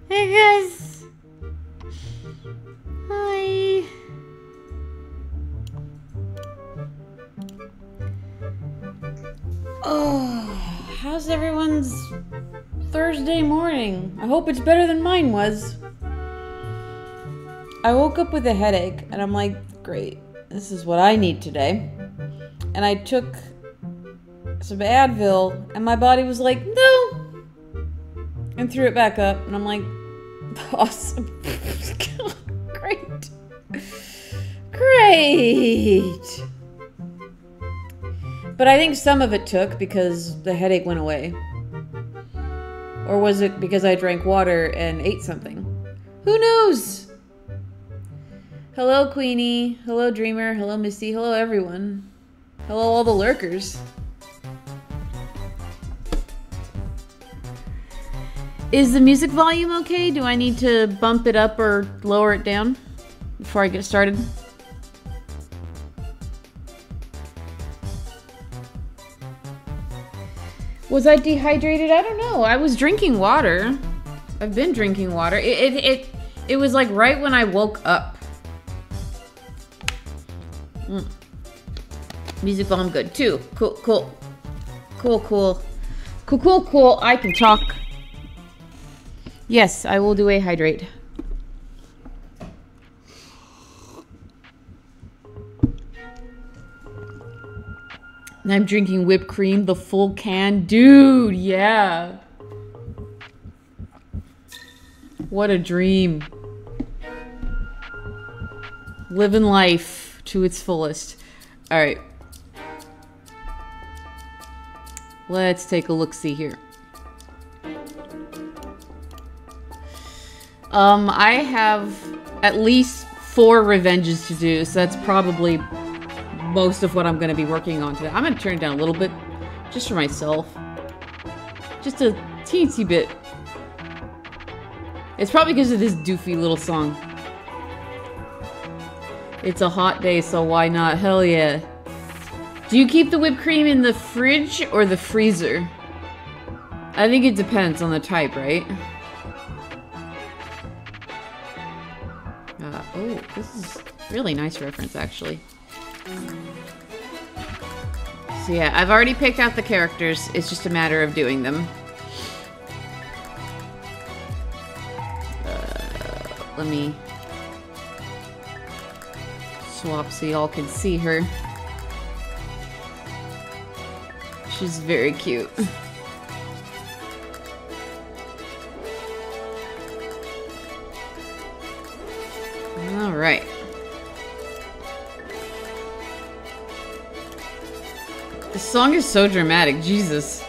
Hey guys! Hi! Oh, how's everyone's Thursday morning? I hope it's better than mine was. I woke up with a headache and I'm like, great, this is what I need today. And I took some Advil and my body was like, no! And threw it back up and I'm like, awesome. Great. Great. But I think some of it took because the headache went away. Or was it because I drank water and ate something? Who knows? Hello, Queenie. Hello, Dreamer. Hello, Misty. Hello, everyone. Hello, all the lurkers. Is the music volume okay? Do I need to bump it up or lower it down before I get started? Was I dehydrated? I don't know. I was drinking water. I've been drinking water. It was like right when I woke up. Music volume good too. Cool, cool. Cool, cool. Cool, cool, cool. I can talk. Yes, I will do a hydrate. And I'm drinking whipped cream, the full can. Dude, yeah. What a dream. Living life to its fullest. All right. Let's take a look-see here. I have at least 4 revenges to do, so that's probably most of what I'm going to be working on today. I'm going to turn it down a little bit, just for myself. Just a teensy bit. It's probably because of this doofy little song. It's a hot day, so why not? Hell yeah. Do you keep the whipped cream in the fridge or the freezer? I think it depends on the type, right? Oh, this is really nice reference, actually. So yeah, I've already picked out the characters. It's just a matter of doing them. Let me swap so y'all can see her. She's very cute. Alright. This song is so dramatic, Jesus.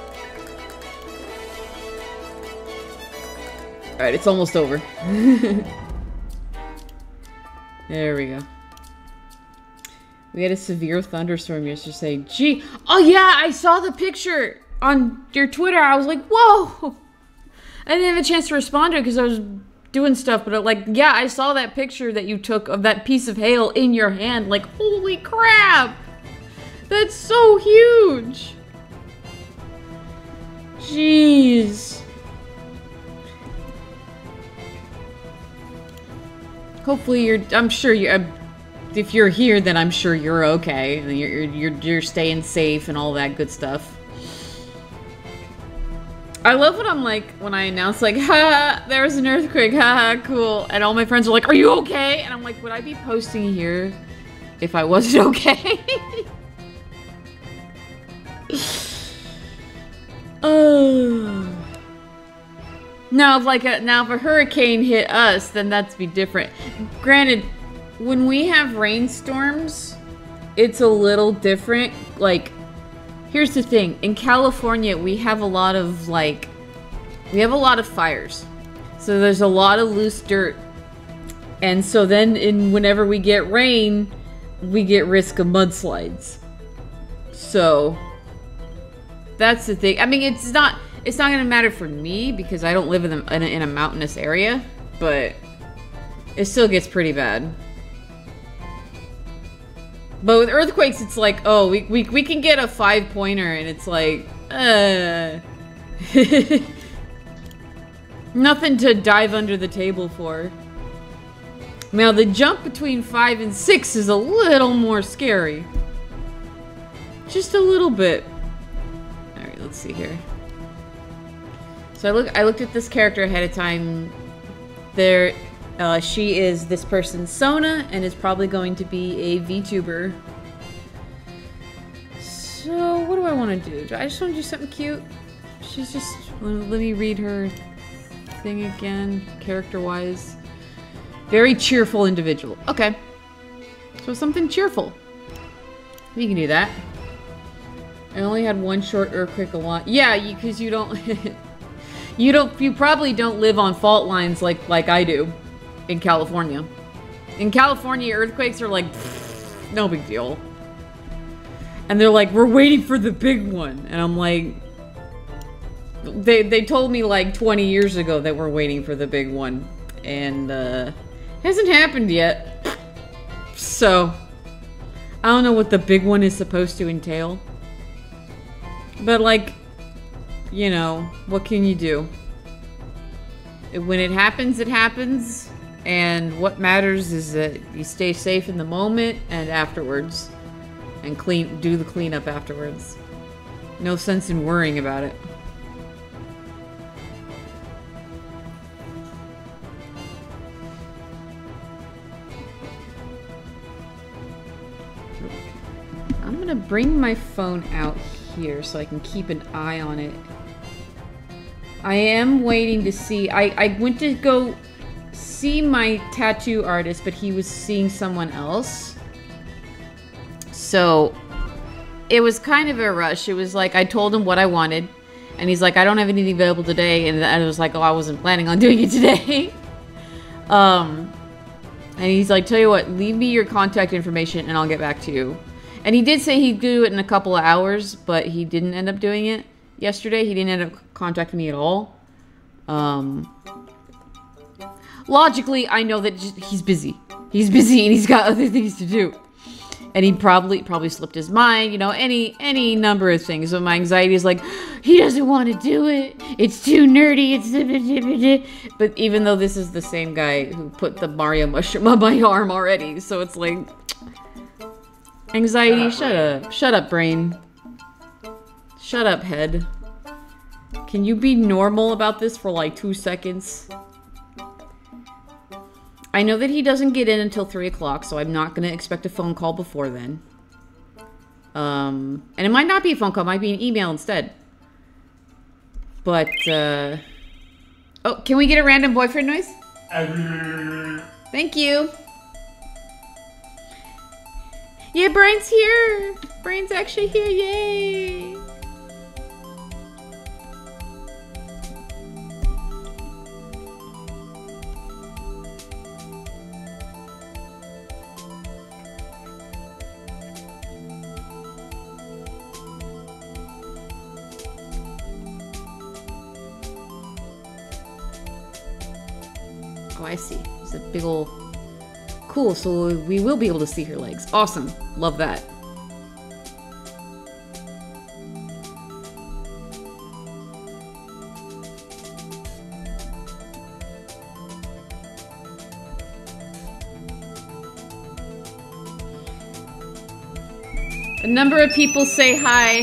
Alright, it's almost over. There we go. We had a severe thunderstorm yesterday. Gee. Oh yeah, I saw the picture on your Twitter. I was like, whoa! I didn't have a chance to respond to it because I was doing stuff, but like, yeah, I saw that picture that you took of that piece of hail in your hand. Like, holy crap! That's so huge! Jeez. Hopefully I'm sure you're, if you're here, then I'm sure you're okay. You're staying safe and all that good stuff. I love when I'm like, when I announce like, ha, there was an earthquake, ha, cool. And all my friends are like, are you okay? And I'm like, would I be posting here if I wasn't okay? Oh. Now, if a hurricane hit us, then that'd be different. Granted, when we have rainstorms, it's a little different. Like, here's the thing. In California, we have a lot of, like, fires. So there's a lot of loose dirt. And so then whenever we get rain, we get risk of mudslides. So that's the thing. I mean, it's not going to matter for me because I don't live in a mountainous area, but it still gets pretty bad. But with earthquakes, it's like, oh, we can get a 5-pointer, and it's like, Nothing to dive under the table for. Now, the jump between 5 and 6 is a little more scary. Just a little bit. Alright, let's see here. So I looked at this character ahead of time. She is this person's Sona, and is probably going to be a VTuber. So, what do I want to do? I just want to do something cute. She's just... Let me read her thing again, character-wise. Very cheerful individual. Okay. So something cheerful. We can do that. I only had one short earthquake a lot. Yeah, because you don't... you probably don't live on fault lines like I do in California. In California, earthquakes are like, pfft, no big deal. And they're like, we're waiting for the big one. And I'm like... They told me like 20 years ago that we're waiting for the big one. And, hasn't happened yet. So, I don't know what the big one is supposed to entail. But like, you know, what can you do? When it happens, it happens. And what matters is that you stay safe in the moment and afterwards. And do the cleanup afterwards. No sense in worrying about it. I'm gonna bring my phone out here so I can keep an eye on it. I am waiting to see... I went to go see my tattoo artist, but he was seeing someone else. So, it was kind of a rush. It was like, I told him what I wanted, and he's like, I don't have anything available today, and I was like, oh, I wasn't planning on doing it today. And he's like, tell you what, leave me your contact information and I'll get back to you. And he did say he'd do it in a couple of hours, but he didn't end up doing it yesterday. He didn't end up contacting me at all. Logically, I know that he's busy. He's busy and he's got other things to do. And he probably slipped his mind, you know, any number of things. So my anxiety is like, he doesn't want to do it. It's too nerdy. It's... But even though this is the same guy who put the Mario mushroom on my arm already, so it's like... Anxiety, shut up. Shut up, brain. Shut up, head. Can you be normal about this for like 2 seconds? I know that he doesn't get in until 3 o'clock, so I'm not going to expect a phone call before then. And it might not be a phone call, it might be an email instead. But, oh, can we get a random boyfriend noise? Thank you. Yeah, Brian's here! Brian's actually here, yay! Oh, I see. It's a big ol'... Cool, so we will be able to see her legs. Awesome. Love that. A number of people say hi.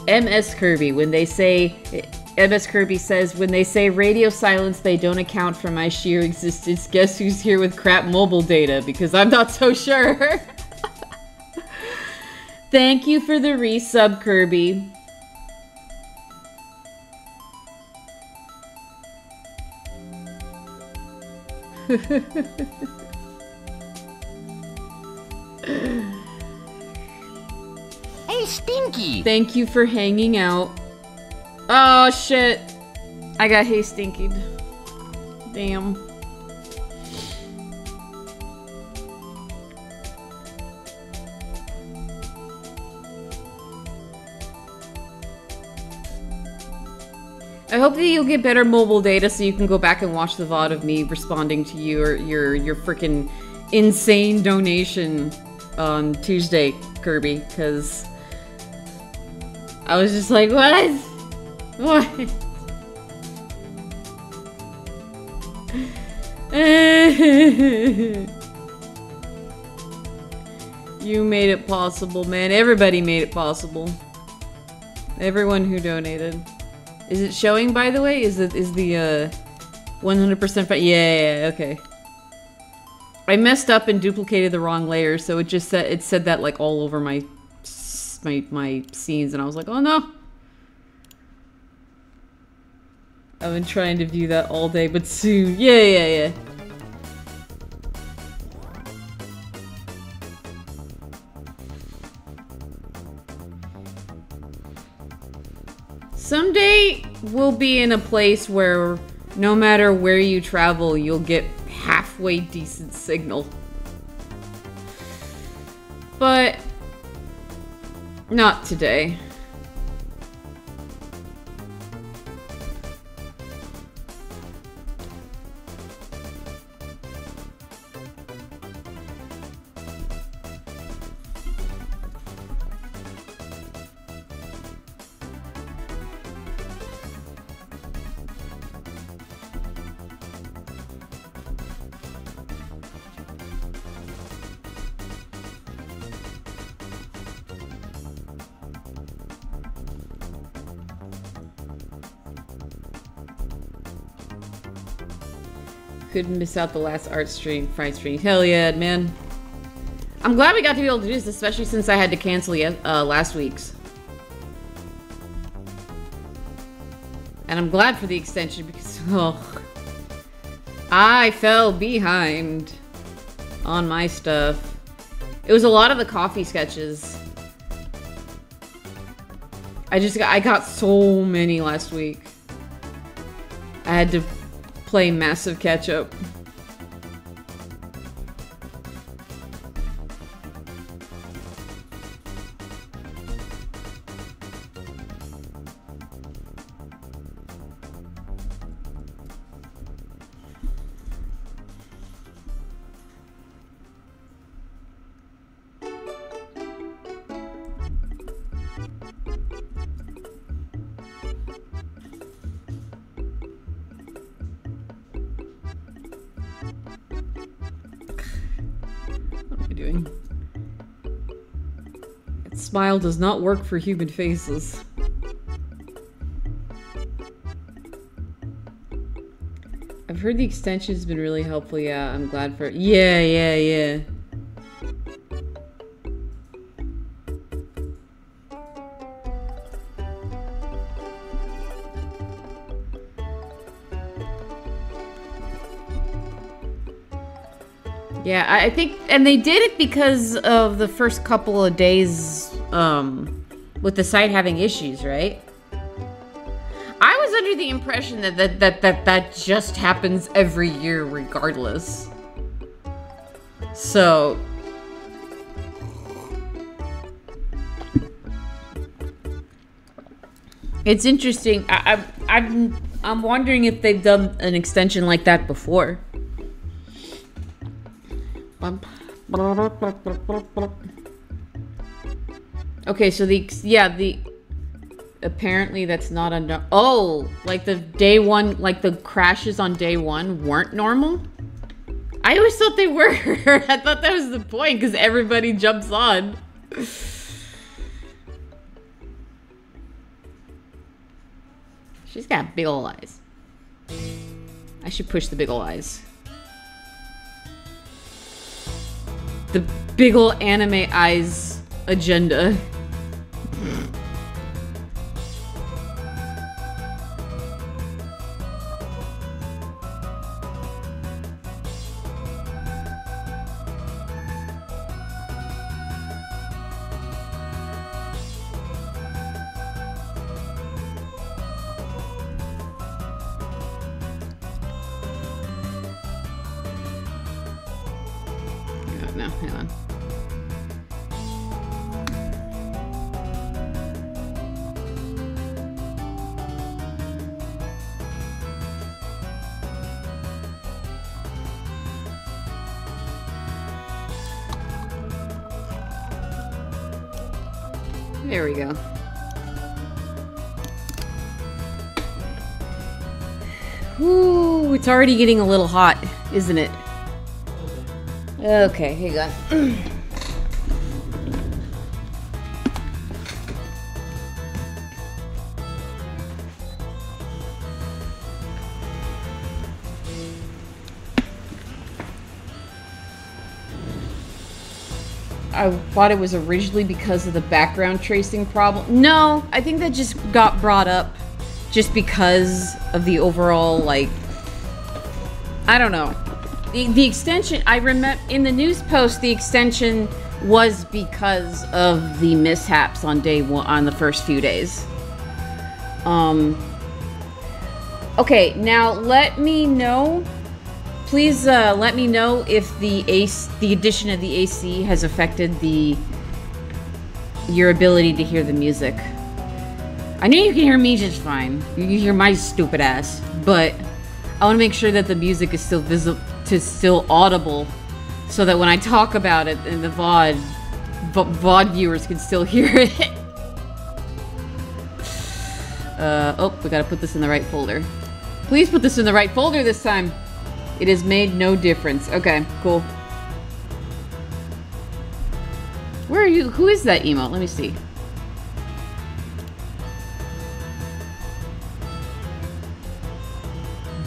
Hello. MS Kirby, when they say... MS Kirby says, when they say radio silence, they don't account for my sheer existence. Guess who's here with crap mobile data? Because I'm not so sure. Thank you for the resub, Kirby. Hey, Stinky! Thank you for hanging out. Oh, shit. I got hay stinky. Damn. I hope that you'll get better mobile data so you can go back and watch the VOD of me responding to your freaking insane donation on Tuesday, Kirby, because... I was just like, what? What? You made it possible, man. Everybody made it possible. Everyone who donated. Is it showing, by the way? Is the 100% yeah, okay. I messed up and duplicated the wrong layer, so it just said that like all over my scenes, and I was like, oh no. I've been trying to view that all day, but soon. Yeah. Someday we'll be in a place where no matter where you travel, you'll get halfway decent signal. But not today. Couldn't miss out the last art stream, Friday stream. Hell yeah, man. I'm glad we got to be able to do this, especially since I had to cancel last week's. And I'm glad for the extension because, oh, I fell behind on my stuff. It was a lot of the coffee sketches. I got so many last week. I had to play massive catch up. Smile does not work for human faces. I've heard the extension's been really helpful. Yeah, I'm glad for it. Yeah. Yeah, I think, and they did it because of the first couple of days, with the site having issues, right? I was under the impression that just happens every year regardless. So it's interesting. I'm wondering if they've done an extension like that before. Okay, so apparently that's not a like the day one, like the crashes on day one weren't normal. I always thought they were. I thought that was the point because everybody jumps on. She's got big ol' eyes. I should push the big ol' eyes. The big ol' anime eyes agenda. No, hang on. There we go. Ooh, it's already getting a little hot, isn't it? Okay, hang on. I thought it was originally because of the background tracing problem. No, I think that just got brought up just because of the overall, like, I don't know. The extension, I remember in the news post, the extension was because of the mishaps on day one, on the first few days. Okay, now let me know. Please let me know if the addition of the AC has affected your ability to hear the music. I know you can hear me just fine. You can hear my stupid ass, but I want to make sure that the music is still still audible, so that when I talk about it in the VOD viewers can still hear it. Oh, we gotta put this in the right folder. Please put this in the right folder this time. It has made no difference. Okay, cool. Where are you? Who is that email? Let me see.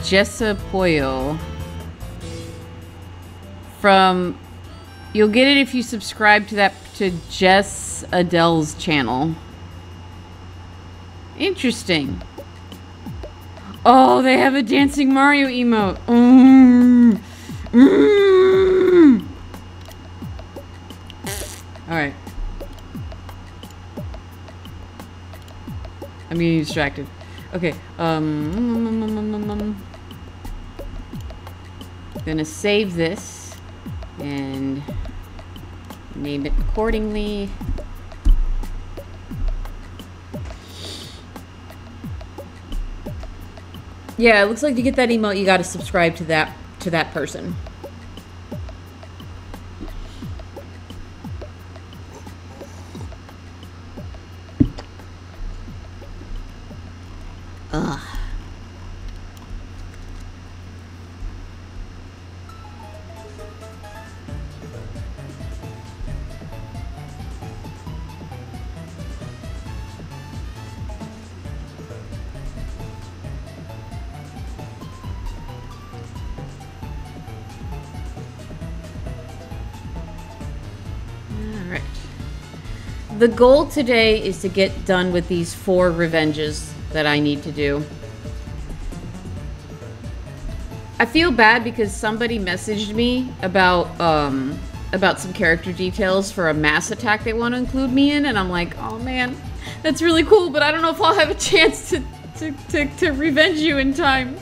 Jessa Pollo. From... You'll get it if you subscribe to Jess Adele's channel. Interesting. Oh, they have a dancing Mario emote. Alright. I'm getting distracted. Okay, gonna save this and name it accordingly. Yeah, it looks like to get that emote, you gotta subscribe to that person. Ugh. Alright. The goal today is to get done with these 4 revenges that I need to do. I feel bad because somebody messaged me about some character details for a mass attack they want to include me in, and I'm like, oh man, that's really cool, but I don't know if I'll have a chance to revenge you in time.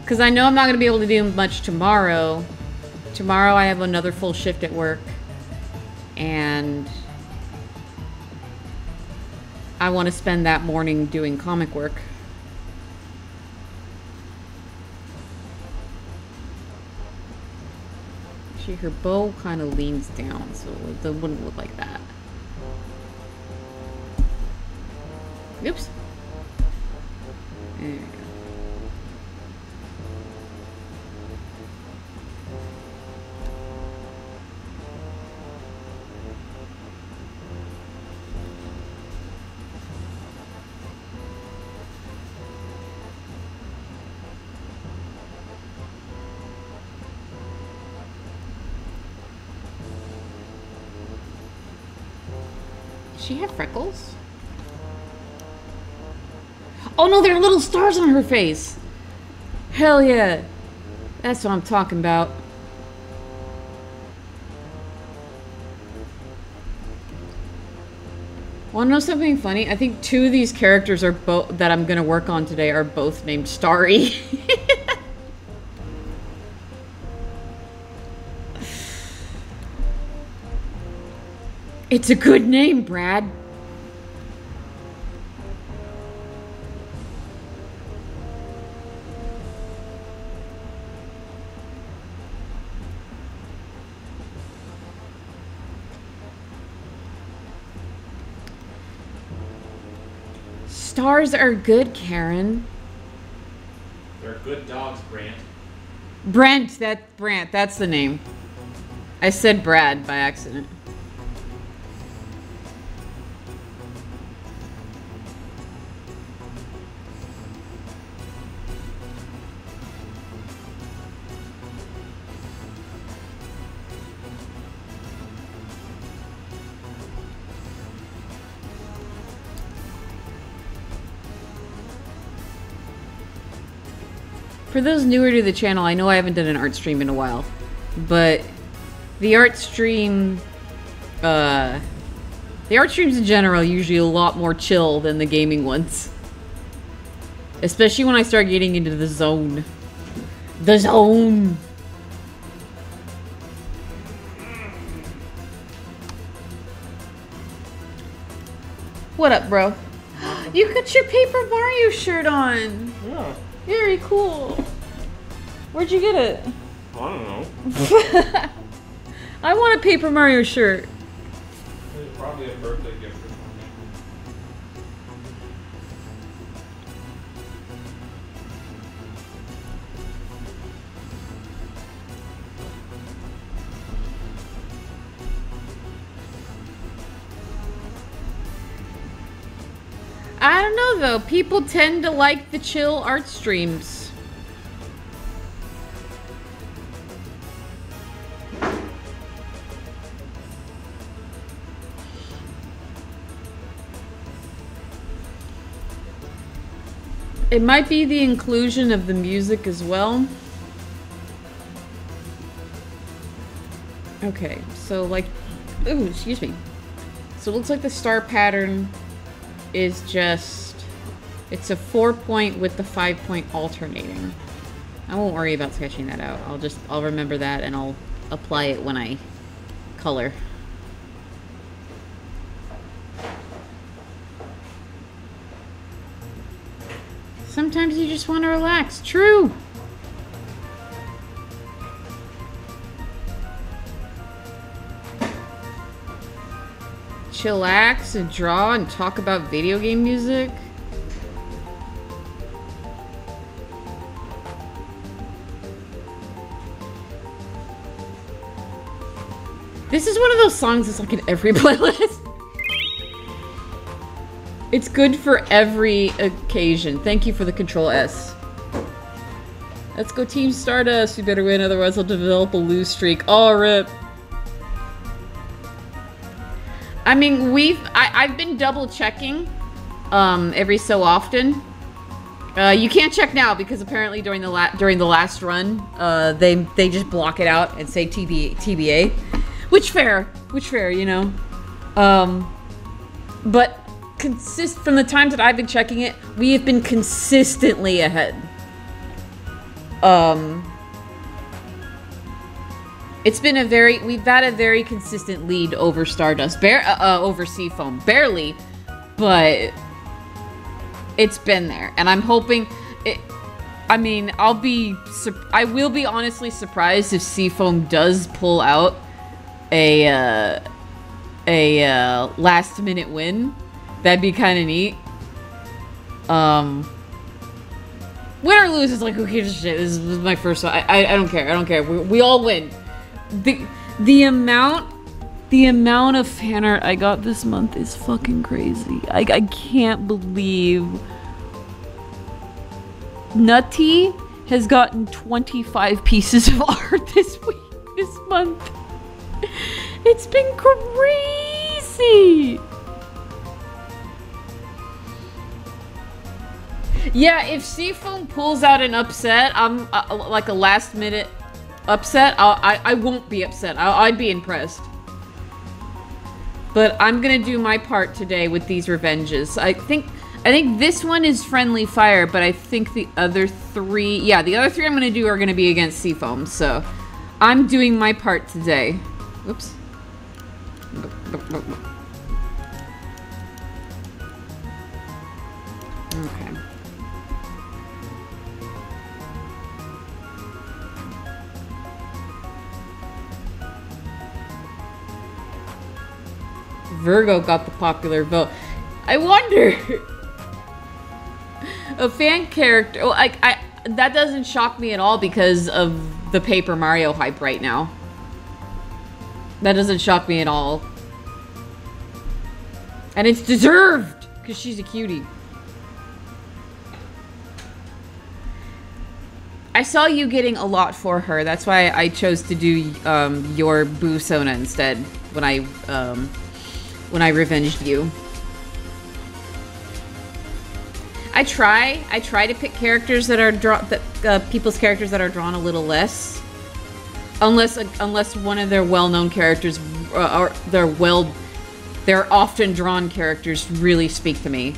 Because I know I'm not going to be able to do much tomorrow. Tomorrow I have another full shift at work. And I want to spend that morning doing comic work. Actually, her bow kind of leans down, so it wouldn't look like that. Oops. There we go. Does she have freckles? Oh no, there are little stars on her face! Hell yeah! That's what I'm talking about. Wanna know something funny? I think 2 of these characters are both that I'm gonna work on today are both named Starry. It's a good name, Brad. Stars are good, Karen. They're good dogs, Brant. Brent, that's the name. I said Brad by accident. For those newer to the channel, I know I haven't done an art stream in a while, but the art streams in general are usually a lot more chill than the gaming ones. Especially when I start getting into the zone. The zone! What up, bro? You got your Paper Mario shirt on! Yeah. Very cool. Where'd you get it? I don't know. I want a Paper Mario shirt. It's probably a birthday gift or something. I don't know though. People tend to like the chill art streams. It might be the inclusion of the music as well. Okay, so like, ooh, excuse me. So it looks like the star pattern is just, it's a 4-point with the 5-point alternating. I won't worry about sketching that out. I'll remember that and I'll apply it when I color. Sometimes you just want to relax. True. Chillax and draw and talk about video game music. This is one of those songs that's like in every playlist. It's good for every occasion. Thank you for the Control S. Let's go Team Stardust. We better win, otherwise I'll develop a lose streak. Oh, rip. I mean, I've been double checking every so often. You can't check now because apparently during the last run, they just block it out and say TBA, which fair, you know. But from the times that I've been checking it, we have been consistently ahead. It's been we've had a very consistent lead over Stardust, over Seafoam, barely, but it's been there, and I'm hoping it. I mean, I will be honestly surprised if Seafoam does pull out a last minute win. That'd be kind of neat. Win or lose is like, who gives a shit? This is my first one. I don't care. I don't care. We all win. The amount of fan art I got this month is fucking crazy. I can't believe Nutty has gotten 25 pieces of art this month. It's been crazy. Yeah, if Seafoam pulls out an upset, I'm like a last minute upset, I won't be upset. I'd be impressed. But I'm gonna do my part today with these revenges. I think this one is Friendly Fire, but I think the other three, yeah, the other three I'm gonna do are gonna be against Seafoam. So I'm doing my part today. Oops. Okay. Virgo got the popular vote. I wonder. A fan character. Well, that doesn't shock me at all because of the Paper Mario hype right now. That doesn't shock me at all. And it's deserved because she's a cutie. I saw you getting a lot for her. That's why I chose to do your Boo Sona instead when I revenged you. I try to pick characters that are people's characters that are drawn a little less, unless one of their well-known characters or their often drawn characters really speak to me.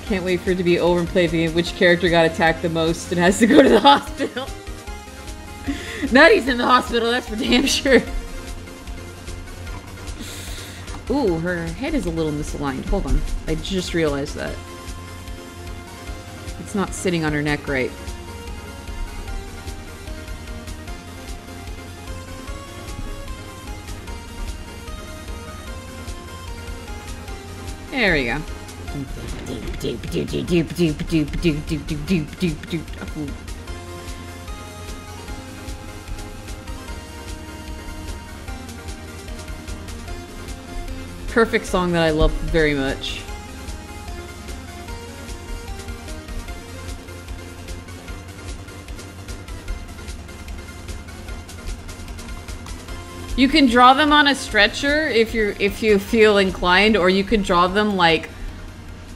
Can't wait for it to be over and play the game. Which character got attacked the most and has to go to the hospital? Nutty's in the hospital, that's for damn sure. Ooh, her head is a little misaligned. Hold on. I just realized that. It's not sitting on her neck right. There we go. Perfect song that I love very much. You can draw them on a stretcher if you feel inclined, or you can draw them like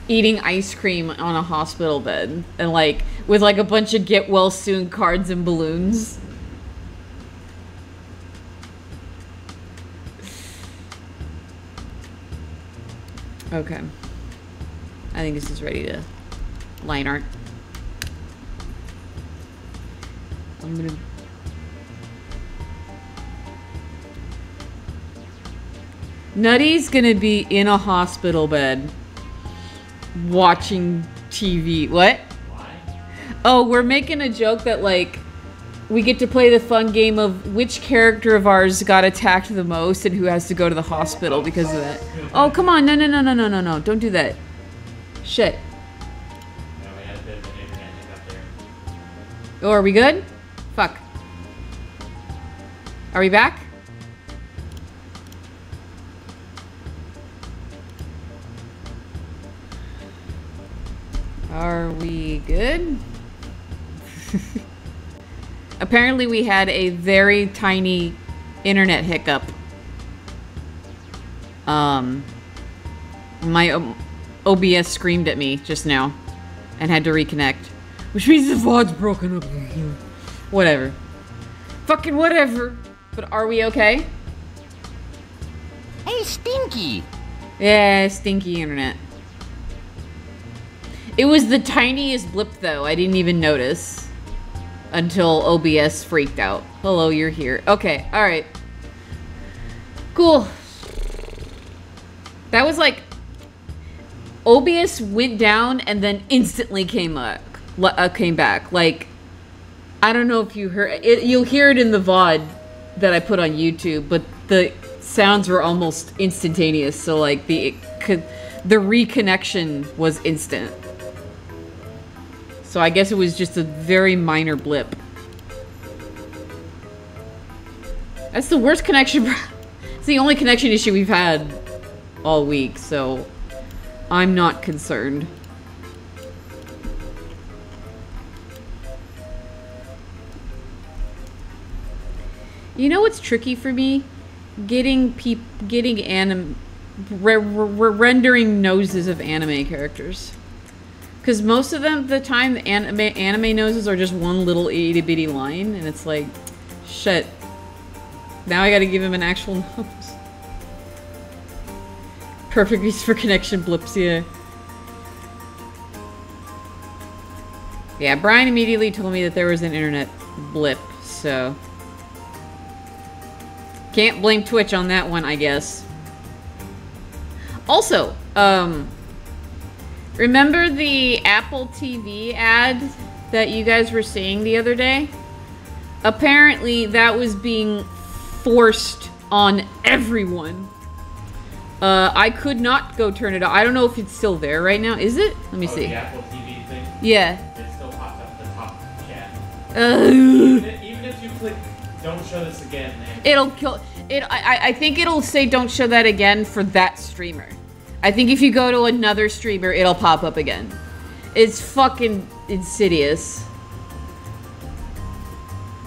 eating ice cream on a hospital bed and like with like a bunch of get well soon cards and balloons. Okay. I think this is ready to line art. I'm gonna... Nutty's gonna be in a hospital bed watching TV. What? Why? Oh, we're making a joke that like we get to play the fun game of which character of ours got attacked the most and who has to go to the hospital because of that. Oh, come on. No. Don't do that. Shit. No, we had a bit of an internet hiccup there. Oh, are we good? Fuck. Are we back? Are we good? Apparently we had a very tiny internet hiccup. My OBS screamed at me just now and had to reconnect. Which means the VOD's broken up. Whatever. Fucking whatever. But are we okay? Hey, Stinky! Yeah, stinky internet. It was the tiniest blip though. I didn't even notice until OBS freaked out. Hello, you're here. Okay, alright. Cool. That was like OBS went down and then instantly came back. Like, I don't know if you heard it. You'll hear it in the VOD that I put on YouTube, but the sounds were almost instantaneous. So like the reconnection was instant. So I guess it was just a very minor blip. That's the worst connection. It's the only connection issue we've had all week, so I'm not concerned. You know what's tricky for me? Rendering noses of anime characters. Because most of the time, the anime noses are just one little itty bitty line, and it's like, shit. Now I gotta give him an actual nose. Perfect use for connection blips, yeah. Yeah, Brian immediately told me that there was an internet blip, so... Can't blame Twitch on that one, I guess. Also, remember the Apple TV ad that you guys were seeing the other day? Apparently, that was being forced on everyone. I could not go turn it off. I don't know if it's still there right now. Is it? Let me see. The Apple TV thing? Yeah. It still pops up at the top of the chat. Uh, Even if you click "Don't show this again," it'll kill it. I think it'll say don't show that again for that streamer. I think if you go to another streamer, it'll pop up again. It's fucking insidious.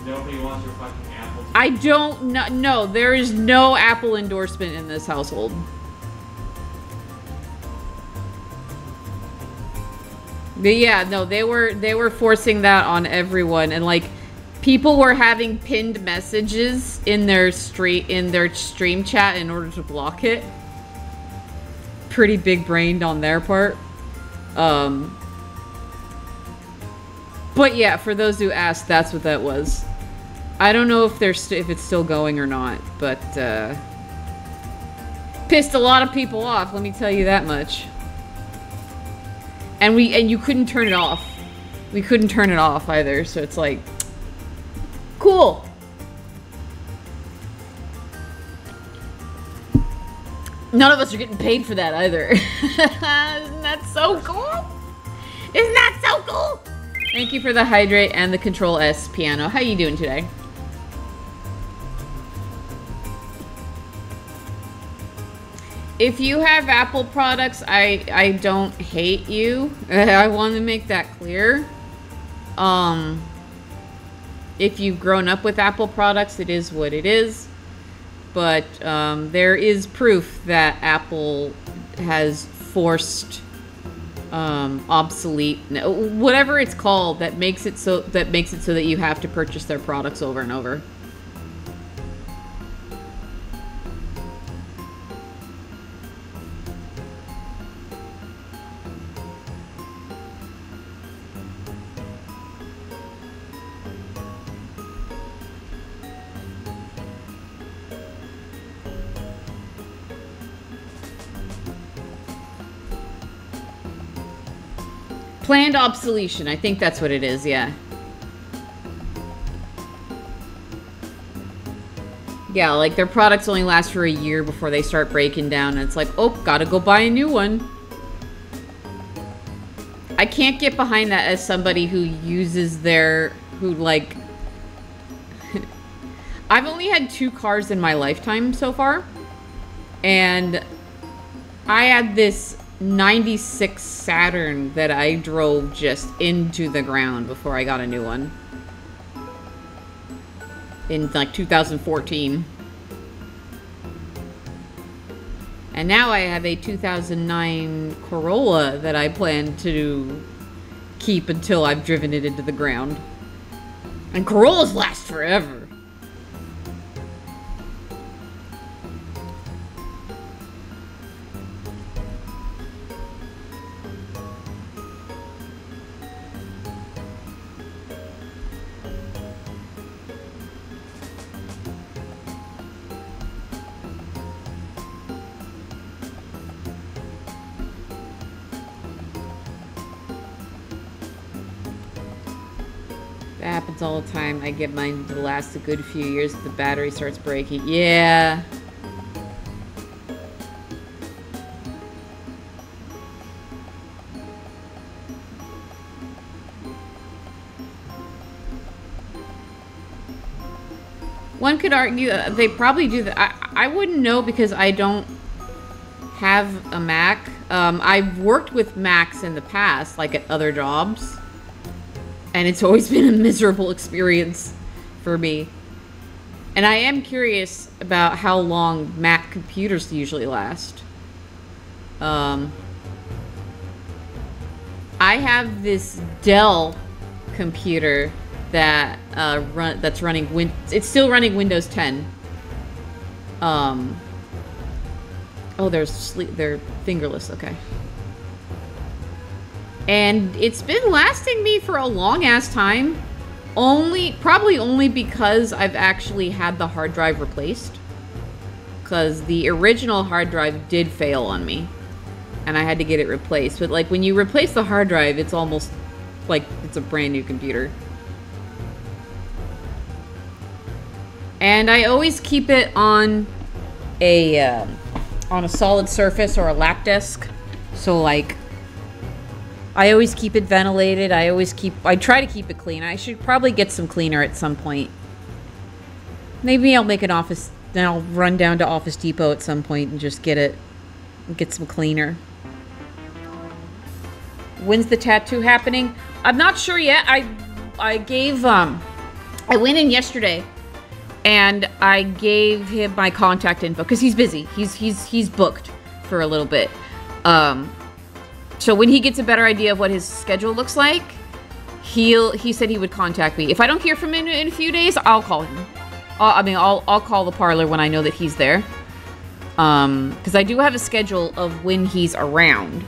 Nobody wants your fucking Apple TV. I don't know. No, there is no Apple endorsement in this household. But yeah, no, they were forcing that on everyone, and like people were having pinned messages in their stream chat in order to block it. Pretty big brained on their part. But yeah, for those who asked, that's what that was. I don't know if if it's still going or not, but pissed a lot of people off. Let me tell you that much. And you couldn't turn it off. We couldn't turn it off either, so it's like, cool. None of us are getting paid for that either. Isn't that so cool? Isn't that so cool? Thank you for the hydrate and the Control S piano. How you doing today? If you have Apple products, I don't hate you. I want to make that clear. If you've grown up with Apple products, it is what it is. But there is proof that Apple has forced obsolete, whatever it's called, that makes it so that you have to purchase their products over and over. Planned obsolescence. I think that's what it is, yeah. Yeah, like their products only last for a year before they start breaking down, and it's like, oh, gotta go buy a new one. I can't get behind that as somebody who uses like... I've only had 2 cars in my lifetime so far, and I had this 96 Saturn that I drove just into the ground before I got a new one. In like 2014. And now I have a 2009 Corolla that I plan to keep until I've driven it into the ground. And Corollas last forever. That happens all the time. I get mine to last a good few years if the battery starts breaking. Yeah. One could argue that they probably do that. I wouldn't know because I don't have a Mac. I've worked with Macs in the past, like at other jobs. And it's always been a miserable experience for me. And I am curious about how long Mac computers usually last. I have this Dell computer that that's running it's still running Windows 10. Oh, they're fingerless. Okay. And it's been lasting me for a long ass time. Probably only because I've actually had the hard drive replaced. Because the original hard drive did fail on me. And I had to get it replaced. But like when you replace the hard drive, it's almost like it's a brand new computer. And I always keep it on a on a solid surface or a lap desk. So like, I always keep it ventilated. I try to keep it clean. I should probably get some cleaner at some point. Maybe I'll make an office, then I'll run down to Office Depot at some point and just get some cleaner. When's the tattoo happening? I'm not sure yet. I went in yesterday and I gave him my contact info because he's busy. He's booked for a little bit. So when he gets a better idea of what his schedule looks like, he said he would contact me. If I don't hear from him in a few days, I'll call him. I'll call the parlor when I know that he's there. Because I do have a schedule of when he's around.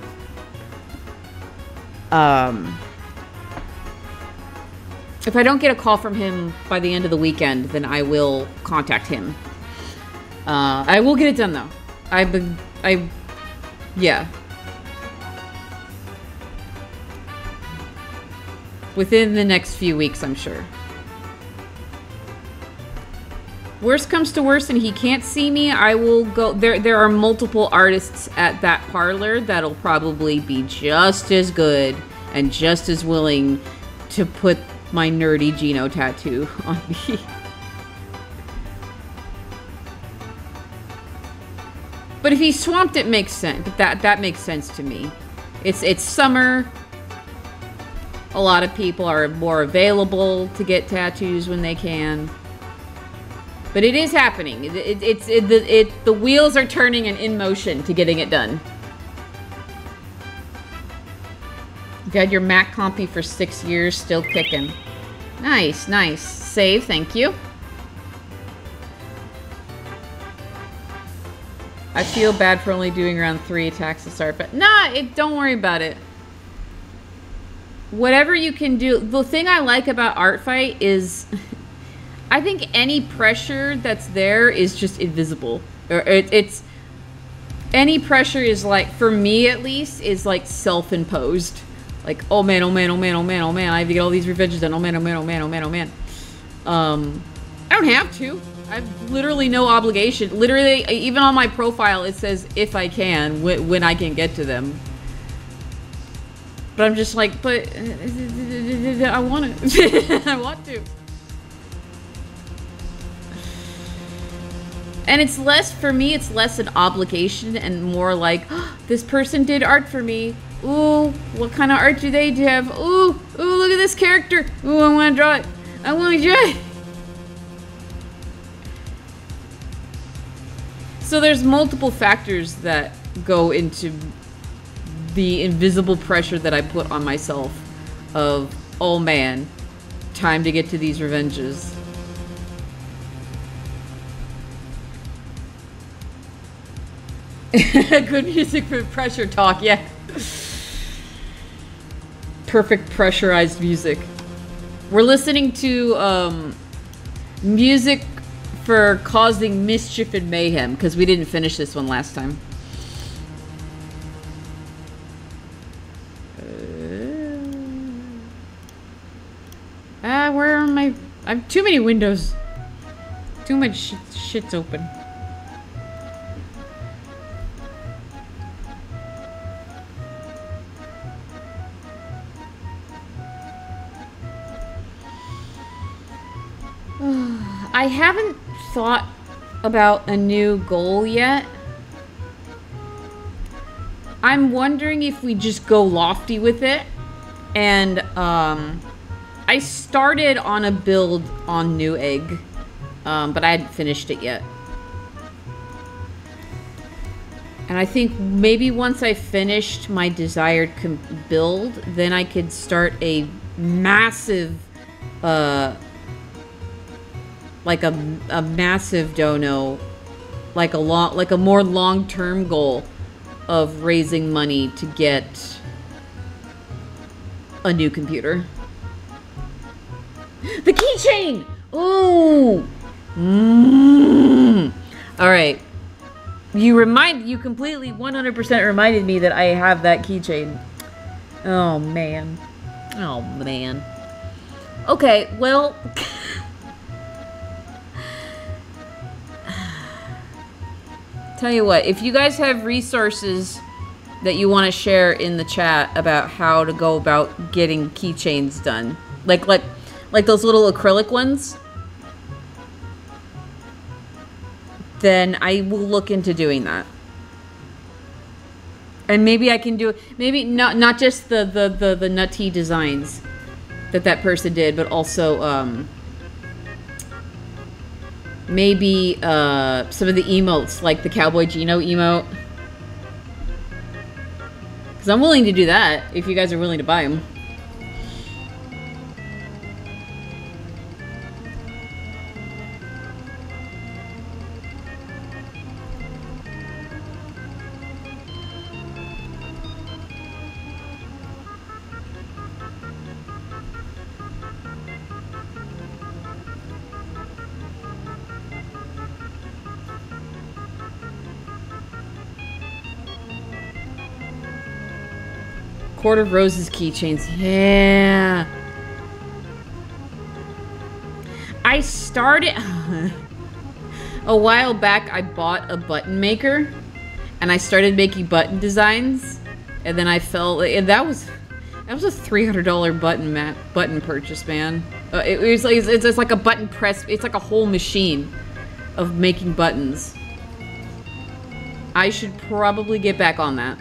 If I don't get a call from him by the end of the weekend, then I will contact him. I will get it done though. Yeah. Within the next few weeks, I'm sure. Worst comes to worst and he can't see me, I will go... There are multiple artists at that parlor that'll probably be just as good and just as willing to put my nerdy Gino tattoo on me. But if he's swamped, it makes sense. That makes sense to me. It's summer. A lot of people are more available to get tattoos when they can. But it is happening. The wheels are turning and in motion to getting it done. You've had your Mac compy for 6 years, still kicking. Nice, nice. Save, thank you. I feel bad for only doing around 3 attacks to start, but nah, don't worry about it. Whatever you can do. The thing I like about Art Fight is I think any pressure that's there is just invisible. Or it's any pressure is like, for me at least, is like self-imposed. Like, oh man, oh man, oh man, oh man, oh man, I have to get all these revenges done. Oh man, oh man, oh man, oh man, oh man. I don't have to. I have literally no obligation. Literally, even on my profile, it says if I can, when I can get to them. But I'm just like, but I want to. I want to. And it's less, for me, it's less an obligation and more like, oh, this person did art for me. Ooh, what kind of art do they have? Ooh, look at this character. Ooh, I want to draw it. I want to draw it. So there's multiple factors that go into the invisible pressure that I put on myself of, oh man, time to get to these revenges. Good music for pressure talk, yeah. Perfect pressurized music. We're listening to music for causing mischief and mayhem because we didn't finish this one last time. Where are my... I have too many windows. Too much shit's open. I haven't thought about a new goal yet. I'm wondering if we just go lofty with it. And I started on a build on Newegg, but I hadn't finished it yet. And I think maybe once I finished my desired build, then I could start a massive, like a massive dono, like a more long-term goal of raising money to get a new computer. The keychain! Ooh! Alright. You completely 100% reminded me that I have that keychain. Oh man. Oh man. Okay, well... Tell you what, if you guys have resources that you want to share in the chat about how to go about getting keychains done, like those little acrylic ones, then I will look into doing that. And maybe I can do it. Maybe not just the nutty designs that person did, but also maybe some of the emotes, like the Cowboy Gino emote. Because I'm willing to do that if you guys are willing to buy them. Court of Roses keychains. Yeah. I started... a while back, I bought a button maker. And I started making button designs. And then I fell... And that was a $300 button purchase, man. It's like a button press. It's like a whole machine of making buttons. I should probably get back on that.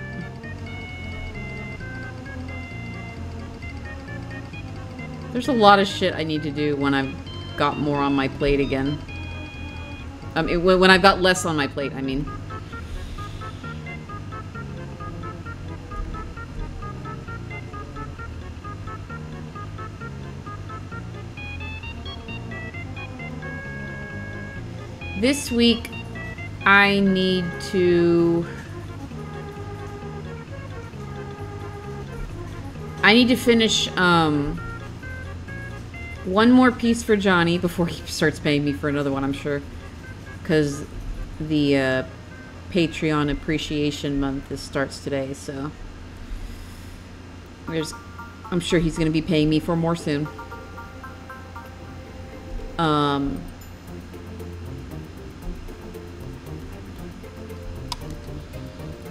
There's a lot of shit I need to do when I've got more on my plate again. When I've got less on my plate, I mean. This week, I need to finish, one more piece for Johnny before he starts paying me for another one, I'm sure. Because the Patreon Appreciation Month starts today, so... I'm sure he's going to be paying me for more soon.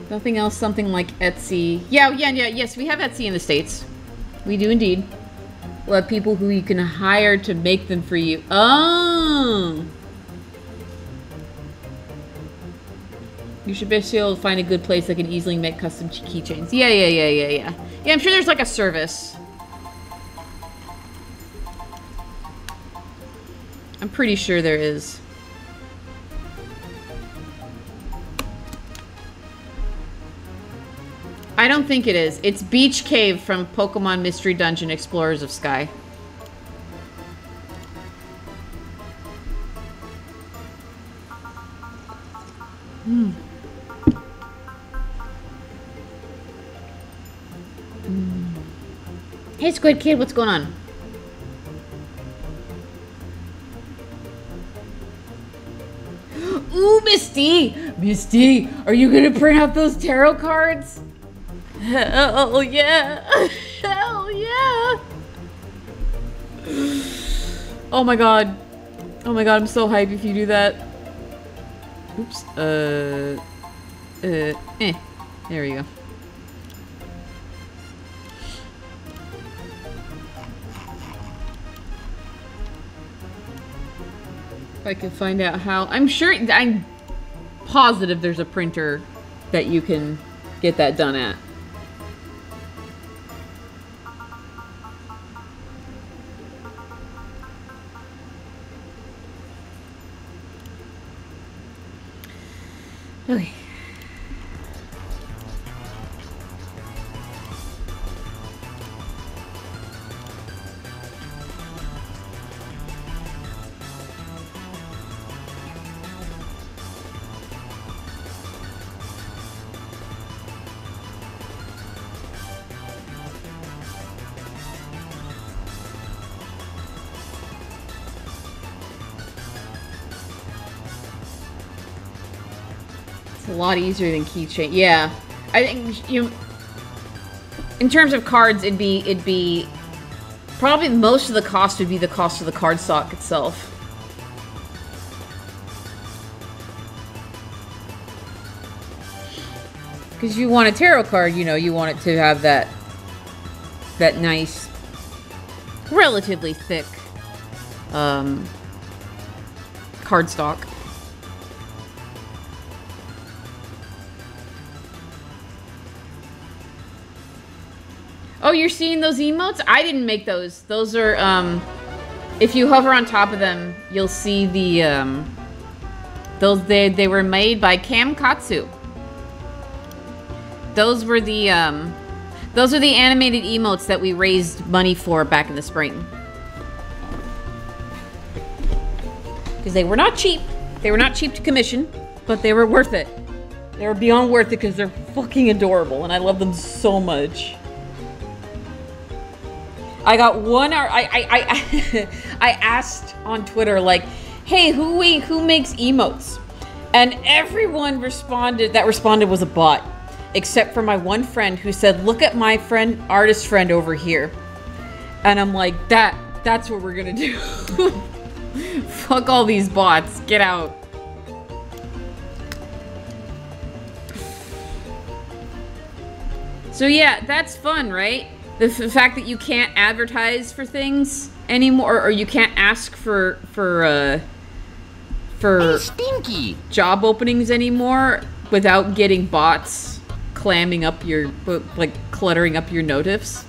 Nothing else, something like Etsy. Yes, we have Etsy in the States. We do indeed. We'll have people who you can hire to make them for you. Oh! You should basically be able to find a good place that can easily make custom keychains. Yeah. Yeah, I'm sure there's like a service. I'm pretty sure there is. I don't think it is. It's Beach Cave from Pokemon Mystery Dungeon Explorers of Sky. Hey, Squid Kid, what's going on? Ooh, Misty! Misty, are you gonna print out those tarot cards? Hell yeah! Hell yeah! Oh my god. Oh my god, I'm so hyped if you do that. Oops. There we go. If I can find out how... I'm positive there's a printer that you can get that done at. Okay. A lot easier than keychain. Yeah, I think in terms of cards, it'd be probably most of the cost would be the cost of the cardstock itself. Because you want a tarot card, you know, you want it to have that nice, relatively thick cardstock. Oh, you're seeing those emotes? I didn't make those. Those are, if you hover on top of them, you'll see the, they were made by Cam Katsu. Those are the animated emotes that we raised money for back in the spring. Because they were not cheap. They were not cheap to commission, but they were worth it. They were beyond worth it because they're fucking adorable and I love them so much. I got one, I asked on Twitter, like, hey, who makes emotes? And everyone responded was a bot. Except for my one friend who said, look at my artist friend over here. And I'm like, that's what we're gonna do. Fuck all these bots, get out. So yeah, that's fun, right? The fact that you can't advertise for things anymore, or you can't ask for Hey, Stinky! job openings anymore without getting bots clamming up your, like, cluttering up your notifs.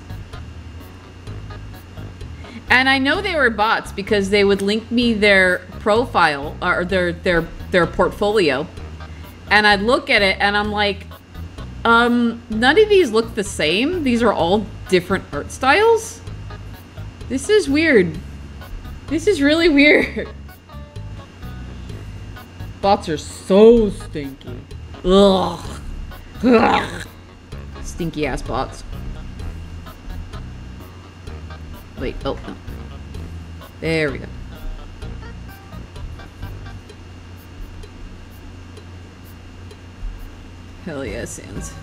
And I know they were bots because they would link me their profile or their portfolio, and I'd look at it and I'm like, none of these look the same. These are all different art styles. This is weird. This is really weird. Bots are so stinky. Ugh. Ugh. Stinky ass bots. Wait, oh no. There we go. Hell yeah, Sans.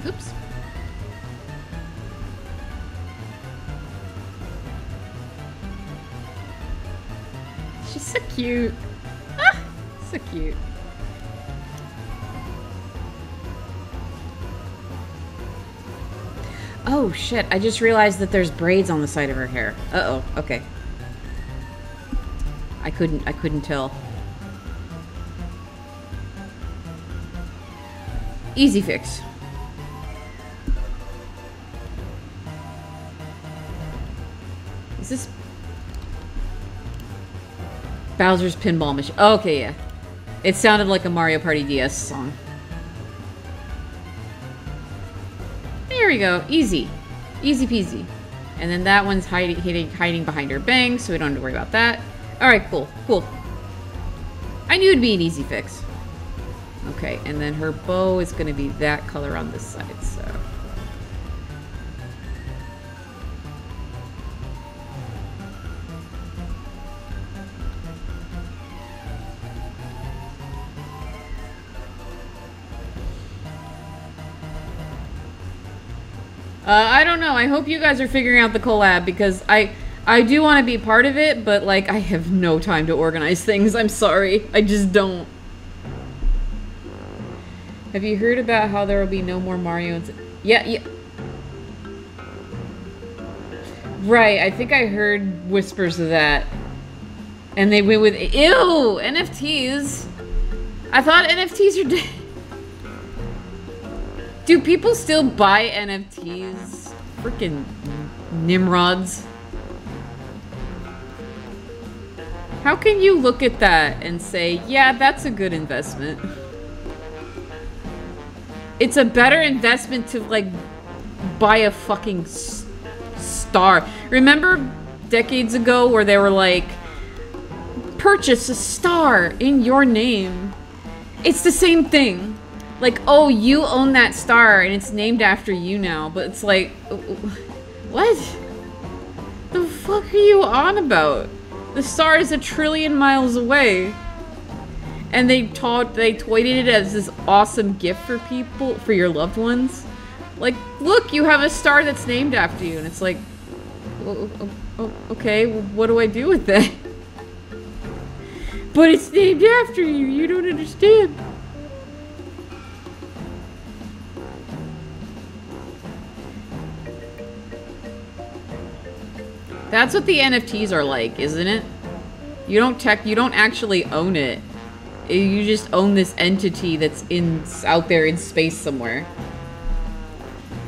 Oops. She's so cute. Ah, so cute. Oh shit, I just realized that there's braids on the side of her hair. Uh-oh, okay. I couldn't tell. Easy fix. Is this Bowser's Pinball Machine? Oh, okay, yeah. It sounded like a Mario Party DS song. There we go. Easy. Easy peasy. And then that one's hiding behind her bangs, so we don't have to worry about that. Alright, cool. Cool. I knew it'd be an easy fix. Okay, and then her bow is going to be that color on this side, so... I don't know. I hope you guys are figuring out the collab because I do want to be part of it, but like I have no time to organize things. I'm sorry. I just don't. Have you heard about how there will be no more Mario? Yeah. Right. I think I heard whispers of that. And they went with, ew, NFTs. I thought NFTs are dead. Do people still buy NFTs? Freaking Nimrods. How can you look at that and say, yeah, that's a good investment? It's a better investment to, like, buy a fucking star. Remember decades ago where they were like, purchase a star in your name? It's the same thing. Like, oh, you own that star and it's named after you now, but it's like, what? The fuck are you on about? The star is 1 trillion miles away. And they tweeted it as this awesome gift for people, for your loved ones. Like, look, you have a star that's named after you. And it's like, Okay, well, what do I do with that? But it's named after you. You don't understand. That's what the NFTs are like, isn't it? You don't actually own it. You just own this entity that's out there in space somewhere.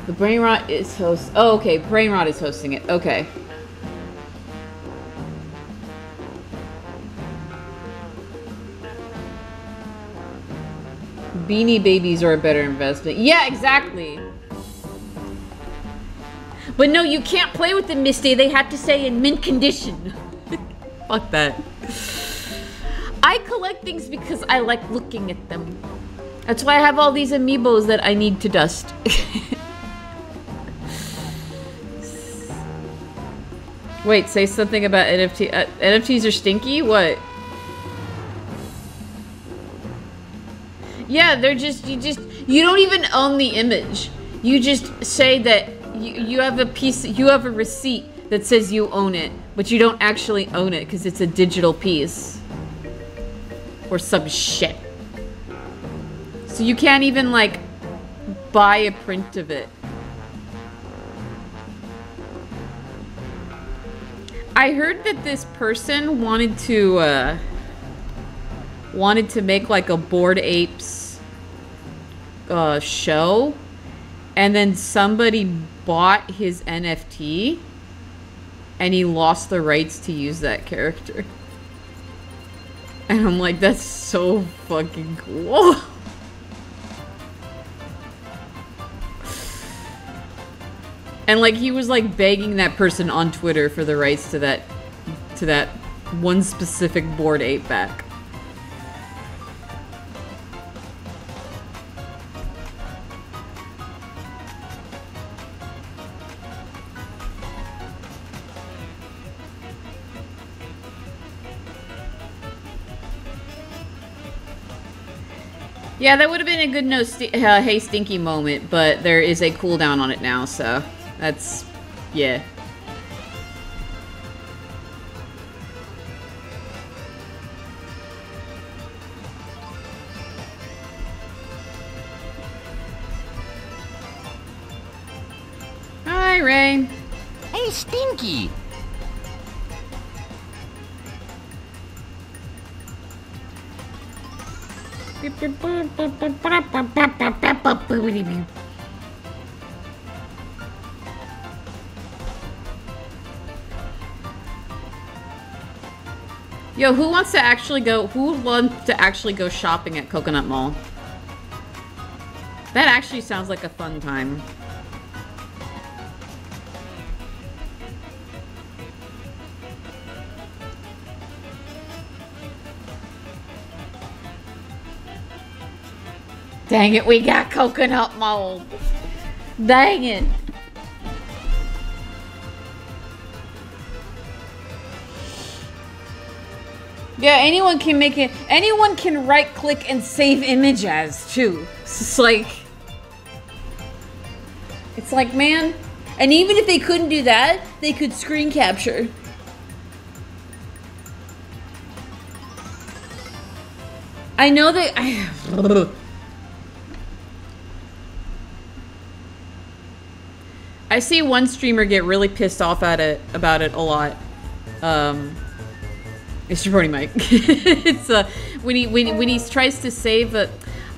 The Brain Rot is host. Oh, okay. Brain Rot is hosting it. Okay. Beanie Babies are a better investment. Yeah, exactly. But no, you can't play with them, Misty. They have to stay in mint condition. Fuck that. I collect things because I like looking at them. That's why I have all these amiibos that I need to dust. Wait, say something about NFT. NFTs are stinky? What? Yeah, they're just, you don't even own the image. You just say that you have a receipt that says you own it, but you don't actually own it because it's a digital piece. Or some shit. So you can't even, like, buy a print of it. I heard that this person wanted to make, like, a Bored Apes show, and then somebody bought his NFT, and he lost the rights to use that character. And I'm like, that's so fucking cool. And like, he was like begging that person on Twitter for the rights to that one specific Bored Ape back. Yeah, that would have been a good hey stinky moment, but there is a cooldown on it now, so that's, yeah. Hi, Ray. Hey, Stinky! Yo, who wants to actually go shopping at Coconut Mall? That actually sounds like a fun time. Dang it, we got coconut mold. Dang it. Yeah, anyone can make it. Anyone can right click and save image as too. It's like, man. And even if they couldn't do that, they could screen capture. I know that I see one streamer get really pissed off about it a lot. It's your Brony Mike. It's when he tries to save a.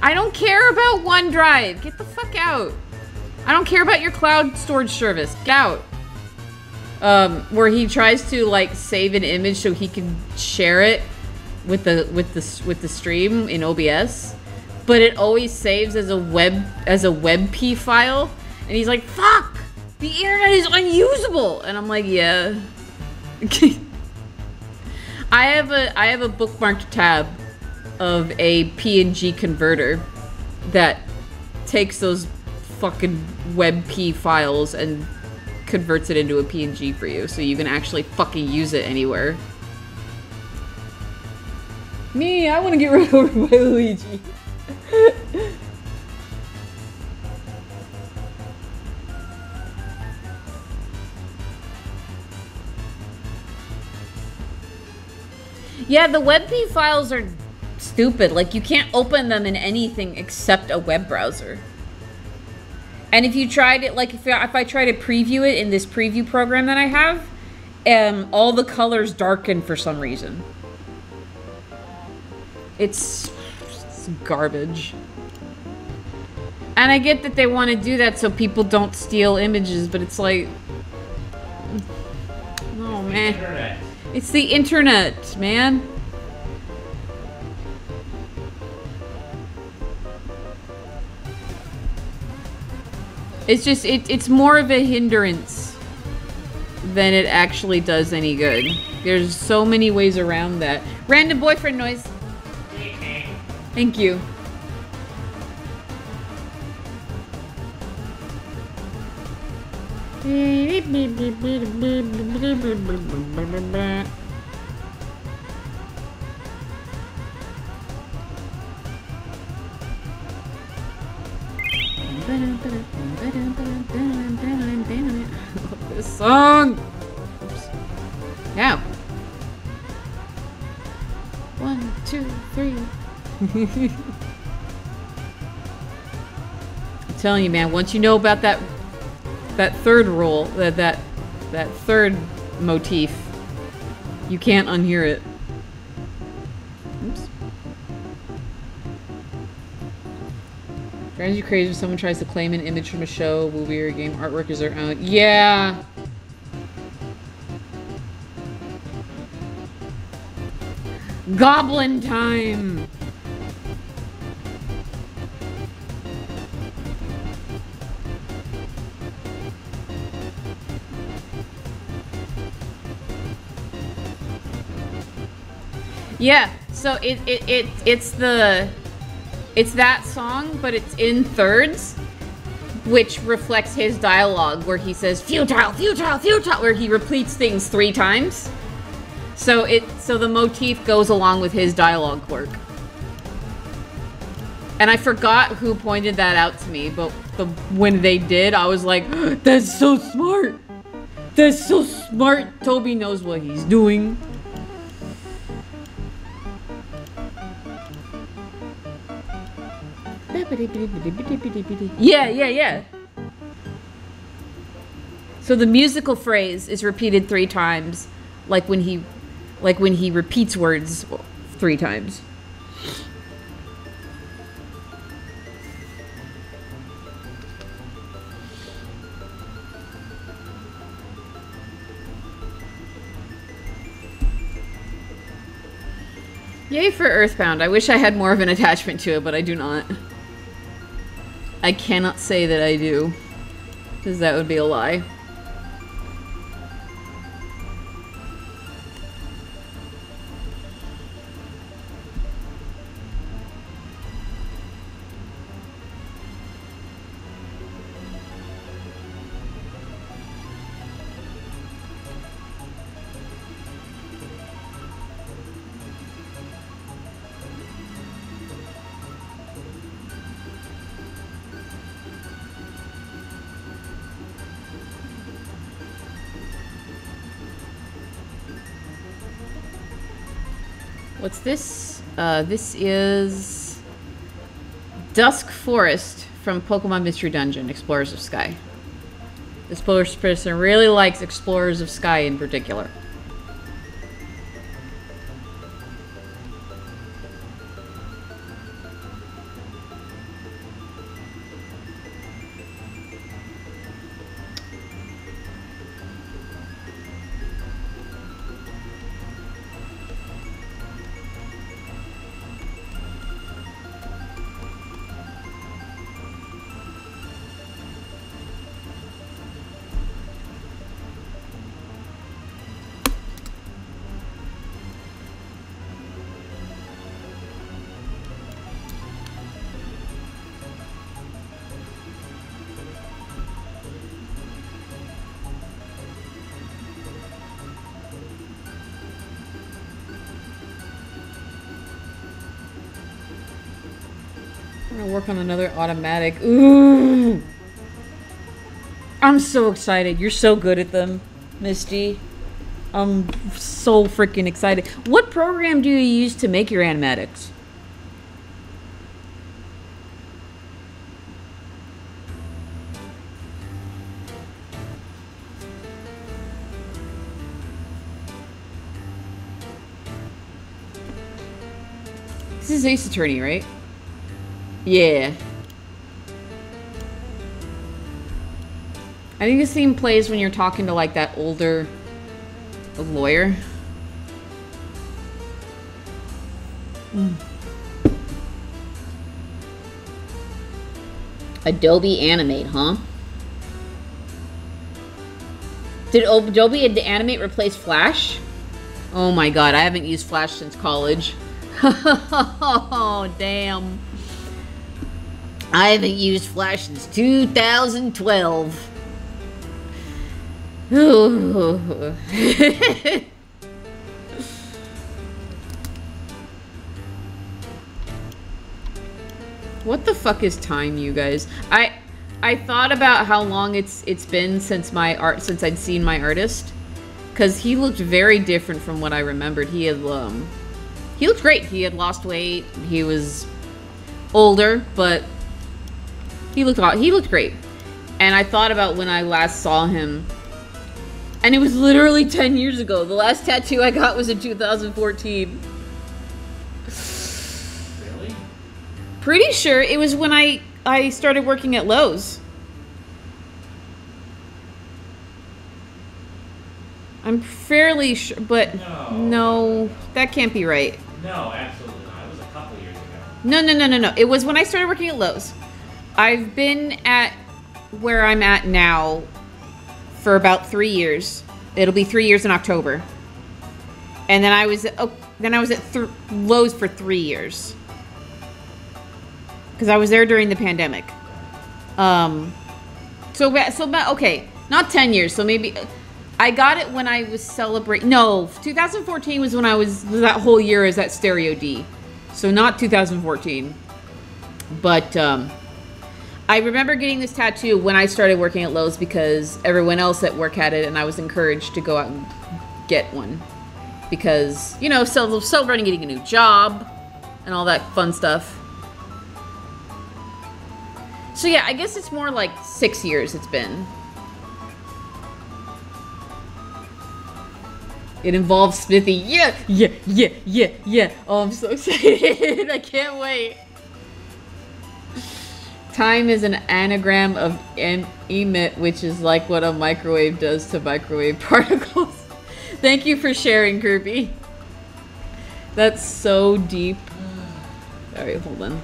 I don't care about OneDrive. Get the fuck out. I don't care about your cloud storage service. Get out. Where he tries to like save an image so he can share it with the stream in OBS, but it always saves as a WebP file, and he's like, fuck. The internet is unusable, and I'm like, yeah. I have a bookmarked tab of a PNG converter that takes those fucking WebP files and converts it into a PNG for you, so you can actually fucking use it anywhere. Me, I want to get rid of my Luigi. Yeah, the WebP files are stupid. Like, you can't open them in anything except a web browser. And if you tried it, like, if I try to preview it in this preview program that I have, all the colors darken for some reason. It's garbage. And I get that they want to do that so people don't steal images, but it's like... Oh, man. It's the internet, man. It's just, it's more of a hindrance than it actually does any good. There's so many ways around that. Random boyfriend noise. Thank you. This song. Oops. Now. 1, 2, 3. I'm telling you, man. Once you know about that third rule, that third motif, you can't unhear it. Oops. Drives you crazy when someone tries to claim an image from a show, movie, or game artwork as their own. Yeah. Goblin time. Yeah, so it's that song, but it's in thirds, which reflects his dialogue where he says futile, futile, futile, where he repeats things 3 times. So the motif goes along with his dialogue quirk. And I forgot who pointed that out to me, but when they did, I was like, that's so smart. That's so smart. Toby knows what he's doing. Yeah. So the musical phrase is repeated 3 times, like when he repeats words 3 times. Yay for Earthbound. I wish I had more of an attachment to it, but I do not. I cannot say that I do, because that would be a lie. What's this? This is Dusk Forest from Pokemon Mystery Dungeon, Explorers of Sky. This person really likes Explorers of Sky in particular. Work on another automatic. Ooh! I'm so excited. You're so good at them, Misty. I'm so freaking excited. What program do you use to make your animatics? This is Ace Attorney, right? Yeah. I think this theme plays when you're talking to like that older lawyer. Adobe Animate, huh? Did Adobe Animate replace Flash? Oh my god, I haven't used Flash since college. Oh, damn. I haven't used Flash since 2012. What the fuck is time, you guys? I thought about how long it's been since I'd seen my artist, because he looked very different from what I remembered. He looked great. He had lost weight. He was older, but he looked great. And I thought about when I last saw him, and it was literally 10 years ago. The last tattoo I got was in 2014. Really? Pretty sure it was when I started working at Lowe's. I'm fairly sure, but no, that can't be right. No, absolutely not. It was a couple years ago. No. It was when I started working at Lowe's. I've been at where I'm at now for about 3 years. It'll be 3 years in October. And then I was at Lowe's for 3 years. Because I was there during the pandemic. Okay, not 10 years. So maybe I got it when I was celebrating. No, 2014 was when I was that whole year as at Stereo D. So not 2014. But I remember getting this tattoo when I started working at Lowe's because everyone else at work had it, and I was encouraged to go out and get one. Because, you know, celebrating getting a new job and all that fun stuff. So yeah, I guess it's more like 6 years it's been. It involves Smithy. Yeah. Oh, I'm so excited. I can't wait. Time is an anagram of emit, which is like what a microwave does to microwave particles. Thank you for sharing, Kirby. That's so deep. Alright, hold on.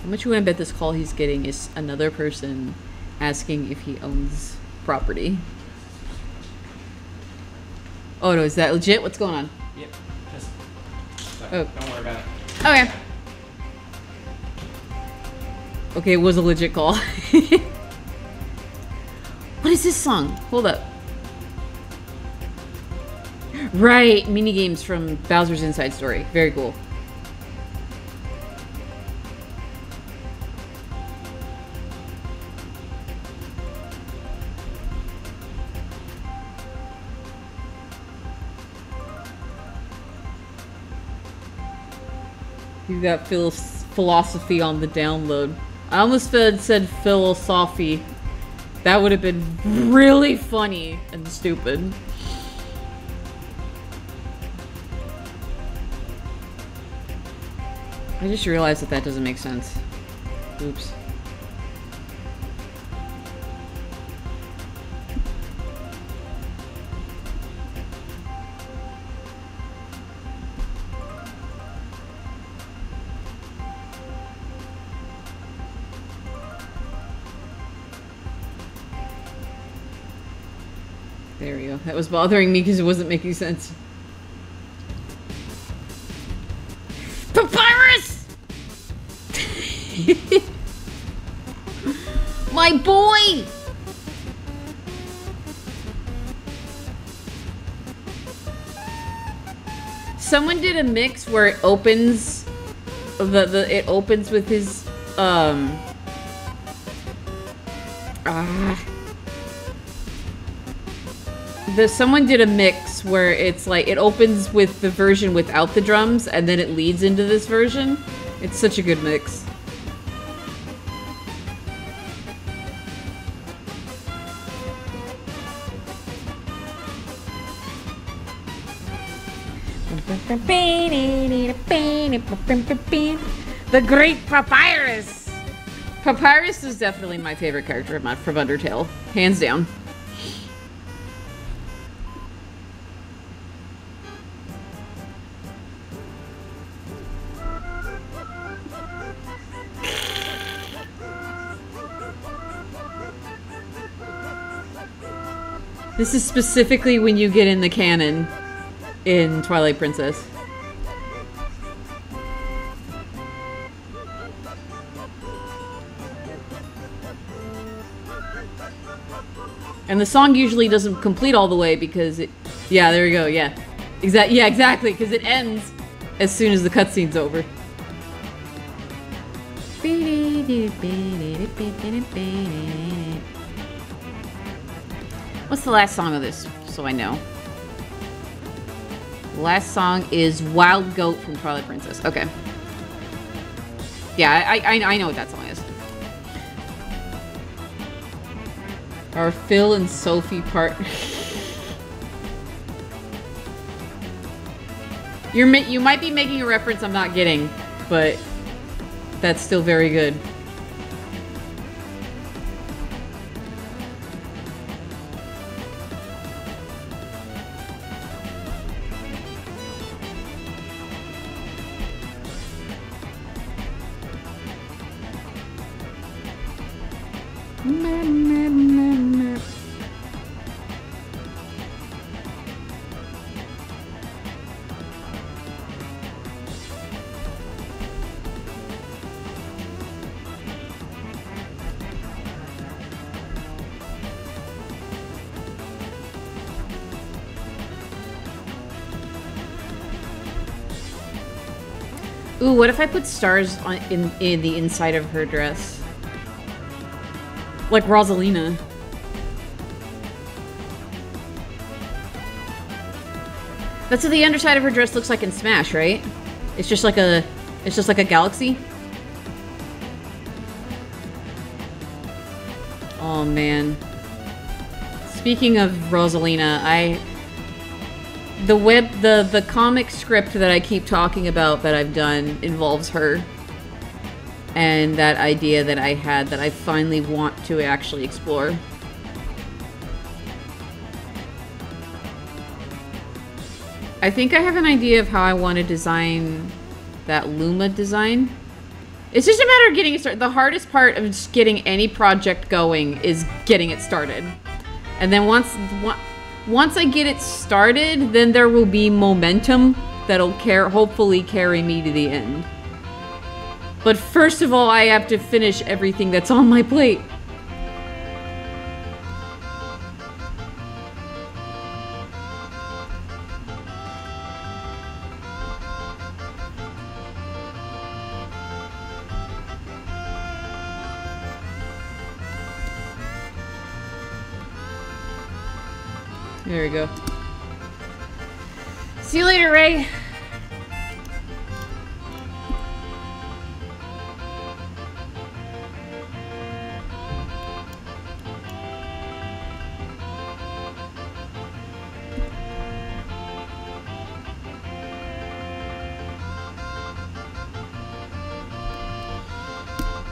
How much you want to bet this call he's getting is another person asking if he owns property? Oh no, is that legit? What's going on? Yep. Just Oh. don't worry about it. Okay. Okay, it was a legit call. What is this song? Hold up. Right, minigames from Bowser's Inside Story. Very cool. You got philosophy on the download. I almost said philosophy. That would have been really funny and stupid. I just realized that doesn't make sense. Oops. There we go. That was bothering me because it wasn't making sense. Papyrus! My boy! Someone did a mix where it opens it opens with his someone did a mix where it's like it opens with the version without the drums and then it leads into this version. It's such a good mix. The Great Papyrus! Papyrus is definitely my favorite character from Undertale. Hands down. This is specifically when you get in the canon in Twilight Princess. And the song usually doesn't complete all the way because it... Yeah, there we go, yeah. Yeah, exactly, because it ends as soon as the cutscene's over. What's the last song of this, so I know? The last song is Wild Goat from Twilight Princess. Okay. Yeah, I know what that song is. Our Phil and Sophie part. You might be making a reference I'm not getting, but that's still very good. Ooh, what if I put stars on, in the inside of her dress? Like Rosalina. That's what the underside of her dress looks like in Smash, right? It's just like a galaxy. Oh man. Speaking of Rosalina, the comic script that I keep talking about that I've done involves her. And that idea that I had that I finally want to actually explore. I think I have an idea of how I want to design that Luma design. It's just a matter of getting it started. The hardest part of just getting any project going is getting it started. And then once I get it started, then there will be momentum that'll hopefully carry me to the end. But first of all, I have to finish everything that's on my plate. There we go. See you later, Ray.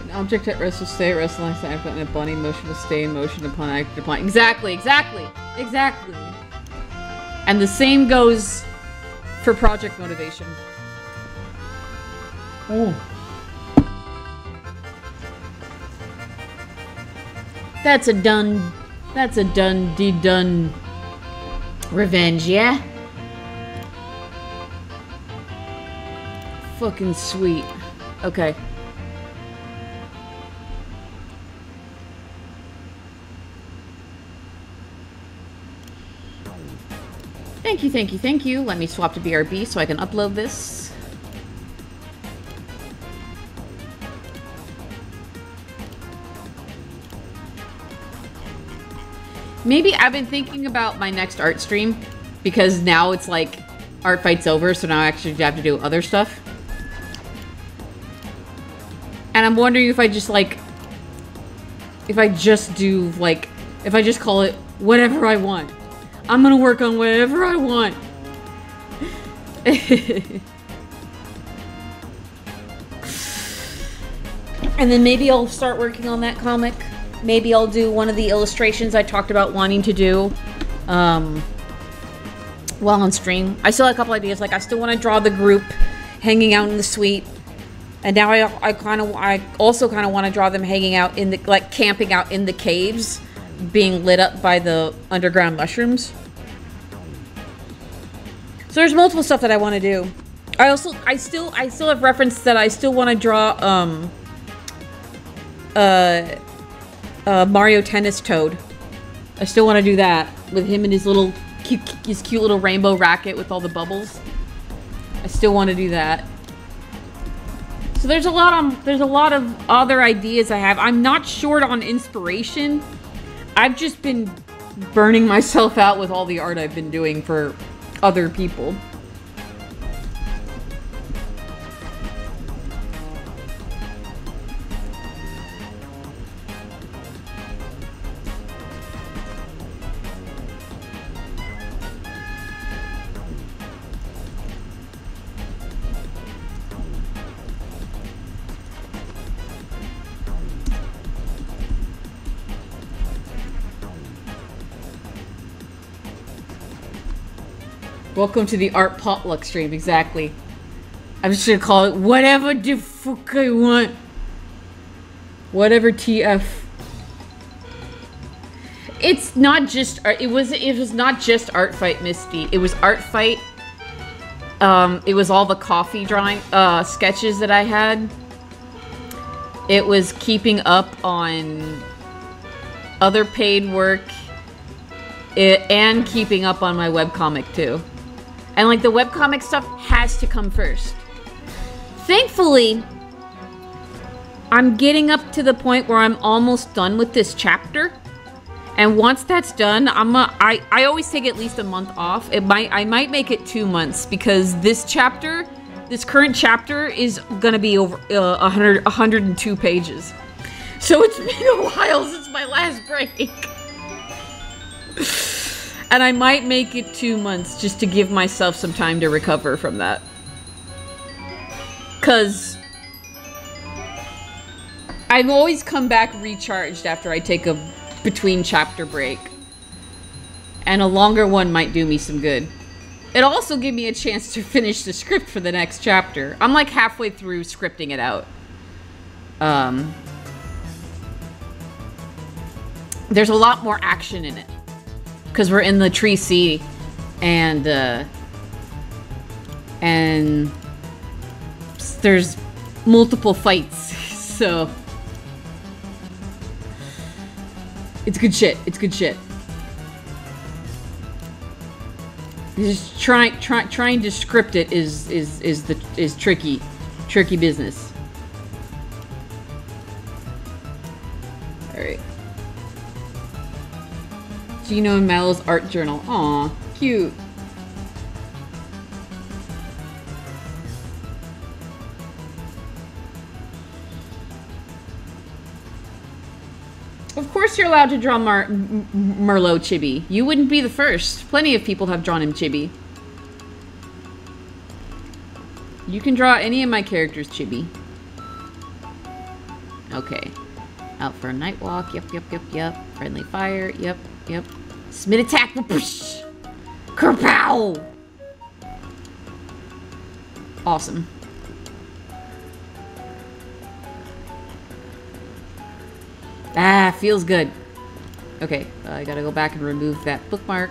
An object at rest will stay at rest alongside and a bunny motion will stay in motion upon acting upon. Exactly. And the same goes for project motivation. Oh. That's a done revenge, yeah? Fucking sweet. Okay. Thank you. Let me swap to BRB so I can upload this. Maybe I've been thinking about my next art stream because now it's like art fight's over, so now I actually have to do other stuff. And I'm wondering if I just like, if I just call it whatever I want. I'm gonna work on whatever I want. And then maybe I'll start working on that comic. Maybe I'll do one of the illustrations I talked about wanting to do while on stream. I still have a couple ideas. Like, I still want to draw the group hanging out in the suite. And now I also kind of want to draw them hanging out in the, like, camping out in the caves, being lit up by the underground mushrooms. So there's multiple stuff that I want to do. I still have reference that I still want to draw Mario Tennis Toad. I still want to do that with him and his little cute little rainbow racket with all the bubbles. I still want to do that. So there's a lot of other ideas I have. I'm not short on inspiration. I've just been burning myself out with all the art I've been doing for other people. Welcome to the art potluck stream, exactly. I'm just gonna call it whatever the fuck I want. Whatever TF. It's not just art, it was not just art fight, Misty. It was art fight. It was all the coffee drawing sketches that I had. It was keeping up on other paid work and keeping up on my webcomic too. And like the webcomic stuff has to come first. Thankfully, I'm getting up to the point where I'm almost done with this chapter. And once that's done, I always take at least a month off. I might make it 2 months because this current chapter is gonna be over 102 pages. So it's been a while since my last break. And I might make it 2 months just to give myself some time to recover from that. Cause I've always come back recharged after I take a between chapter break. And a longer one might do me some good. It'll also give me a chance to finish the script for the next chapter. I'm like halfway through scripting it out. There's a lot more action in it. Because we're in the Tree Sea, and there's multiple fights, so it's good shit. It's good shit. Just trying to script it is tricky business. All right. Gino and Mallow's art journal. Aw, cute. Of course you're allowed to draw Merlot chibi. You wouldn't be the first. Plenty of people have drawn him chibi. You can draw any of my characters chibi. Okay. Out for a night walk. Yep. Friendly fire. Yep. Smit attack. Kerpow! Awesome. Ah, feels good. Okay, I gotta go back and remove that bookmark.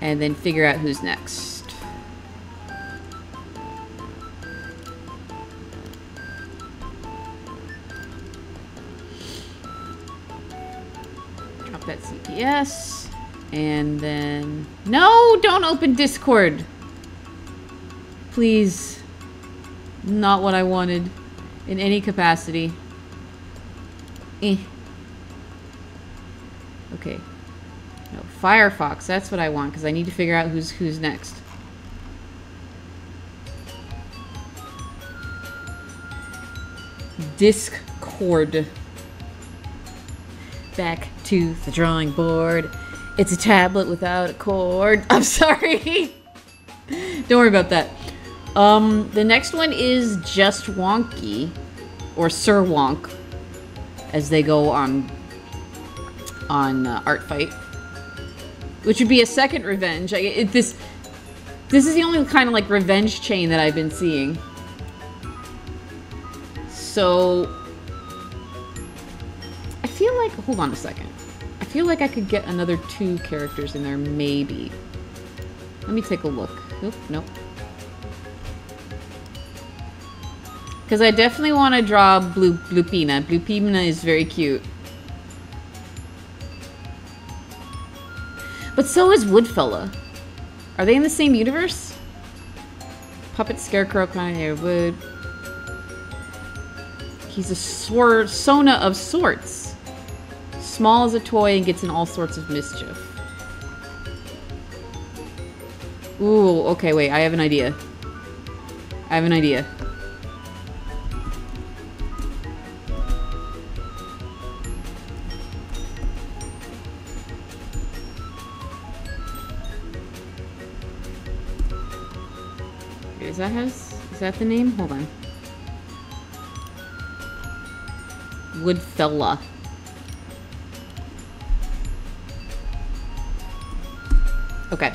And then figure out who's next. Drop that CPS. And then... No! Don't open Discord! Please. Not what I wanted. In any capacity. Okay. No, Firefox. That's what I want, because I need to figure out who's next. Discord. Back to the drawing board. It's a tablet without a cord. I'm sorry. Don't worry about that. The next one is Just Wonky, or Sir Wonk, as they go on Art Fight, which would be a second revenge. This is the only kind of like revenge chain that I've been seeing. So I feel like, hold on a second. I feel like I could get another 2 characters in there, maybe. Let me take a look. Oop, nope. Because I definitely want to draw Bloopina. Bloopina is very cute. But so is Woodfella. Are they in the same universe? Puppet Scarecrow, kind of wood. He's a Sona of sorts. Small as a toy and gets in all sorts of mischief. Ooh, okay, wait, I have an idea. I have an idea. Is that the name? Hold on. Woodfella. Okay.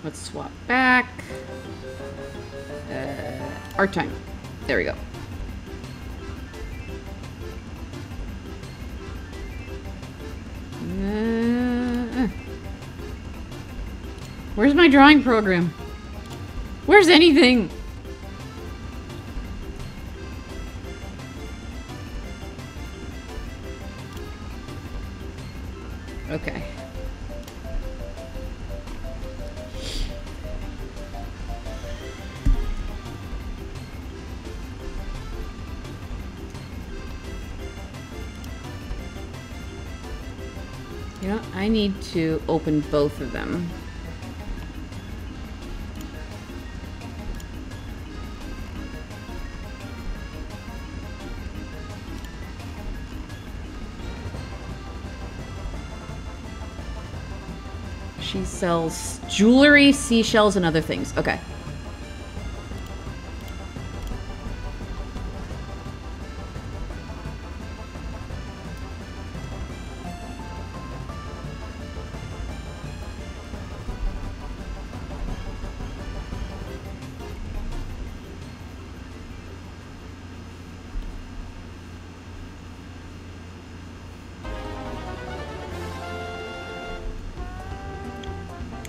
Let's swap back. Art time. There we go. Where's my drawing program? Where's anything? Okay. You know, I need to open both of them. She sells jewelry, seashells, and other things. Okay.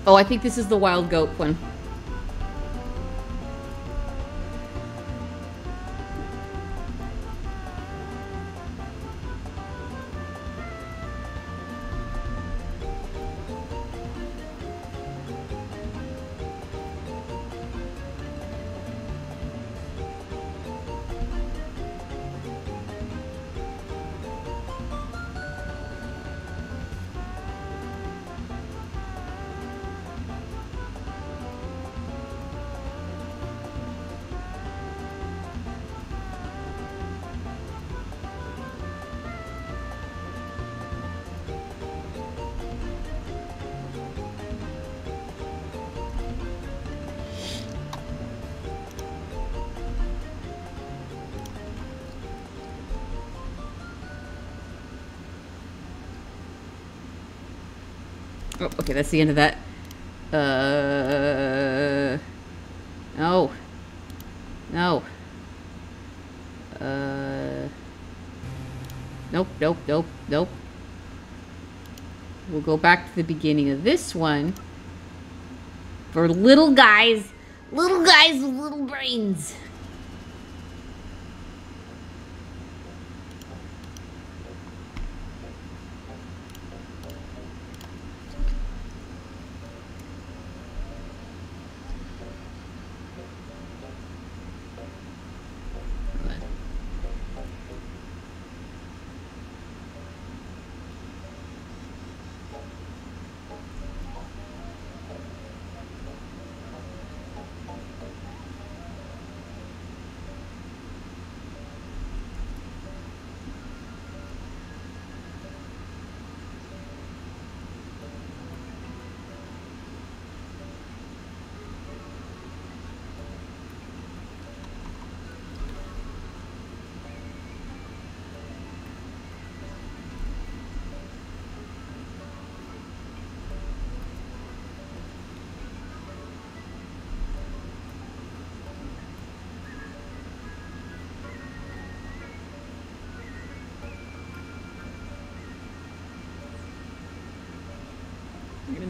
Oh, I think this is the wild goat one. Oh, okay, that's the end of that. No. No. Nope, nope, nope, nope. We'll go back to the beginning of this one. For little guys. Little guys with little brains.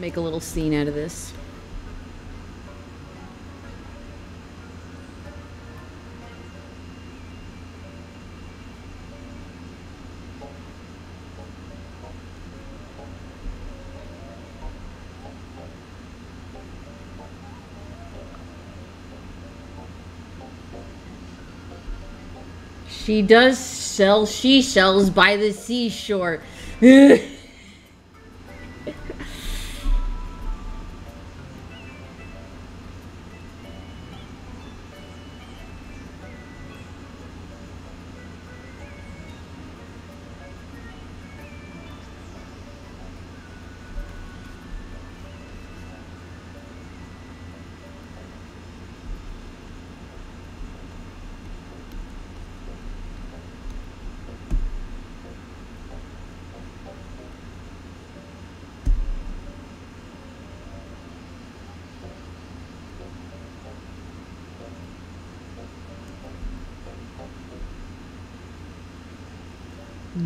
Make a little scene out of this. She does sell seashells by the seashore.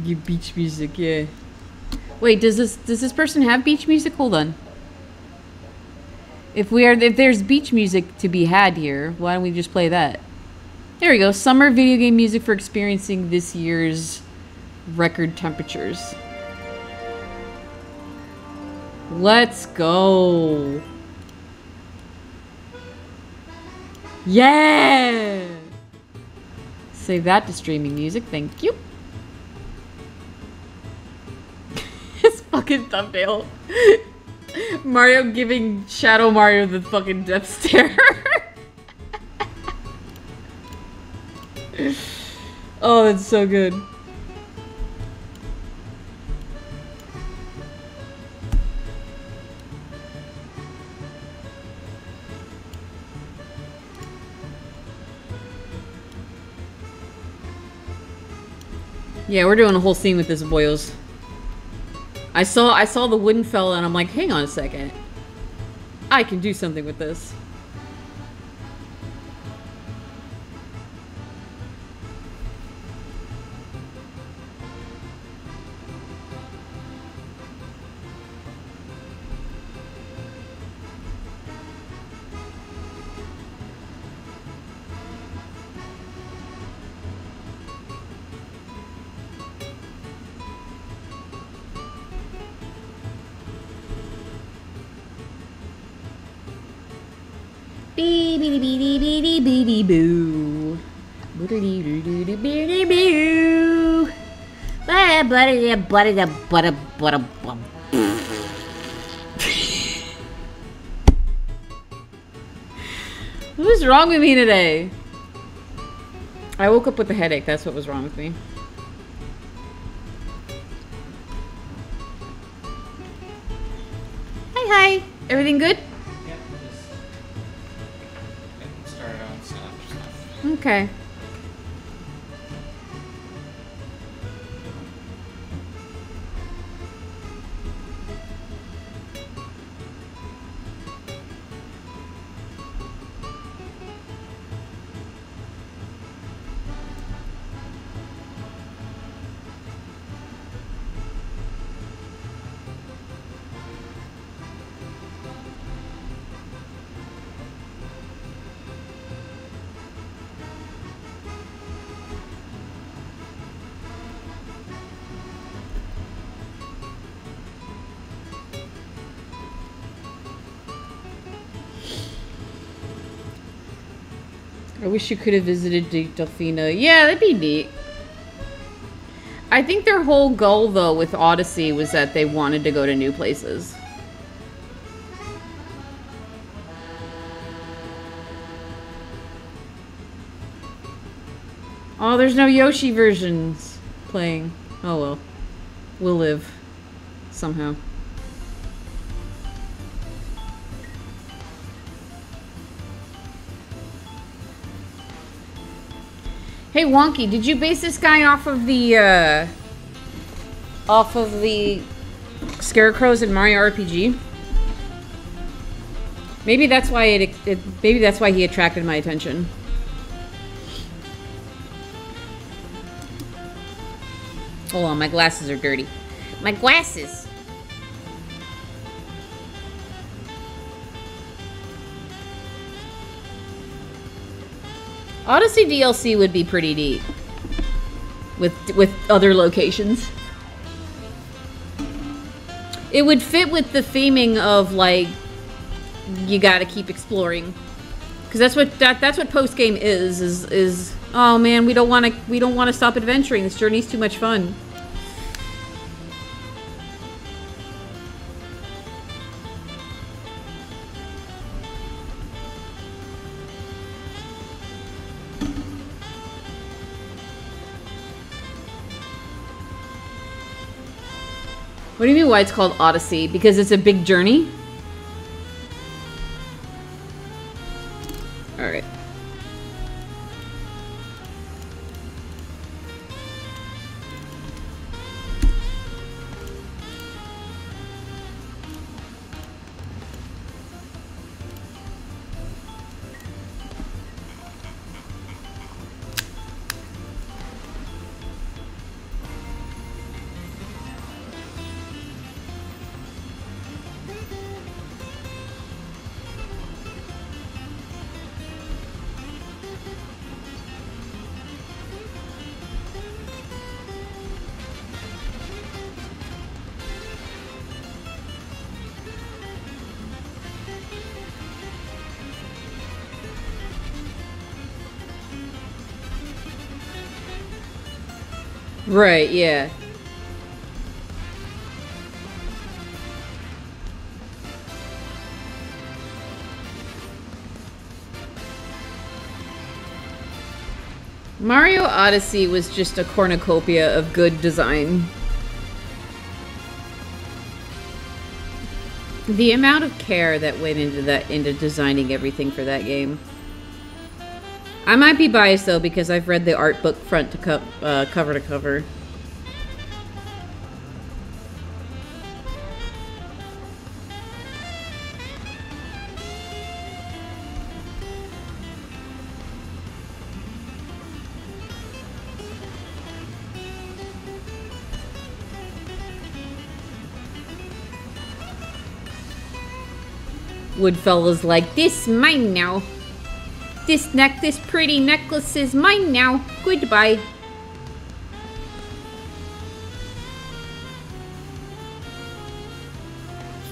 Get beach music, yeah. Wait, does this person have beach music? Hold on. If there's beach music to be had here, why don't we just play that? There we go. Summer video game music for experiencing this year's record temperatures. Let's go. Yeah. Save that to streaming music. Thank you. His fucking thumbnail. Mario giving Shadow Mario the fucking death stare. Oh, that's so good. Yeah, we're doing a whole scene with this, boyos. I saw the wooden fella and I'm like, hang on a second. I can do something with this. Boo. What's wrong with me today? I woke up with a headache. That's what was wrong with me. Hi. Everything good? Yep, just getting started on stuff. Okay. I wish you could have visited Delfina. Yeah, that'd be neat. I think their whole goal, though, with Odyssey was that they wanted to go to new places. Oh, there's no Yoshi versions playing. Oh well. We'll live. Somehow. Hey Wonky, did you base this guy off of the scarecrows in Mario RPG? Maybe that's why maybe that's why he attracted my attention. Hold on, my glasses are dirty. My glasses. Odyssey DLC would be pretty neat. With other locations. It would fit with the theming of, like, you gotta keep exploring. Because that's what post-game is, oh man, we don't wanna stop adventuring. This journey's too much fun. What do you mean why it's called Odyssey? Because it's a big journey? Alright. Right, yeah. Mario Odyssey was just a cornucopia of good design. The amount of care that went into designing everything for that game. I might be biased though because I've read the art book front to cover to cover. Woodfellas like, this mine now. This pretty necklace is mine now. Goodbye.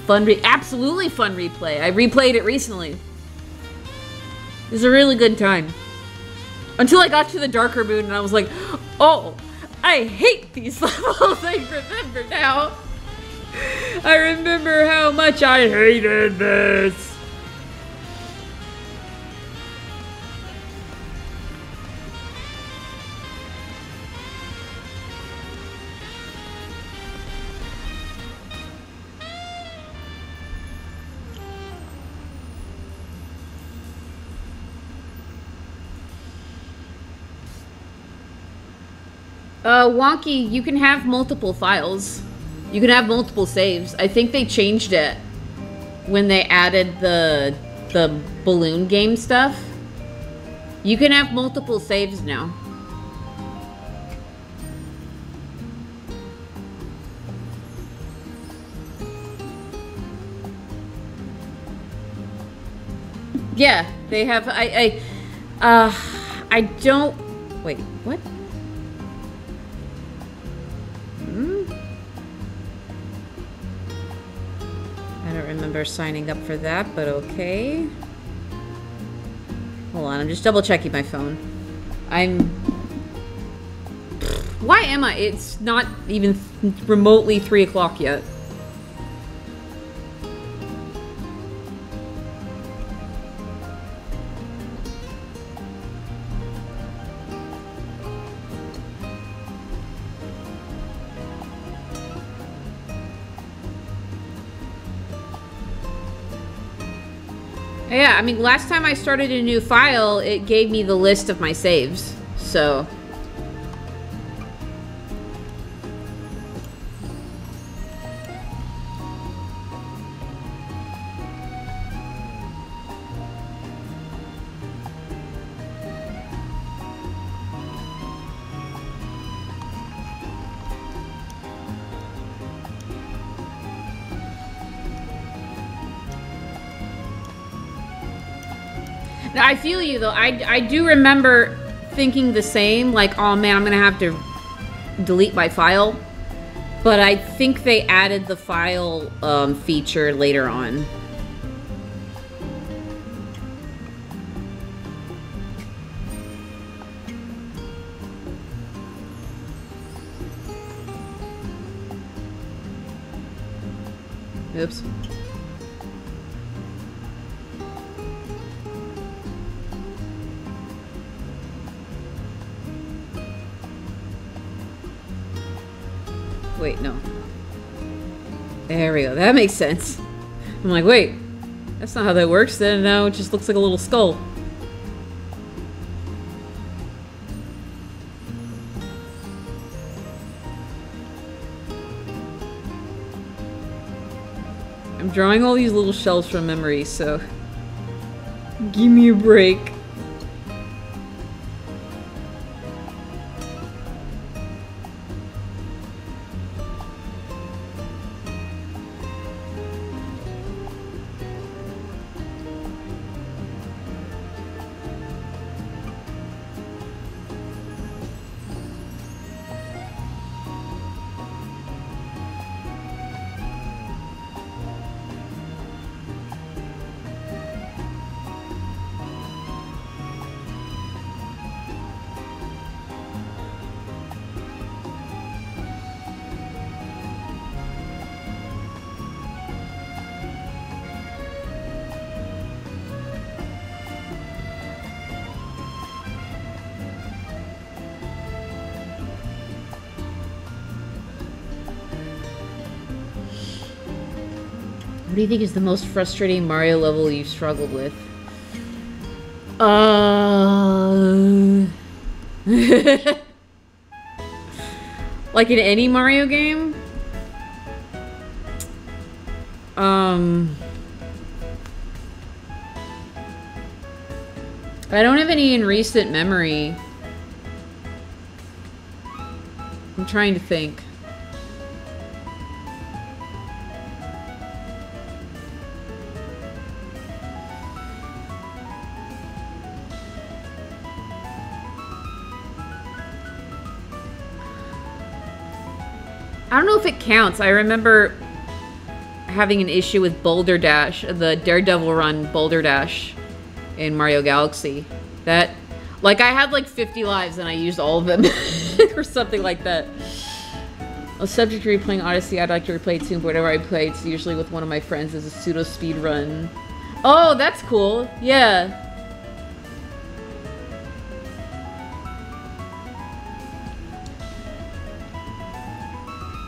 Absolutely fun replay. I replayed it recently. It was a really good time. Until I got to the darker mood and I was like, oh, I hate these levels. I remember now. I remember how much I hated this. Wonky, you can have multiple files. You can have multiple saves. I think they changed it when they added the balloon game stuff. You can have multiple saves now. Yeah, they have. I don't. Wait, what? I don't remember signing up for that, but okay. Hold on, I'm just double checking my phone. Why am I? It's not even remotely 3 o'clock yet. Yeah, I mean, last time I started a new file, it gave me the list of my saves, so... I feel you though. I do remember thinking the same, like, oh man, I'm gonna have to delete my file. But I think they added the file feature later on. Oops. Wait, no. There we go. That makes sense. I'm like, wait. That's not how that works. Then now it just looks like a little skull. I'm drawing all these little shells from memory, so give me a break. What do you think is the most frustrating Mario level you've struggled with? Like in any Mario game? I don't have any in recent memory. I'm trying to think. I don't know if it counts. I remember having an issue with Boulder Dash, the Daredevil Run Boulder Dash in Mario Galaxy. That, like, I had like 50 lives and I used all of them or something like that. A subject to replaying Odyssey, I'd like to replay it soon, but whenever I play, it's usually with one of my friends as a pseudo speed run. Oh, that's cool. Yeah.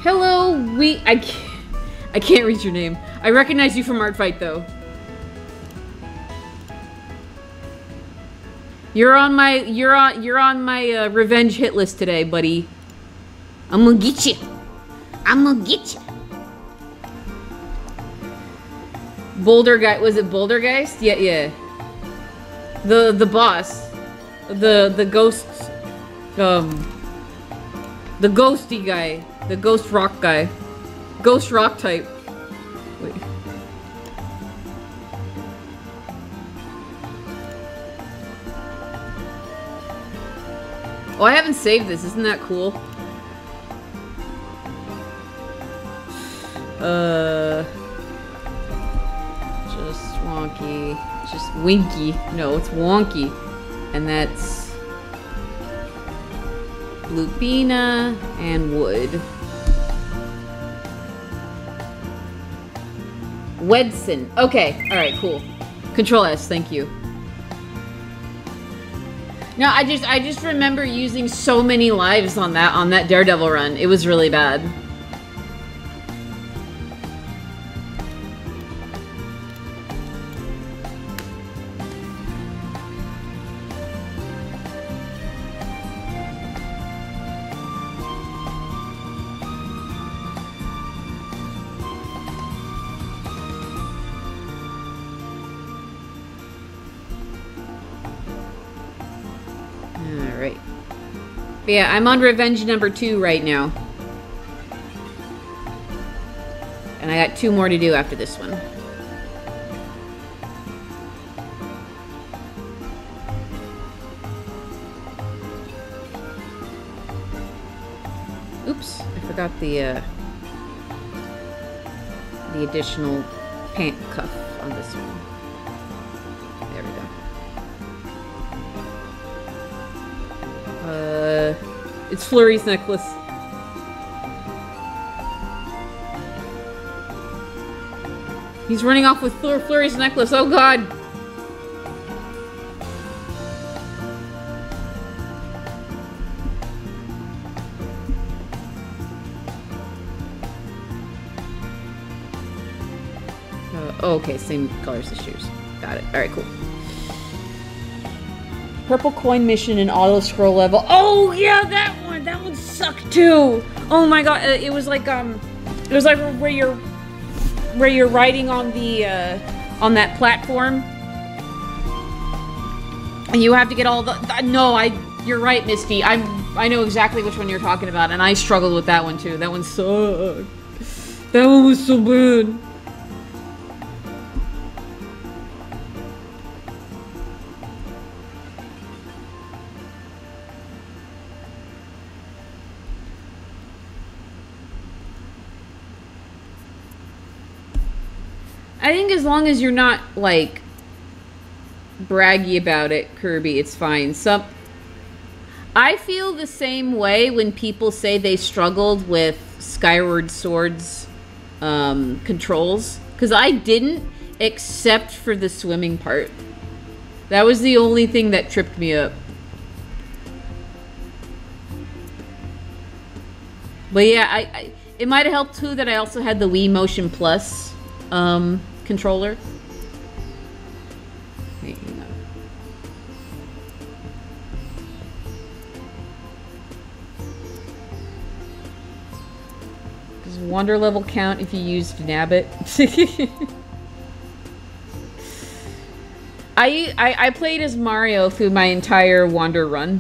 Hello, I can't read your name. I recognize you from Art Fight though. You're on my revenge hit list today, buddy. I'm gonna get you. I'm gonna get you. Boulder guy, was it Bouldergeist? Yeah, yeah. The boss, the ghost, the ghosty guy. The ghost rock guy. Ghost rock type. Wait. Oh, I haven't saved this. Isn't that cool? Just wonky. Just winky. No, it's wonky. And that's Lupina and wood. Wedson. Okay. All right. Cool. Control S. Thank you. No, I just remember using so many lives on that Daredevil run. It was really bad. But yeah, I'm on revenge number 2 right now. And I got 2 more to do after this one. Oops, I forgot the additional pant cuff on this one. There we go. It's Flurry's necklace. He's running off with Flurry's necklace. Oh god! Oh, okay, same colors as shoes. Got it. Alright, cool. Purple coin mission and auto scroll level. Oh yeah, that one! That one sucked too! Oh my god, it was like where you're riding on the on that platform. And you have to get all the you're right, Misty. I know exactly which one you're talking about, and I struggled with that one too. That one sucked. That one was so bad. I think as long as you're not, like, braggy about it, Kirby, it's fine. I feel the same way when people say they struggled with Skyward Sword's controls. Because I didn't, except for the swimming part. That was the only thing that tripped me up. But yeah, it might have helped too that I also had the Wii Motion Plus controller. Wait, hang on. Does Wander level count if you used Nabbit? I played as Mario through my entire Wander run.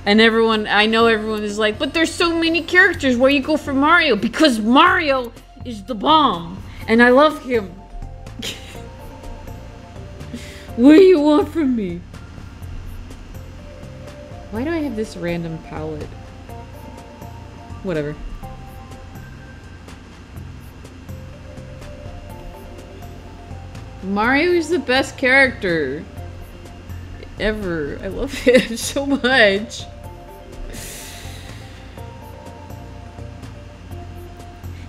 And I know everyone is like, but there's so many characters, where you go for Mario? Because Mario is the bomb. And I love him. What do you want from me? Why do I have this random palette? Whatever. Mario is the best character ever. I love him so much.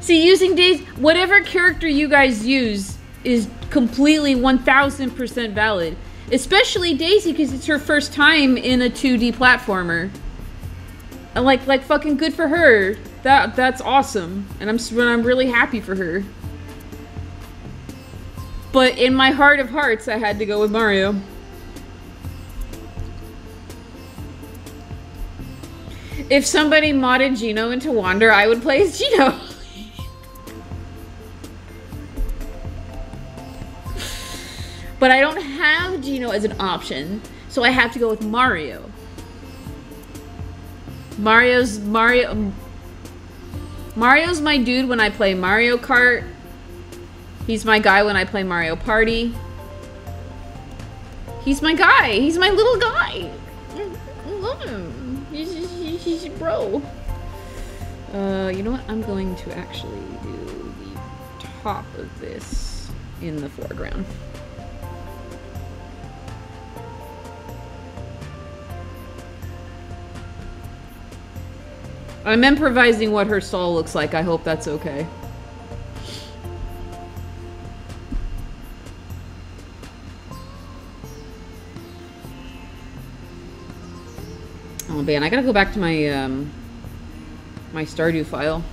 See, using Daisy, whatever character you guys use is completely 1000% valid. Especially Daisy, because it's her first time in a 2D platformer. And like fucking good for her. That's awesome. And I'm really happy for her. But in my heart of hearts, I had to go with Mario. If somebody modded Gino into Wander, I would play as Gino. But I don't have Gino as an option, so I have to go with Mario. Mario's my dude when I play Mario Kart. He's my guy when I play Mario Party. He's my guy. He's my little guy. I love him. He's a bro. You know what? I'm going to actually do the top of this in the foreground. I'm improvising what her stall looks like. I hope that's okay. Oh man, I gotta go back to my my Stardew file.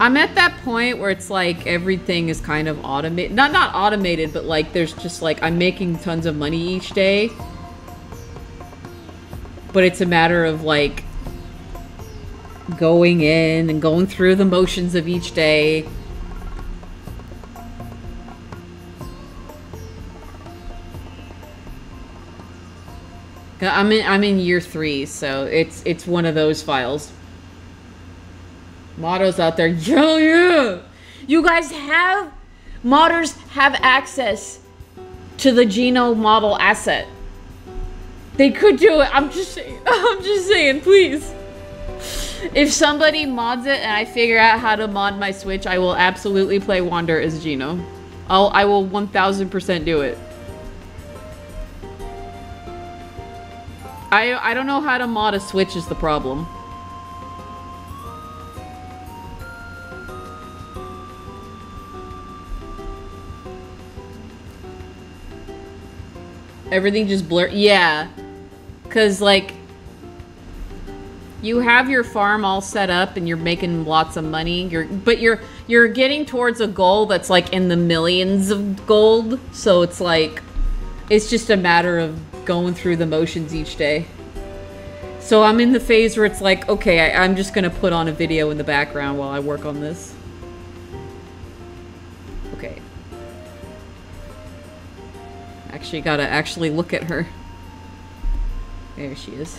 I'm at that point where it's like everything is kind of automated. Not automated, but like there's just like I'm making tons of money each day. But it's a matter of like going in and going through the motions of each day. I'm in year 3, so it's one of those files. Mottos out there, hell yeah! You guys have modders have access to the Geno model asset. They could do it. I'm just saying. I'm just saying, please. If somebody mods it and I figure out how to mod my Switch, I will absolutely play Wander as Gino. I will 1000% do it. I don't know how to mod a Switch is the problem. Everything just blur. Yeah. Cause like you have your farm all set up and you're making lots of money. But you're getting towards a goal that's like in the millions of gold. So it's like it's just a matter of going through the motions each day. So I'm in the phase where it's like, okay, I'm just gonna put on a video in the background while I work on this. Okay. Actually gotta actually look at her. There she is.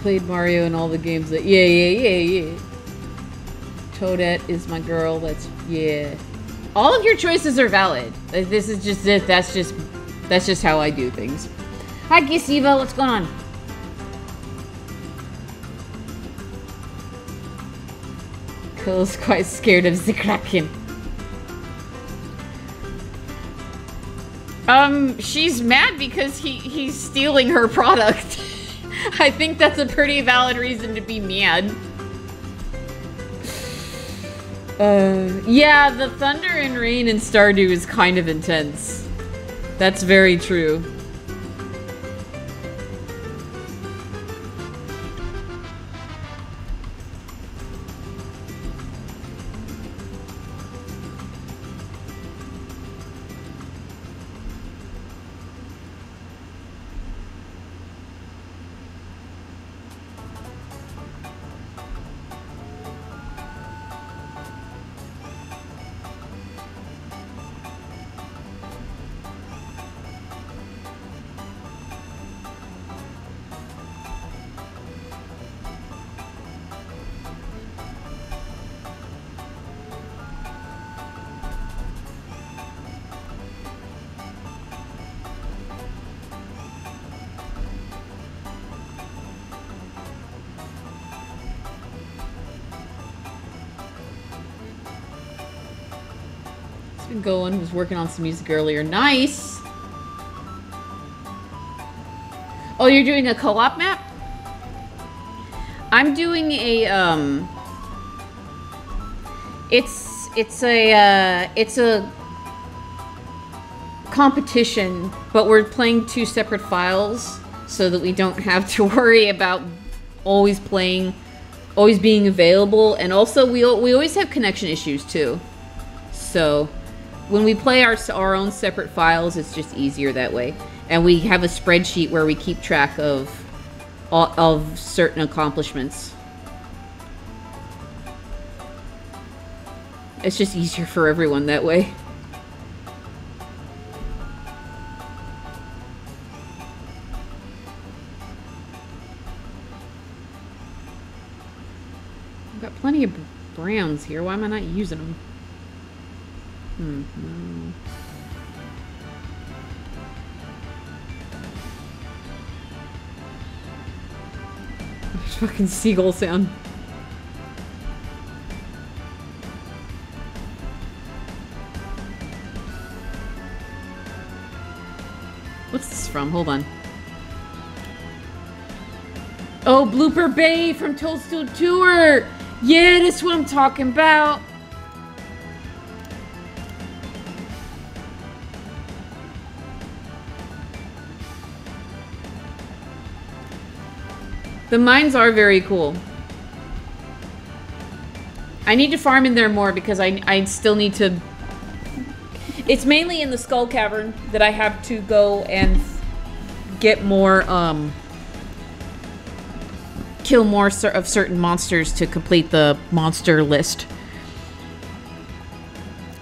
Played Mario in all the games that yeah. Toadette is my girl. That's yeah. All of your choices are valid. This is just it. That's just how I do things. Hi, Gisiva. What's going on? Cole's quite scared of the Kraken. She's mad because he's stealing her product. I think that's a pretty valid reason to be mad. Yeah, the thunder and rain in Stardew is kind of intense. That's very true. Going was working on some music earlier. Nice. Oh, you're doing a co-op map? I'm doing a it's a competition, but we're playing two separate files so that we don't have to worry about always being available, and also we always have connection issues too. So when we play our own separate files, it's just easier that way. And we have a spreadsheet where we keep track of certain accomplishments. It's just easier for everyone that way. I've got plenty of browns here. Why am I not using them? No. There's fucking seagull sound. What's this from? Hold on. Oh, Blooper Bay from Toadstool Tour! Yeah, that's what I'm talking about! The mines are very cool. I need to farm in there more because I still need to... It's mainly in the Skull Cavern that I have to go and get more, kill more of certain monsters to complete the monster list.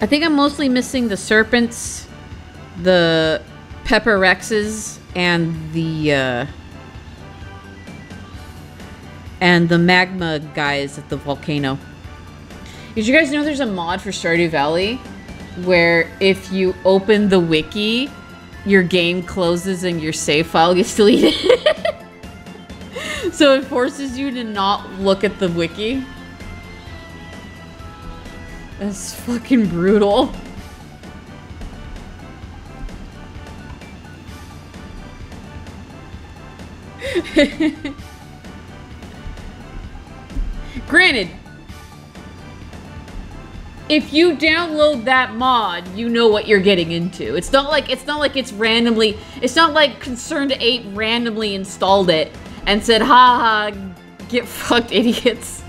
I think I'm mostly missing the serpents, the pepper rexes, and the magma guys at the volcano. Did you guys know there's a mod for Stardew Valley where if you open the wiki, your game closes and your save file gets deleted? So it forces you to not look at the wiki. That's fucking brutal. Granted, if you download that mod, you know what you're getting into. It's not like it's randomly. It's not like Concerned 8 randomly installed it and said, "Ha ha, get fucked, idiots."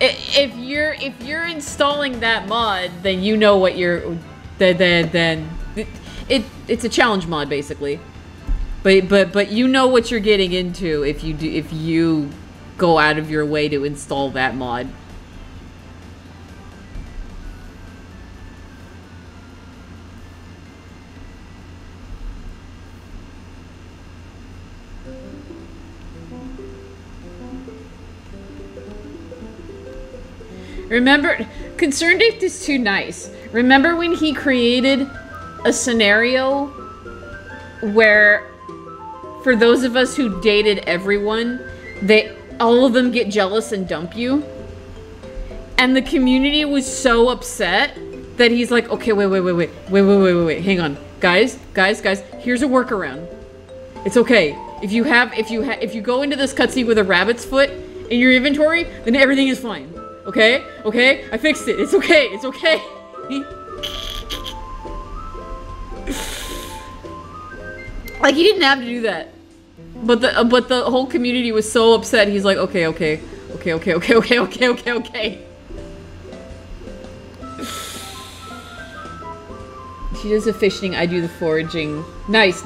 If you're installing that mod, then you know what you're. Then it's a challenge mod basically. But you know what you're getting into if you go out of your way to install that mod. Remember, Concerned Ape is too nice. Remember when he created a scenario where, for those of us who dated everyone, all of them get jealous and dump you? And the community was so upset that he's like, okay, wait, hang on. Guys, here's a workaround. It's okay. If you go into this cutscene with a rabbit's foot in your inventory, then everything is fine. Okay? Okay? I fixed it. It's okay. It's okay. Like, he didn't have to do that. But the whole community was so upset, he's like, okay. She does the fishing, I do the foraging. Nice.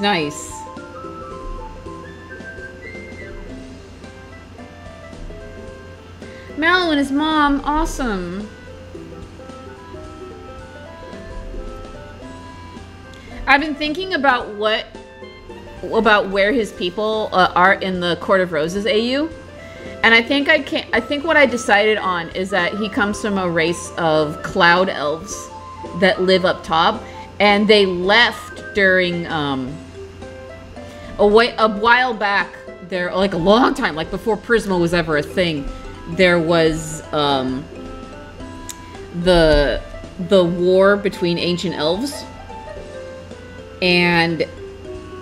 Mallow and his mom, awesome. I've been thinking about where his people are in the Court of Roses AU, and I think what I decided on is that he comes from a race of cloud elves that live up top, and they left during a while back. There, like a long time, like before Prisma was ever a thing. There was the war between ancient elves, and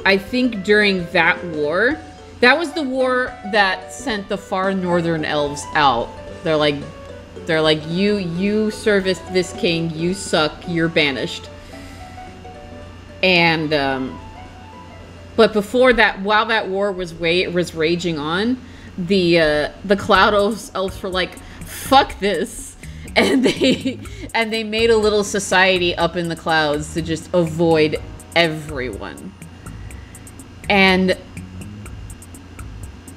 I think during that war, that was the war that sent the far northern elves out. They're like you serviced this king, you suck, you're banished. And but before that, while that war was raging on, the cloud elves were like, fuck this, and they made a little society up in the clouds to just avoid everyone. And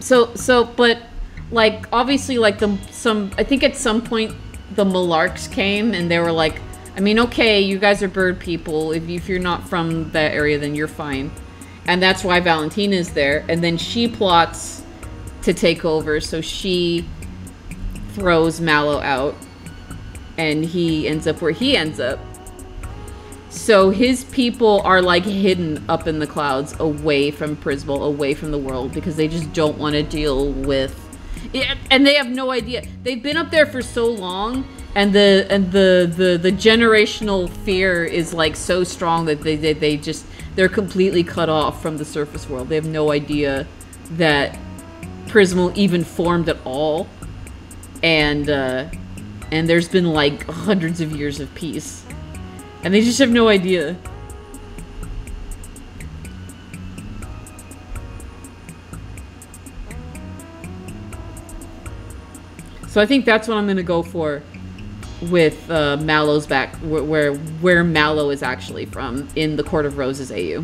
but like obviously like I think at some point the Malarks came and they were like, I mean, okay, you guys are bird people, if you're not from that area then you're fine. And that's why Valentina's there, and then she plots to take over, so she throws Mallow out, and he ends up where he ends up. So his people are like hidden up in the clouds, away from Prismal, away from the world, because they just don't want to deal with it, and they have no idea. They've been up there for so long, and the generational fear is like so strong that they're completely cut off from the surface world. They have no idea that Prismal even formed at all, and there's been like hundreds of years of peace, and they just have no idea. So I think that's what I'm gonna go for with Mallow's back, where Mallow is actually from in the Court of Roses AU.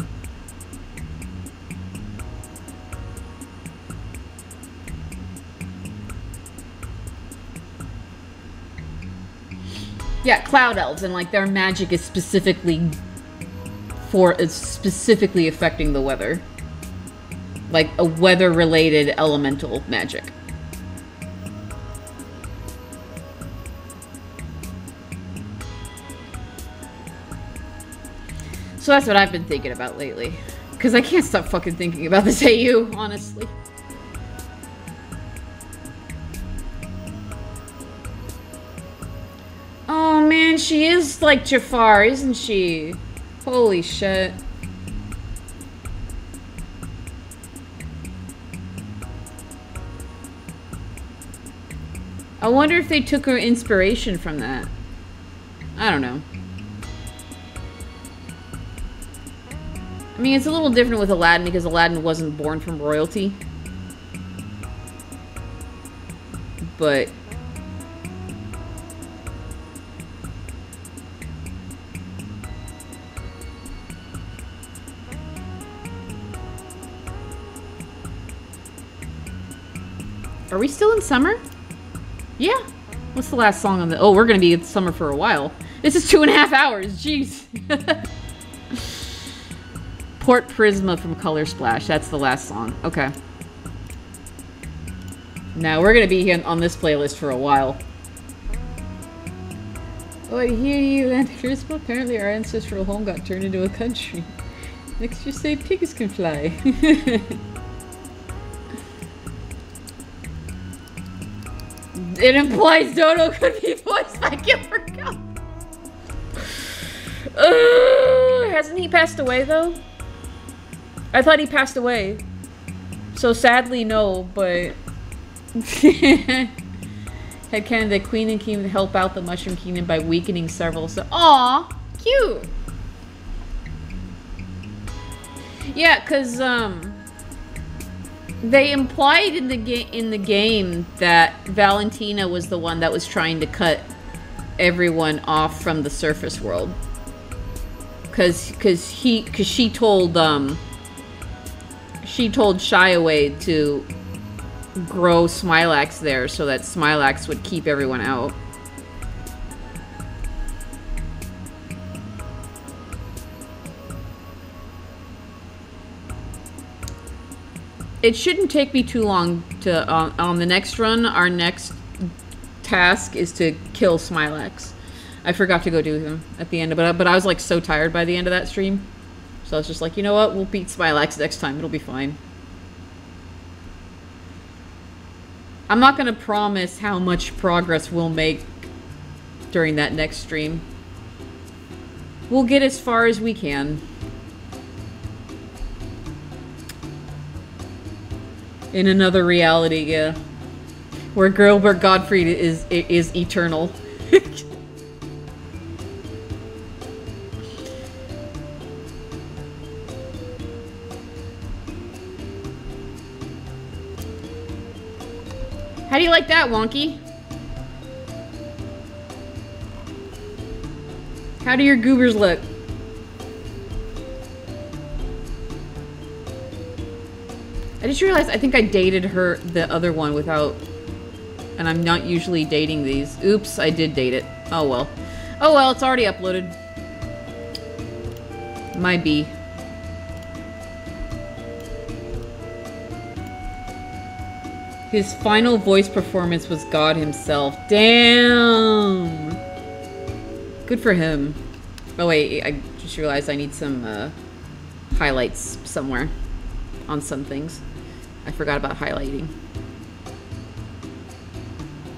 Yeah, cloud elves, and like their magic is specifically affecting the weather. Like a weather-related elemental magic. So that's what I've been thinking about lately. Because I can't stop fucking thinking about this AU, honestly. Oh man, she is like Jafar, isn't she? Holy shit. I wonder if they took her inspiration from that. I don't know. I mean, it's a little different with Aladdin because Aladdin wasn't born from royalty. But... Are we still in summer? Yeah. What's the last song on the... Oh, we're gonna be in summer for a while. This is 2.5 hours. Jeez. Port Prisma from Color Splash. That's the last song. Okay. Now, we're gonna be on this playlist for a while. Oh, I hear you, and Prisma. Apparently our ancestral home got turned into a country. Next you say pigs can fly. It implies Dodo could be voiced by Gilbert Gottfried. Hasn't he passed away, though? I thought he passed away. So sadly, no, but... Headcanon that Queen and Kingdom help out the Mushroom Kingdom by weakening several... Aw! Cute! Yeah, because, they implied in the game that Valentina was the one that was trying to cut everyone off from the surface world. Cause she told Shyaway to grow Smilax there so that Smilax would keep everyone out. It shouldn't take me too long to, on the next run, our next task is to kill Smilax. I forgot to go do him at the end, but I was like so tired by the end of that stream. So I was just like, you know what, we'll beat Smilax next time, it'll be fine. I'm not gonna promise how much progress we'll make during that next stream. We'll get as far as we can. In another reality, yeah. Where Gilbert Gottfried is eternal. How do you like that, Wonky? How do your goobers look? I just realized I think I dated the other one without... And I'm not usually dating these. Oops, I did date it. Oh well. Oh well, it's already uploaded. My B. His final voice performance was God himself. Damn! Good for him. Oh wait, I just realized I need some highlights somewhere on some things. I forgot about highlighting.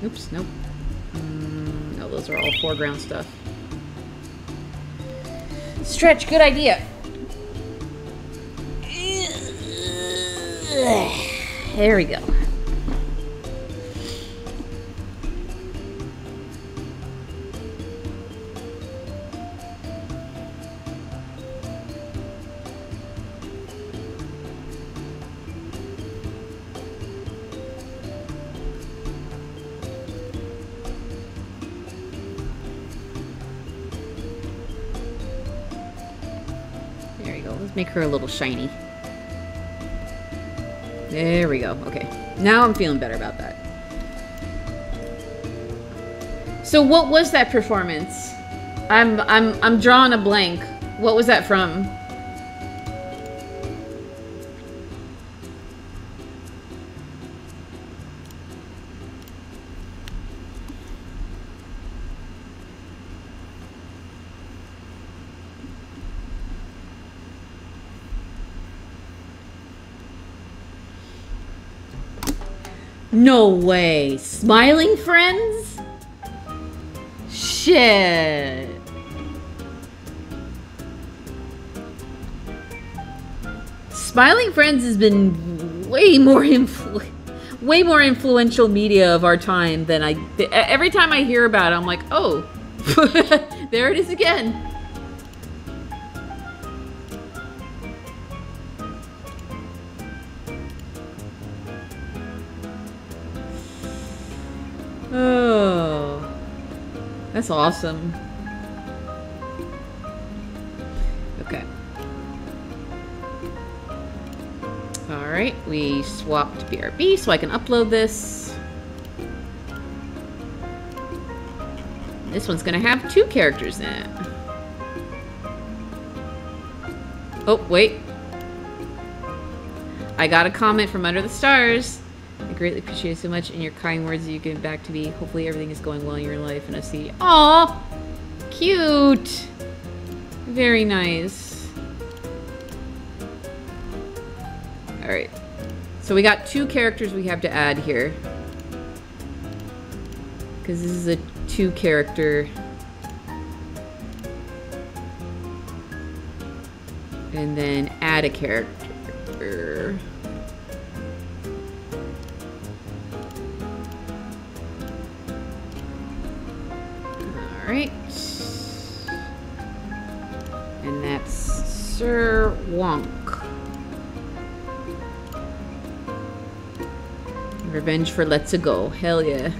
Oops, nope. No, those are all foreground stuff. Stretch, good idea. There we go. Let's make her a little shiny. There we go. Okay. Now I'm feeling better about that. So what was that performance? I'm drawing a blank. What was that from? No way. Smiling Friends? Shit. Smiling Friends has been way more influential media of our time than every time I hear about it, I'm like, oh, there it is again. Oh, that's awesome. Okay. All right, we swapped BRB so I can upload this. This one's gonna have 2 characters in it. Oh, wait. I got a comment from Under the Stars. I greatly appreciate it so much and your kind words that you give back to me. Hopefully everything is going well in your life and I see. Aw, cute. Very nice. All right. So we got 2 characters we have to add here. Because this is a 2 character. And then add a character. Alright. And that's Sir Wonk. Revenge for Let's Go. Hell yeah.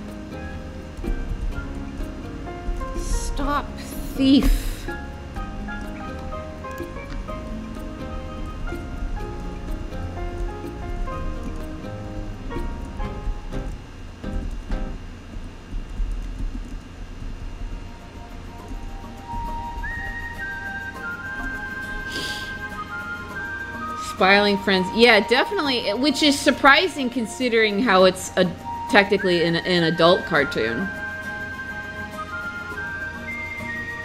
Stop thief. Smiling Friends. Yeah, definitely. Which is surprising considering how it's technically an adult cartoon.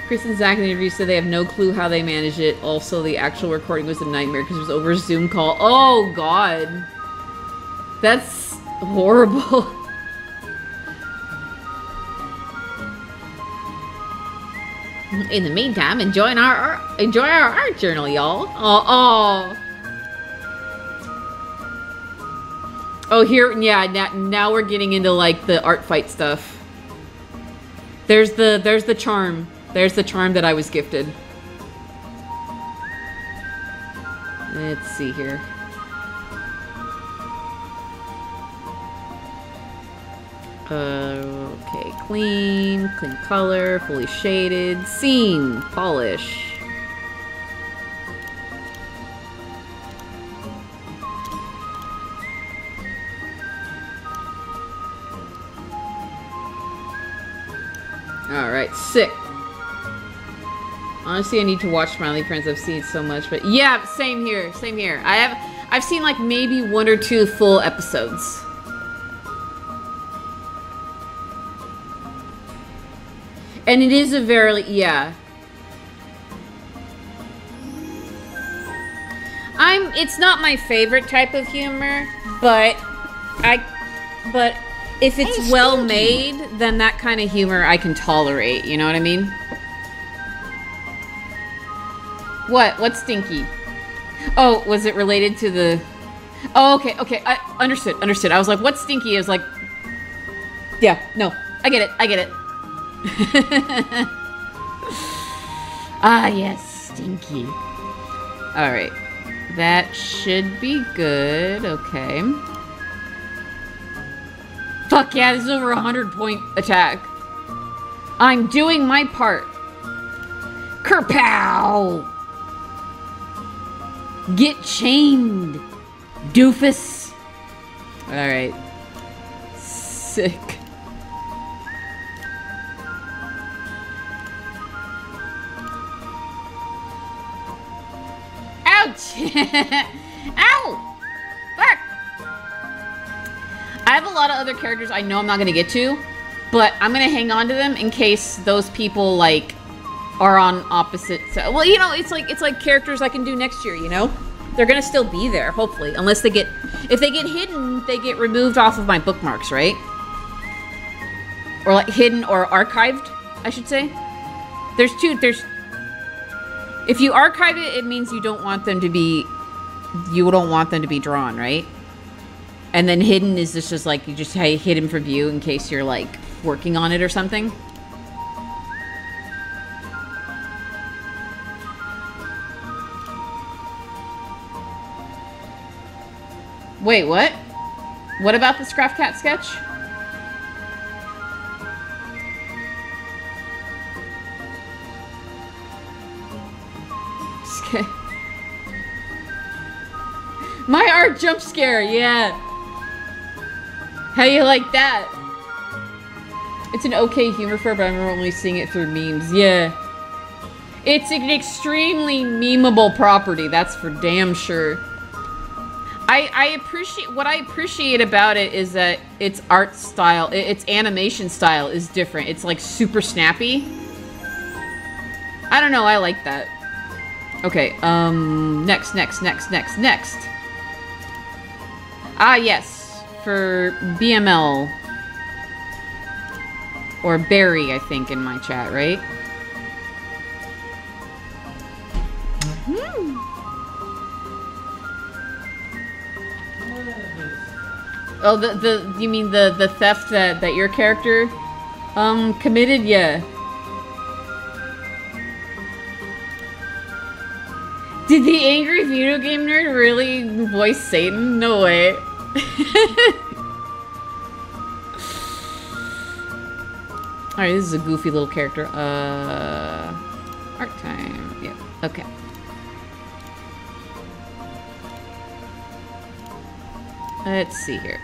Chris and Zach in the interview said they have no clue how they managed it. Also, the actual recording was a nightmare because it was over a Zoom call. Oh, God. That's horrible. In the meantime, enjoy our art journal, y'all. Oh, here, yeah. Now we're getting into like the art fight stuff. There's the charm. There's the charm that I was gifted. Let's see here. Okay, clean color, fully shaded, scene, polish. Alright, sick. Honestly, I need to watch Smiling Friends. I've seen it so much, but yeah, same here, same here. I've seen like maybe 1 or 2 full episodes. And it is a very, yeah. It's not my favorite type of humor, but if it's well made, then that kind of humor I can tolerate, you know what I mean? What's stinky? Oh, was it related to the... Oh, okay, I understood. I was like, what's stinky? I was like, yeah, no, I get it. Ah, yes, stinky. Alright. That should be good. Okay. Fuck yeah, this is over 100-point attack. I'm doing my part. Kerpow! Get chained, doofus. Alright. Sick. Ouch! Ow! Fuck! I have a lot of other characters I know I'm not gonna get to, but I'm gonna hang on to them in case those people, like, are on opposite sides. Well, you know, it's like characters I can do next year, you know? They're gonna still be there, hopefully. Unless they get... If they get hidden, they get removed off of my bookmarks, right? Or, like, hidden or archived, I should say. There's... If you archive it, it means you don't want them to be... You don't want them to be drawn, right? And then hidden is just like, you just hid them from view in case you're, like, working on it or something. Wait, what? What about the Scruff Cat sketch? Okay. My art jump scare, yeah. How you like that? It's an okay humor for it, but I'm only seeing it through memes. Yeah. It's an extremely memeable property, that's for damn sure. What I appreciate about it is that its art style, its animation style is different. It's like super snappy. I don't know, I like that. Okay, next. Ah, yes, for BML. Or Barry, I think, in my chat, right? Oh, you mean the theft that your character, committed? Yeah. Did the angry video game nerd really voice Satan? No way. Alright, this is a goofy little character. Art time. Yeah, okay. Let's see here.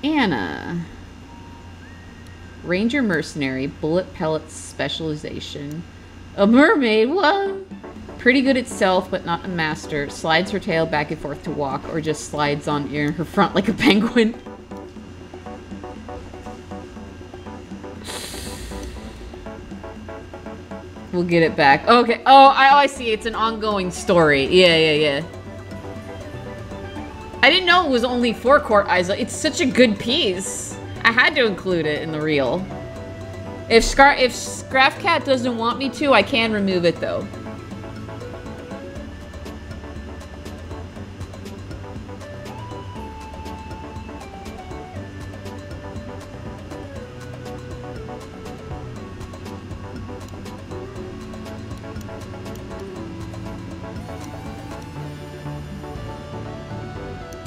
Anna. Ranger Mercenary, bullet pellets specialization. A mermaid, what? Pretty good at stealth, but not a master. Slides her tail back and forth to walk, or just slides on her front like a penguin. We'll get it back. Okay. Oh, I see. It's an ongoing story. Yeah. I didn't know it was only 4 quart eyes. It's such a good piece. I had to include it in the reel. If Scruff Cat doesn't want me to, I can remove it though.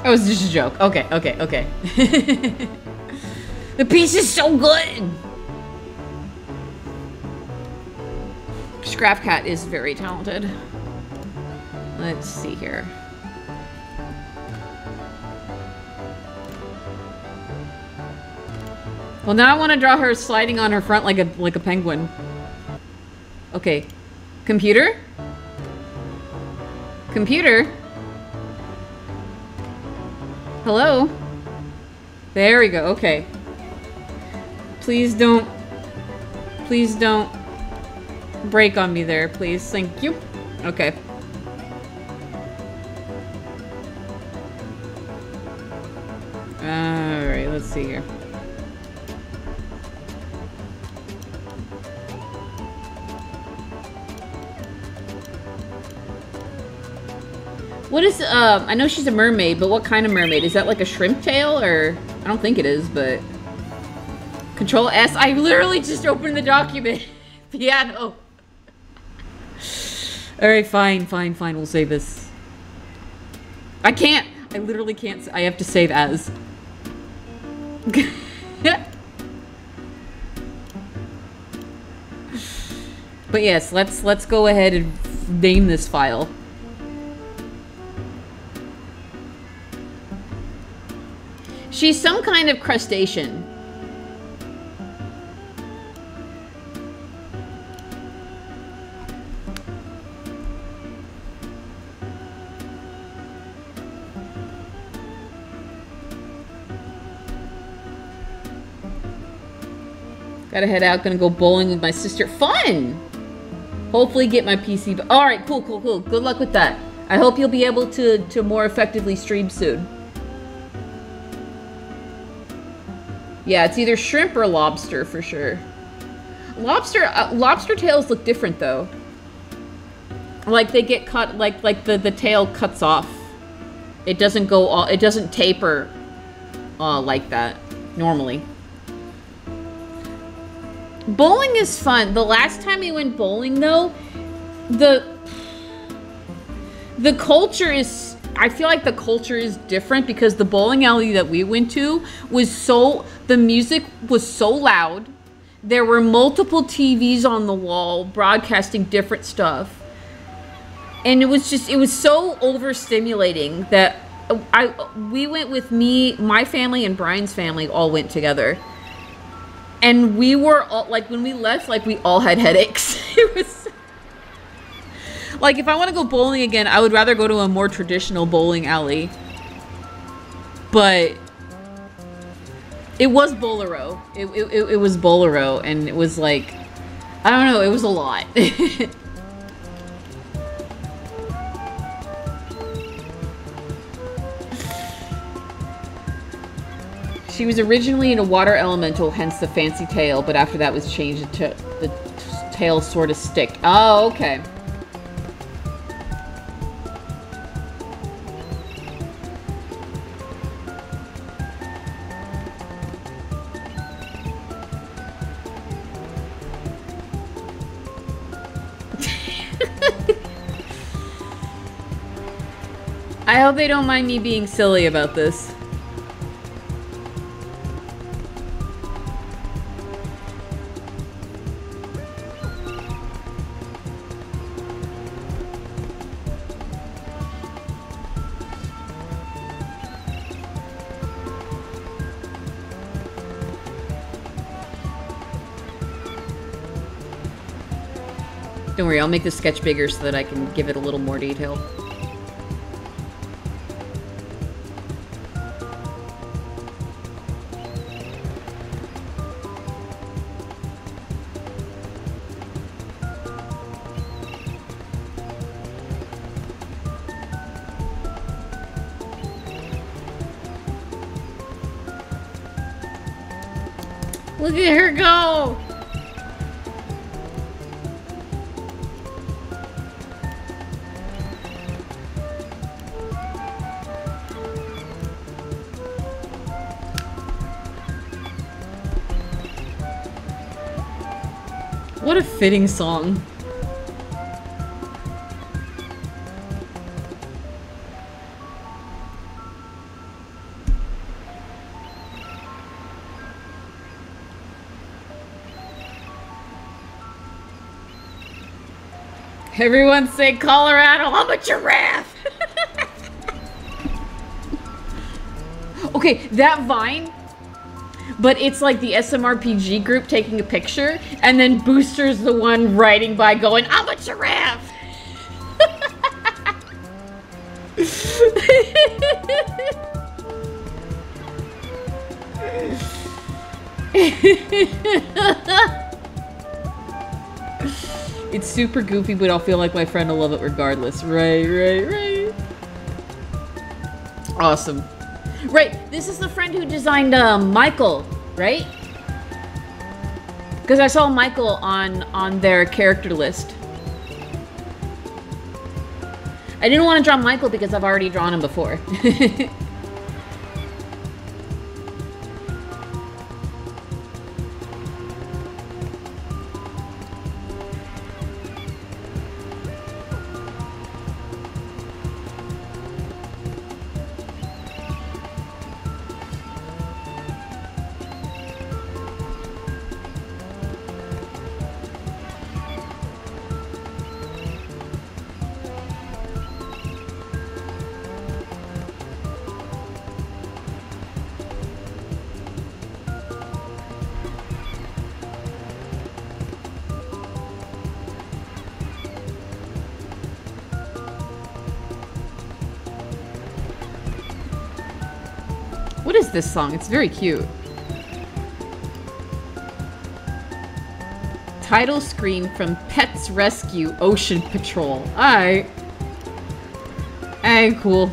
It was just a joke. Okay. The piece is so good! Scruff Cat is very talented. Let's see here. Well, now I want to draw her sliding on her front like a penguin. Okay. Computer? Computer? Hello? There we go, okay. Please don't break on me there, please. Thank you. Okay. Alright, let's see here. What is, I know she's a mermaid, but what kind of mermaid? Is that like a shrimp tail, or? I don't think it is, but... Control S? I literally just opened the document. Piano. Alright, fine. We'll save this. I can't! I literally can't. I have to save as. But yes, let's go ahead and name this file. She's some kind of crustacean. Gotta head out, gonna go bowling with my sister. Fun! Hopefully get my PC. Alright, cool. Good luck with that. I hope you'll be able to more effectively stream soon. Yeah, it's either shrimp or lobster for sure. Lobster tails look different though. Like they get cut, like the tail cuts off. It doesn't go all, it doesn't taper like that normally. Bowling is fun. The last time we went bowling though, the culture is, I feel like the culture is different because the bowling alley that we went to was so, the music was so loud. There were multiple TVs on the wall broadcasting different stuff. And it was so overstimulating that we went with me, my family, and Brian's family all went together. And we were all, like, when we left, like, we all had headaches. It was... Like, if I want to go bowling again, I would rather go to a more traditional bowling alley. But... It was Bolero. It was Bolero, and it was, like... I don't know, it was a lot. She was originally in a water elemental, hence the fancy tail, but after that was changed to the tail sort of stick. Oh, okay. I hope they don't mind me being silly about this. Don't worry, I'll make the sketch bigger so that I can give it a little more detail. Look at her go! What a fitting song. Everyone say Colorado, I'm a giraffe! Okay, that Vine, but it's like the SMRPG group taking a picture, and then Booster's the one riding by going, I'm a giraffe! It's super goofy, but I'll feel like my friend will love it regardless. Right. Awesome. Right, this is the friend who designed Michael, right? Because I saw Michael on their character list. I didn't want to draw Michael because I've already drawn him before. What is this song? It's very cute. Title screen from Pets Rescue Ocean Patrol. Alright. Hey, cool.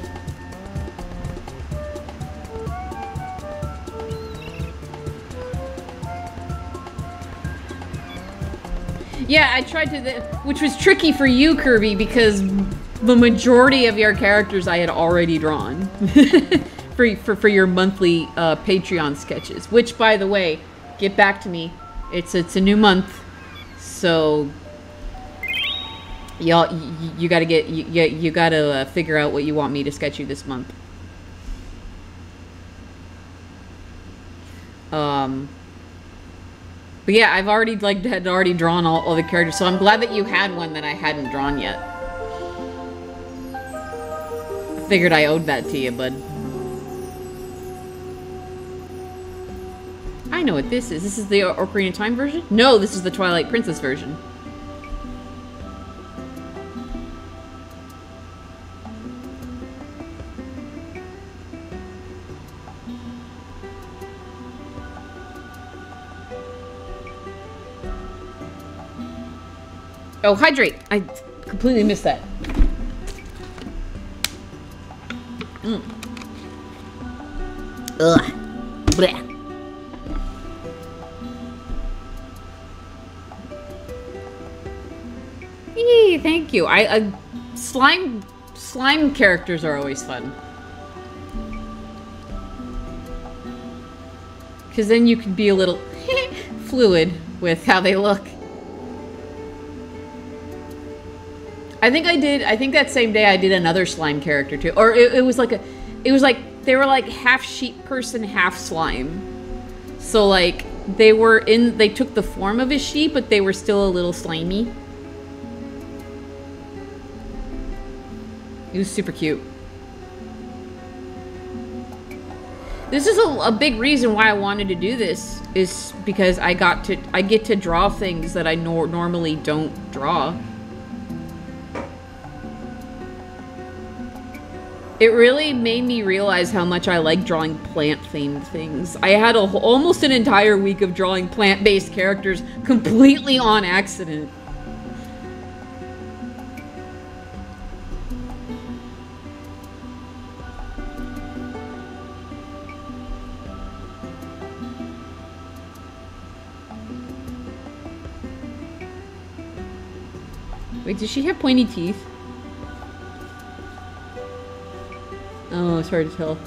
Yeah, I tried to, which was tricky for you, Kirby, because the majority of your characters I had already drawn for your monthly Patreon sketches. Which, by the way, get back to me. It's a new month, so y'all, you gotta get you gotta figure out what you want me to sketch you this month. But yeah, I've already had already drawn all the characters, so I'm glad that you had one that I hadn't drawn yet. I figured I owed that to you, bud. I know what this is. This is the Ocarina of Time version? No, this is the Twilight Princess version. Oh, hydrate! I completely missed that. Ugh. Blech. Yee, thank you. Slime characters are always fun. Because then you can be a little fluid with how they look. I think that same day I did another slime character too. Or it was like they were like half sheep person, half slime. So like they took the form of a sheep, but they were still a little slimy. It was super cute. This is a big reason why I wanted to do this, is because I get to draw things that I normally don't draw. It really made me realize how much I like drawing plant-themed things. I had almost an entire week of drawing plant-based characters completely on accident. Wait, does she have pointy teeth? Oh, it's hard to tell.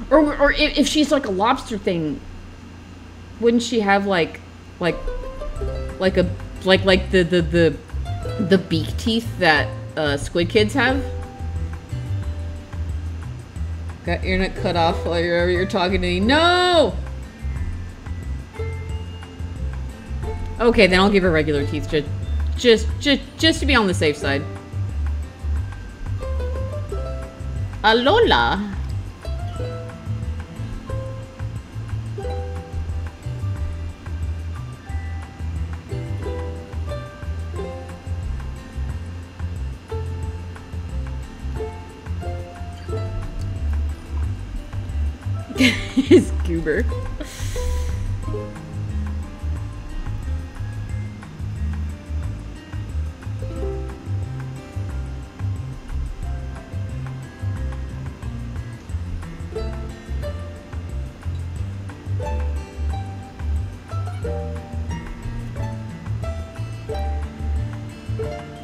Or if she's like a lobster thing, wouldn't she have like the beak teeth that squid kids have? Got your neck cut off while you're talking to me. No! Okay, then I'll give her regular teeth, just to be on the safe side. Alola. His goober.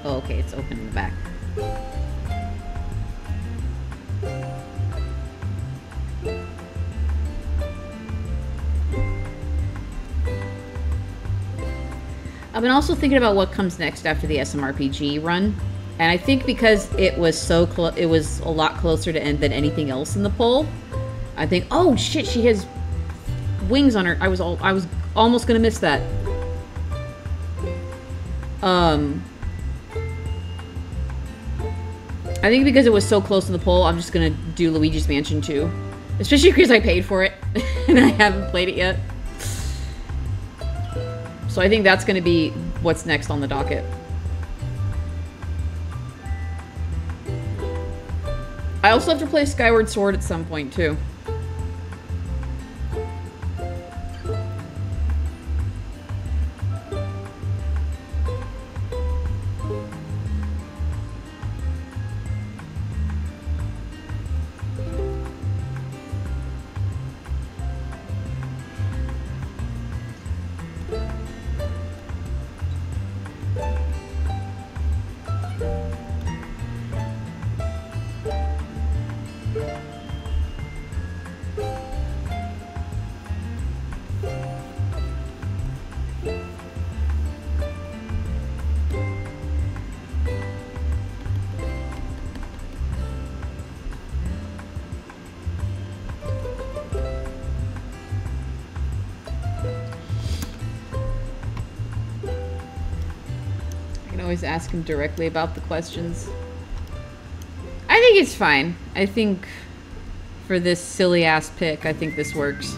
Oh, okay, it's open in the back. I've been also thinking about what comes next after the SMRPG run, and I think because it was it was a lot closer to end than anything else in the poll, I think, oh shit, she has wings on her. I was almost gonna miss that. I think because it was so close in the poll, I'm just gonna do Luigi's Mansion 2, especially because I paid for it and I haven't played it yet. So I think that's going to be what's next on the docket. I also have to play Skyward Sword at some point, too. Always ask him directly about the questions. I think it's fine. I think for this silly ass pick, I think this works.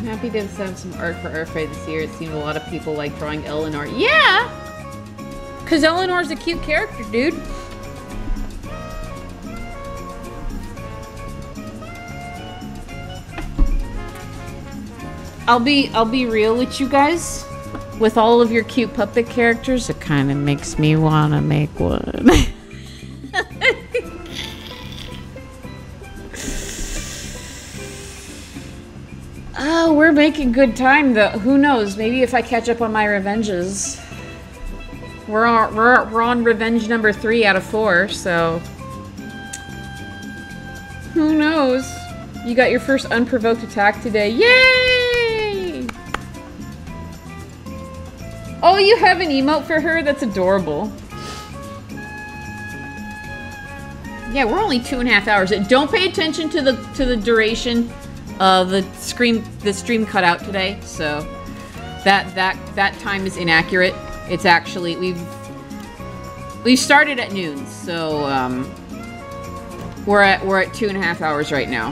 Happy to have some art for Earthray this year. It seemed a lot of people like drawing Eleanor. Yeah! Because Eleanor's a cute character, dude. I'll be real with you guys. With all of your cute puppet characters, it kind of makes me want to make one. Oh, we're making good time, though. Who knows? Maybe if I catch up on my revenges. We're on revenge number 3 out of 4, so... Who knows? You got your first unprovoked attack today. Yay! Oh, you have an emote for her? That's adorable. Yeah, we're only 2.5 hours. Don't pay attention to the duration. The stream cut out today, so that time is inaccurate. It's actually we started at noon, so we're at 2.5 hours right now,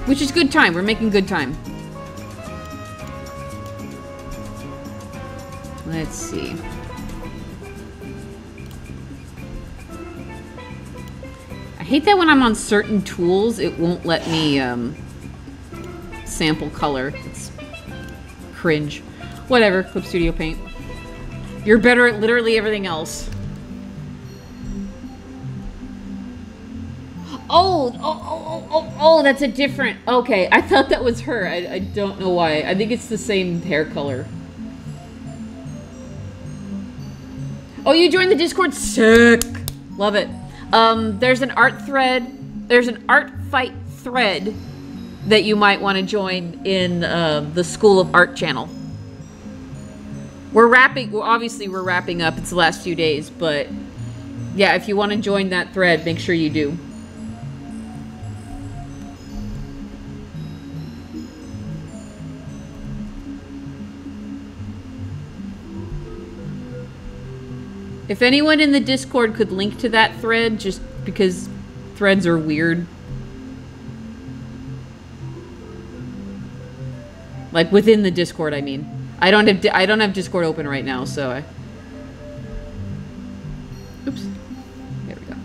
which is good time. We're making good time. Let's see. I hate that when I'm on certain tools, it won't let me sample color. It's cringe. Whatever, Clip Studio Paint. You're better at literally everything else. Oh, that's a different... Okay, I thought that was her. I don't know why. I think it's the same hair color. Oh, you joined the Discord? Sick! Love it. There's an art thread. There's an art fight thread that you might want to join in the School of Art channel. We're wrapping... Well, obviously, we're wrapping up. It's the last few days, but... Yeah, if you want to join that thread, make sure you do. If anyone in the Discord could link to that thread, just because threads are weird. Like within the Discord, I mean. I don't have Discord open right now, so I... Oops. There we go.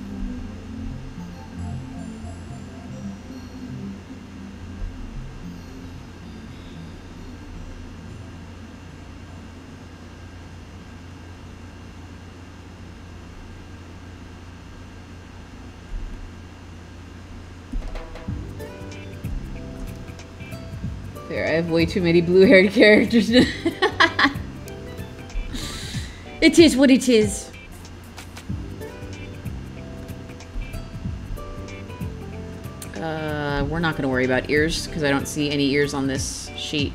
There, I have way too many blue-haired characters. It is what it is. We're not going to worry about ears, because I don't see any ears on this sheet.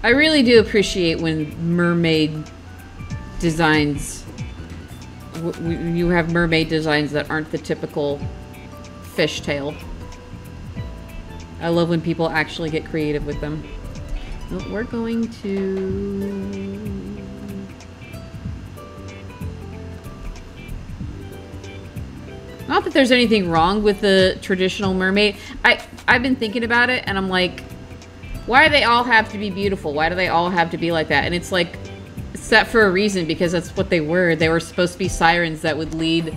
I really do appreciate when mermaid designs... you have mermaid designs that aren't the typical fishtail. I love when people actually get creative with them. Well, we're going to... Not that there's anything wrong with the traditional mermaid. I've been thinking about it, and I'm like, why do they all have to be beautiful? Why do they all have to be like that? And it's like, it's that for a reason, because that's what they were. They were supposed to be sirens that would lead,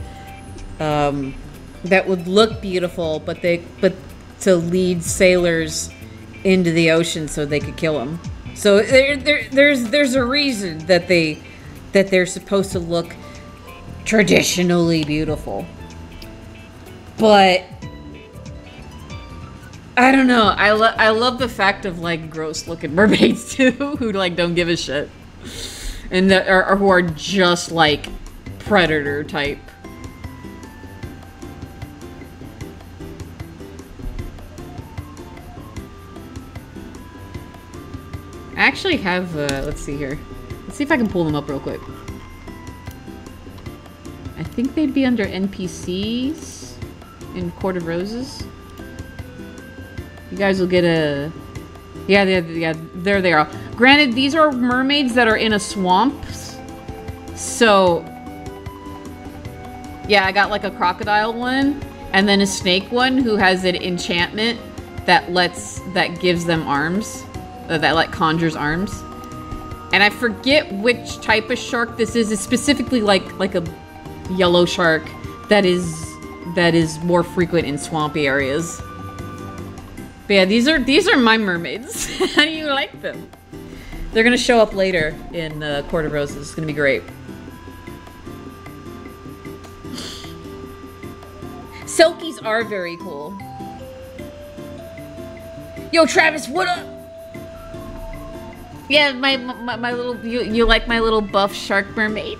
that would look beautiful, but to lead sailors into the ocean so they could kill them. So there's a reason that they're supposed to look traditionally beautiful. But I don't know. I love the fact of like gross looking mermaids too, who like don't give a shit, and or who are just like predator type. I actually have. Let's see here. Let's see if I can pull them up real quick. I think they'd be under NPCs. In Court of Roses. You guys will get a... Yeah, there they are. Granted, these are mermaids that are in a swamp. So... Yeah, I got like a crocodile one. And then a snake one who has an enchantment that gives them arms. That like conjures arms. And I forget which type of shark this is. It's specifically like a yellow shark that is more frequent in swampy areas. But yeah, these are my mermaids. How do you like them? They're gonna show up later in Court of Roses. It's gonna be great. Selkies are very cool. Yo, Travis, what up? Yeah, my little you like my little buff shark mermaid?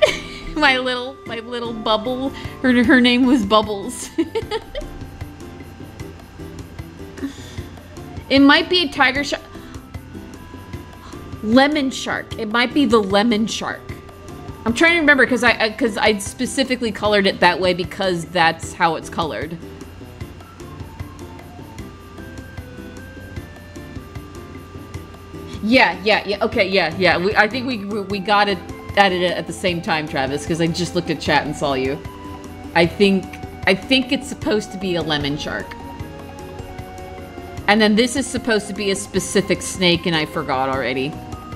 my little bubble. Her name was Bubbles. It might be a tiger shark. Lemon shark. It might be the lemon shark. I'm trying to remember because I specifically colored it that way because that's how it's colored. Yeah. Okay, yeah. I think we got it at it at the same time, Travis, because I just looked at chat and saw you. I think it's supposed to be a lemon shark. And then this is supposed to be a specific snake, and I forgot already.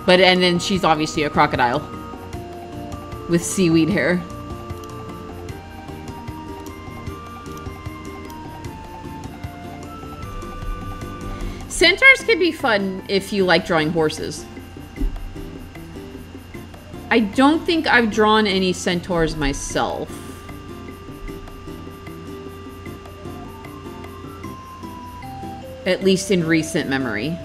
And then she's obviously a crocodile with seaweed hair. Centaurs can be fun if you like drawing horses. I don't think I've drawn any centaurs myself. At least in recent memory.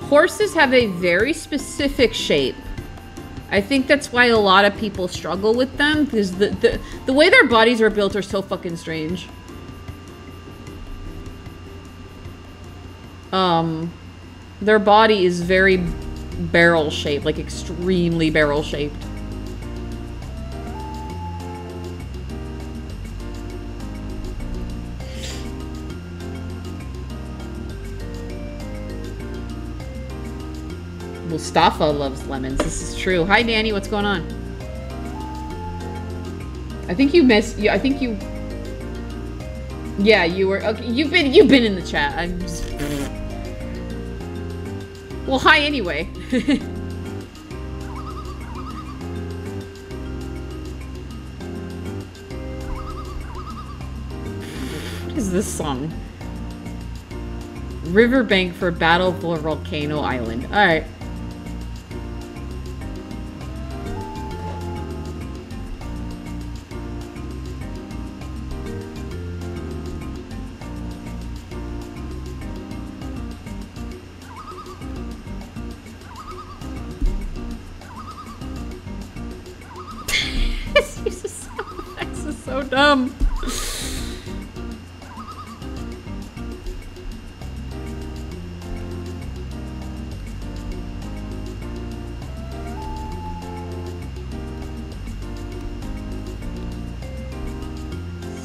Horses have a very specific shape. I think that's why a lot of people struggle with them, because the way their bodies are built are so fucking strange. Their body is very barrel shaped, like extremely barrel shaped. Mustafa loves lemons. This is true. Hi, Danny. What's going on? I think you missed. I think you. Yeah, you were. Okay, you've been in the chat. I'm just. Well, hi anyway. What is this song? Riverbank for Battle for Volcano Island. All right. This is so dumb.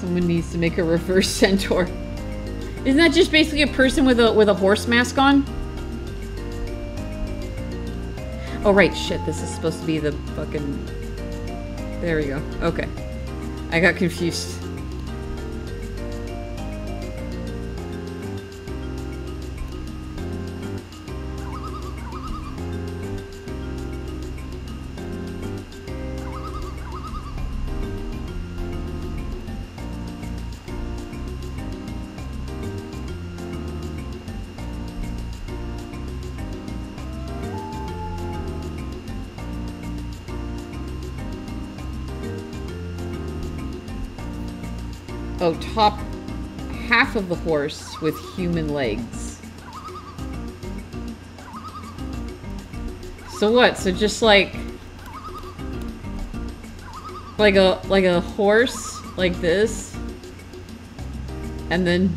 Someone needs to make a reverse centaur. Isn't that just basically a person with a horse mask on? Oh right, shit, this is supposed to be the fucking... There we go. Okay. I got confused. Oh, top half of the horse with human legs. So what? So just like a horse like this, and then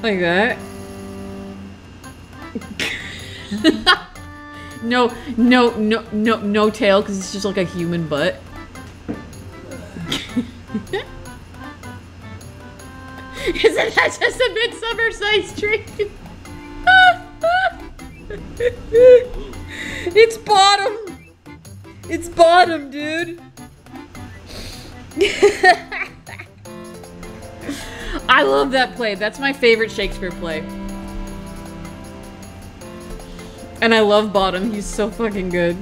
like that. No tail, because it's just like a human butt. Isn't that just a midsummer sized tree? It's bottom. It's bottom, dude. I love that play. That's my favorite Shakespeare play. And I love Bottom. He's so fucking good.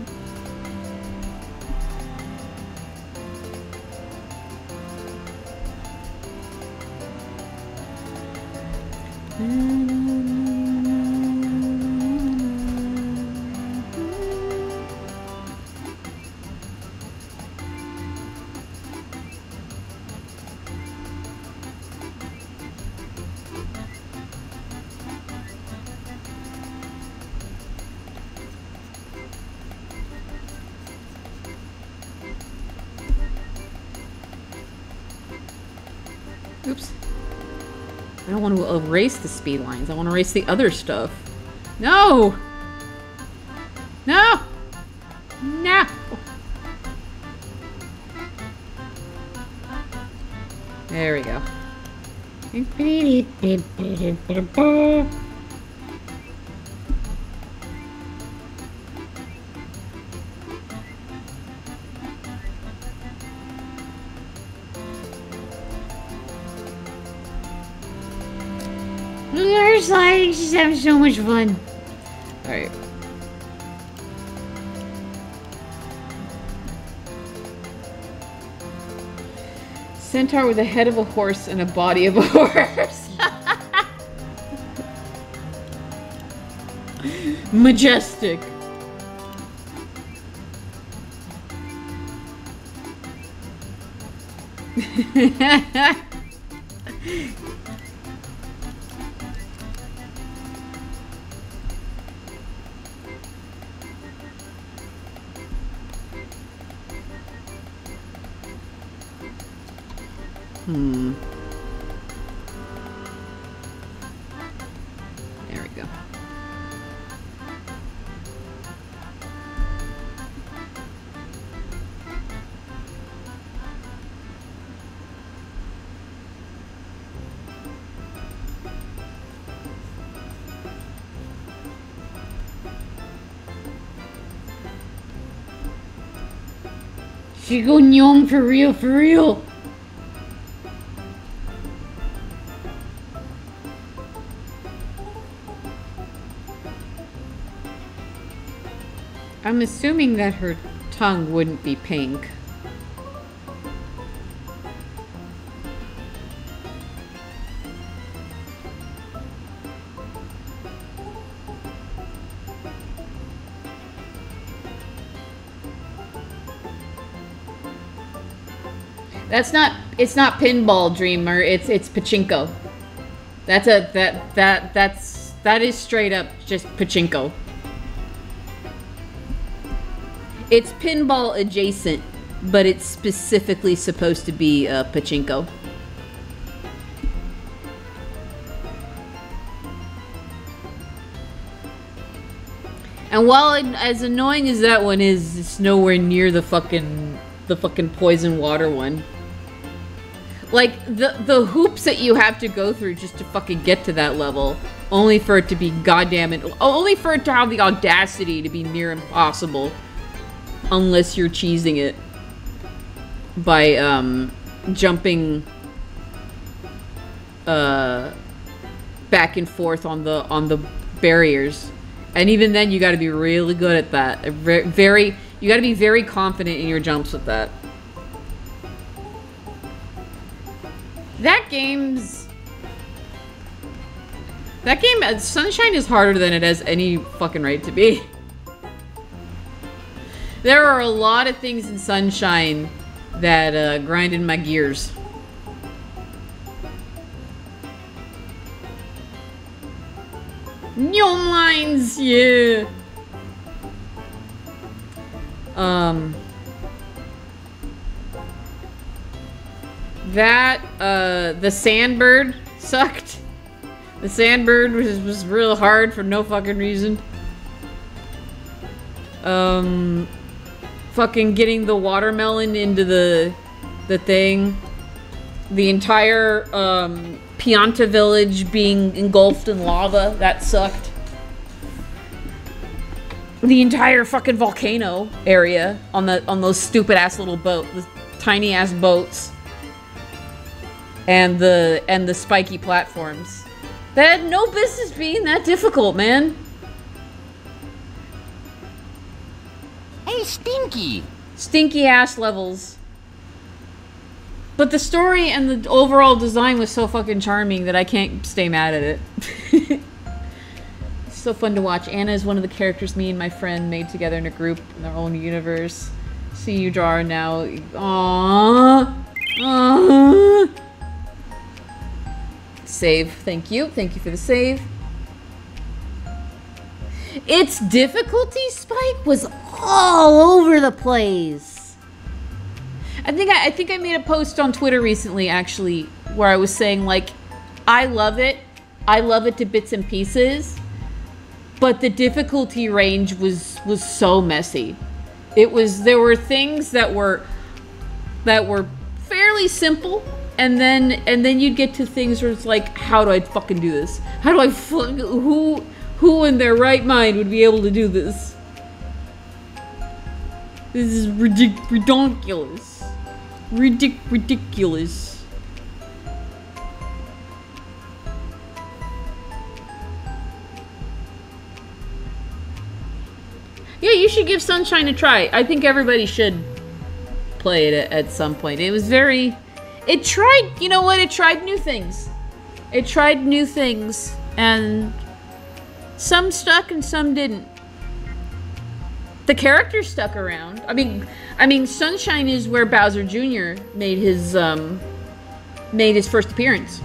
Oops. I don't want to erase the speed lines. I want to erase the other stuff. No! No! No! There we go. We're sliding, she's having so much fun. Alright. Centaur with the head of a horse and a body of a horse. Majestic. There we go. She go nyong for real, for real. I'm assuming that her tongue wouldn't be pink. That's not, it's not pinball, Dreamer, it's pachinko. That is straight up just pachinko. It's pinball adjacent, but it's specifically supposed to be pachinko. And while as annoying as that one is, it's nowhere near the fucking poison water one. Like, the hoops that you have to go through just to fucking get to that level, only for it to be only for it to have the audacity to be near impossible, unless you're cheesing it by, jumping, back and forth on the barriers. And even then, you gotta be really good at that. You gotta be very confident in your jumps with that. That game, Sunshine is harder than it has any fucking right to be. There are a lot of things in Sunshine that grinded my gears. Neon lines, yeah. The Sandbird sucked. The Sandbird was real hard for no fucking reason. Fucking getting the watermelon into the thing. The entire, Pianta village being engulfed in lava, that sucked. The entire fucking volcano area on those stupid ass little the tiny ass boats. And the spiky platforms. That had no business being that difficult, man. Hey, Stinky! Stinky ass levels. But the story and the overall design was so fucking charming that I can't stay mad at it. It's so fun to watch. Anna is one of the characters me and my friend made together in a group in their own universe. See you draw now. Aww. Aww. Save. Thank you. Thank you for the save. Its difficulty spike was all over the place. I think I made a post on Twitter recently, actually, where I was saying, like, I love it. I love it to bits and pieces. But the difficulty range was so messy. There were things that were fairly simple, and then you'd get to things where it's like, how do I fucking do this? How do I who in their right mind would be able to do this? This is ridiculous. Ridiculous. Yeah, you should give Sunshine a try. I think everybody should play it at some point. It was very... It tried... You know what? It tried new things. It tried new things. And some stuck and some didn't. The characters stuck around. I mean, Sunshine is where Bowser Jr. made his first appearance.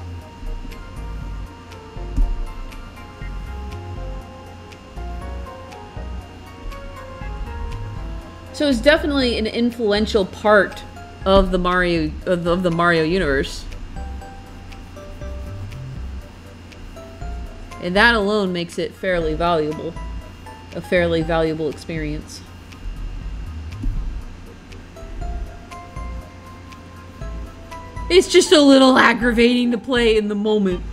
So it's definitely an influential part of the Mario universe. And that alone makes it fairly valuable. A fairly valuable experience. It's just a little aggravating to play in the moment.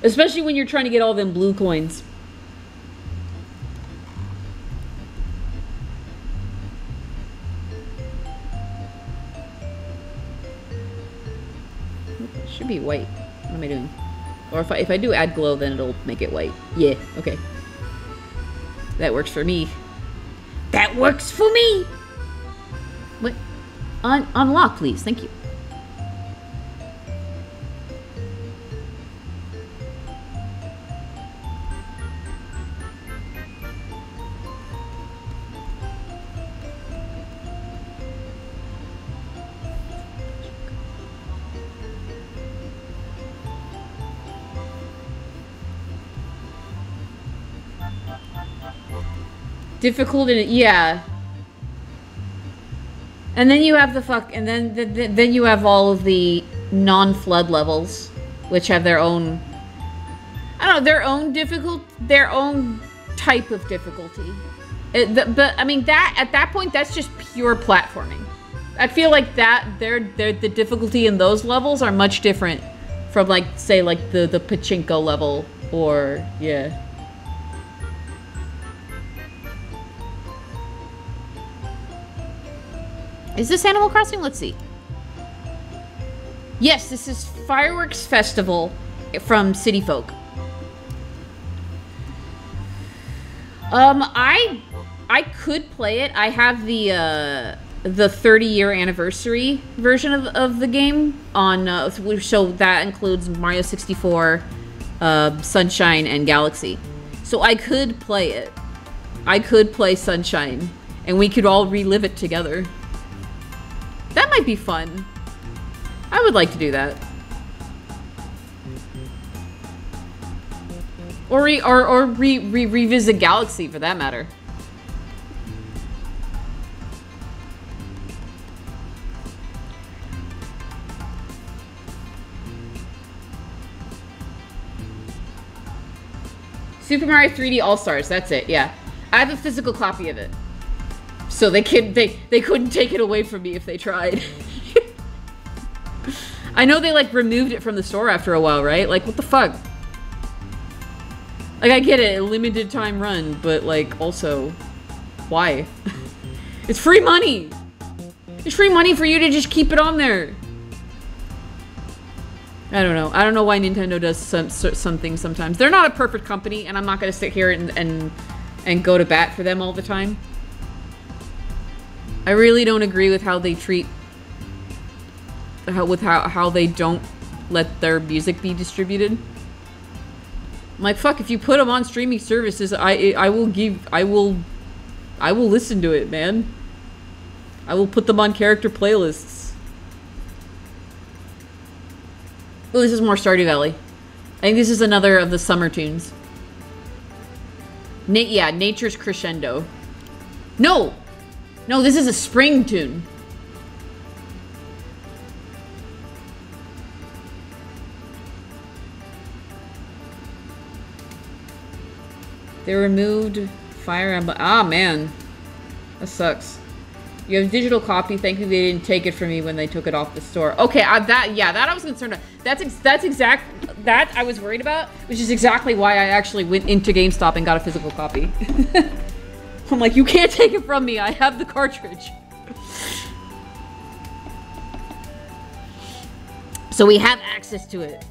Especially when you're trying to get all them blue coins. It should be white. What am I doing? Or if I do add glow, then it'll make it white. Yeah, okay. That works for me. That works for me! What? Unlock, please. Thank you. Difficult and yeah. And then you have then you have all of the non-flood levels, which have their own I don't know, their own type of difficulty. But I mean, that at that point, that's just pure platforming. I feel like that the difficulty in those levels are much different from, like, say, like the pachinko level, or yeah. Is this Animal Crossing? Let's see. Yes, this is Fireworks Festival from City Folk. I could play it. I have the 30-year anniversary version of the game on, so that includes Mario 64, Sunshine, and Galaxy. So I could play it. I could play Sunshine, and we could all relive it together. That might be fun. I would like to do that. Or revisit Galaxy, for that matter. Super Mario 3D All-Stars, that's it, yeah. I have a physical copy of it. So they couldn't take it away from me if they tried. I know they, like, removed it from the store after a while, right? Like, what the fuck? Like, I get it, a limited time run, but, like, also, why? It's free money! It's free money for you to just keep it on there. I don't know. I don't know why Nintendo does some things sometimes. They're not a perfect company, and I'm not gonna sit here and go to bat for them all the time. I really don't agree with how they treat, how they don't let their music be distributed. I'm like, fuck, if you put them on streaming services, I will listen to it, man. I will put them on character playlists. Oh, this is more Stardew Valley. I think this is another of the summer tunes. Yeah, Nature's Crescendo. No! No, this is a spring tune. They removed Fire Emblem. Ah, man. That sucks. You have a digital copy. Thankfully, they didn't take it from me when they took it off the store. Okay, that I was concerned about. That I was worried about, which is exactly why I actually went into GameStop and got a physical copy. I'm like, you can't take it from me. I have the cartridge. So we have access to it.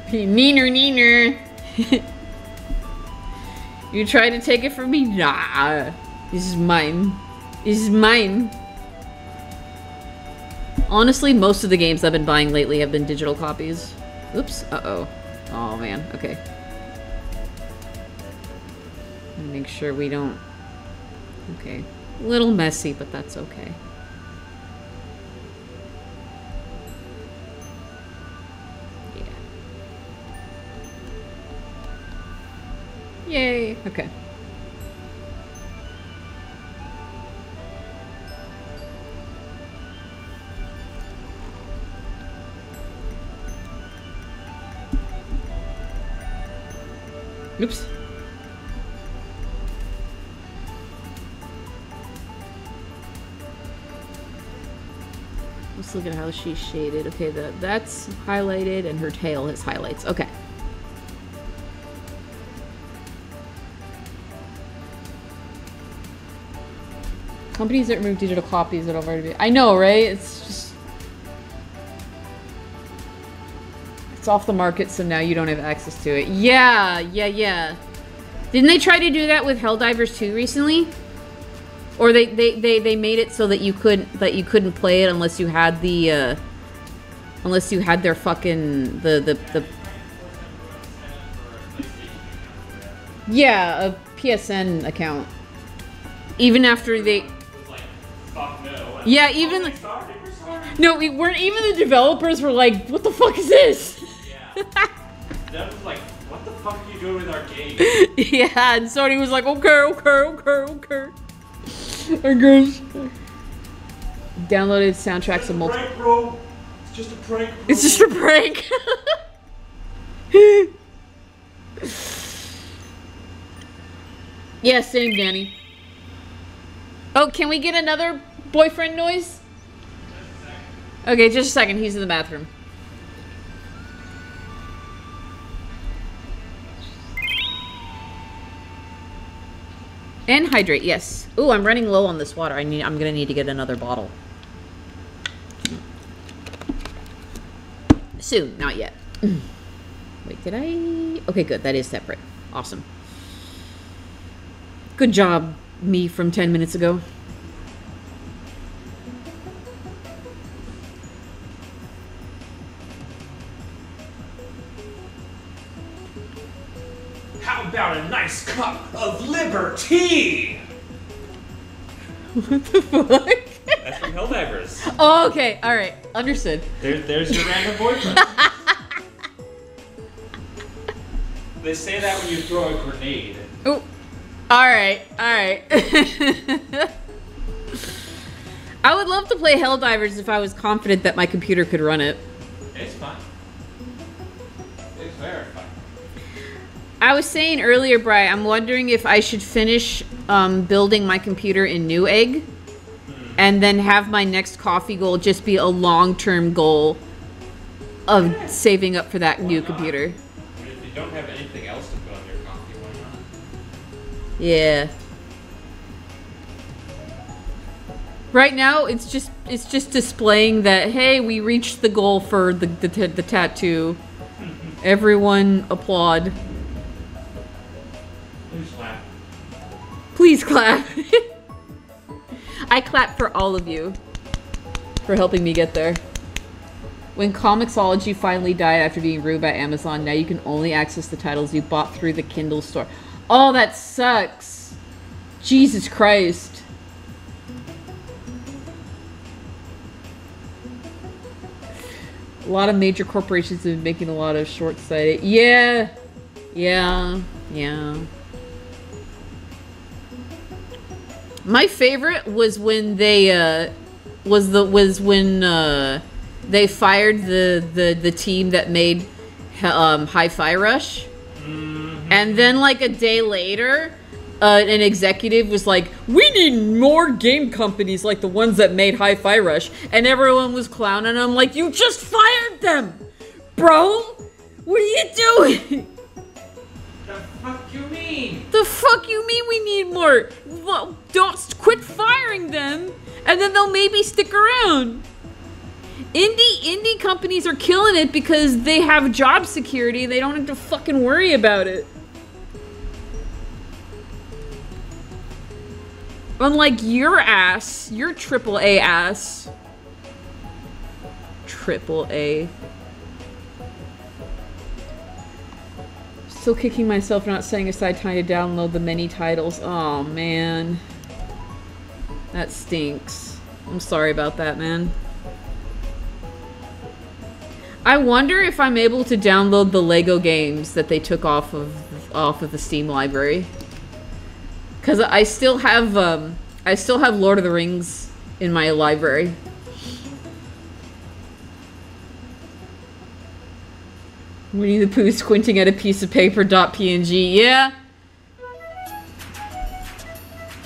Neener, neener. You tried to take it from me? Nah. This is mine. This is mine. Honestly, most of the games I've been buying lately have been digital copies. Oops. Uh-oh. Oh, man. Okay. Make sure we don't... Okay. A little messy, but that's okay. Yeah. Yay. Okay. Oops. Let's look at how she's shaded. Okay, that's highlighted and her tail has highlights. Okay. Companies that remove digital copies that have already been... I know, right? It's just... It's off the market, so now you don't have access to it. Yeah. Didn't they try to do that with Helldivers 2 recently? Or they made it so that you couldn't play it unless you had the unless you had their fucking the yeah, a PSN account. Even after they yeah, even no, we weren't, even the developers were like, what the fuck is this? Yeah. That was like, what the fuck are you doing with our game? Yeah, and Sony was like, okay. I guess. Downloaded soundtracks of multiple. Prank, bro. It's just a prank. Bro. It's just a prank. Yeah, same, Danny. Oh, can we get another boyfriend noise? Okay, just a second. He's in the bathroom. And hydrate, yes. Ooh, I'm running low on this water. I'm gonna need to get another bottle. Soon, not yet. Wait, did I? Okay, good. That is separate. Awesome. Good job, me from 10 minutes ago. How about a nice cup of liberty? What the fuck? That's from Helldivers. Oh, okay. All right. Understood. There's your random boyfriend. They say that when you throw a grenade. Oh. All right. All right. I would love to play Helldivers if I was confident that my computer could run it. It's fine. It's very fine. I was saying earlier, Bri, I'm wondering if I should finish building my computer in Newegg and then have my next coffee goal just be a long-term goal of saving up for that new computer. I mean, if you don't have anything else to put on your coffee, why not? Yeah. Right now, it's just displaying that, hey, we reached the goal for the tattoo. Everyone applaud. Please clap. Please clap. I clap for all of you for helping me get there. When Comixology finally died after being ruined by Amazon, now you can only access the titles you bought through the Kindle store. Oh, that sucks. Jesus Christ. A lot of major corporations have been making a lot of short-sighted. Yeah. My favorite was when they they fired the team that made Hi-Fi Rush, and then like a day later, an executive was like, "We need more game companies like the ones that made Hi-Fi Rush," and everyone was clowning them like, "You just fired them, bro! What are you doing?" The fuck you mean? The fuck you mean we need more? Well, don't quit firing them, and then they'll maybe stick around. Indie companies are killing it because they have job security. They don't have to fucking worry about it. Unlike your ass, your AAA ass. AAA. Still kicking myself for not setting aside time to download the many titles. Oh man. That stinks. I'm sorry about that, man. I wonder if I'm able to download the Lego games that they took off of the Steam library. Cause I still have Lord of the Rings in my library. Winnie the Pooh squinting at a piece of paper. .png. Yeah.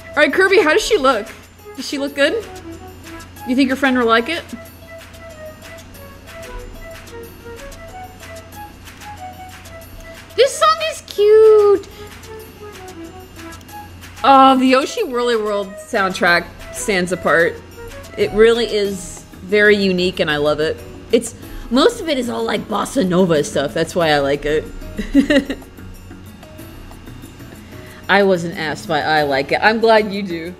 All right, Kirby. How does she look? Does she look good? You think your friend will like it? This song is cute. Oh, the Yoshi Whirly World soundtrack stands apart. It really is very unique, and I love it. Most of it is all like bossa nova stuff. That's why I like it. I wasn't asked why I like it. I'm glad you do.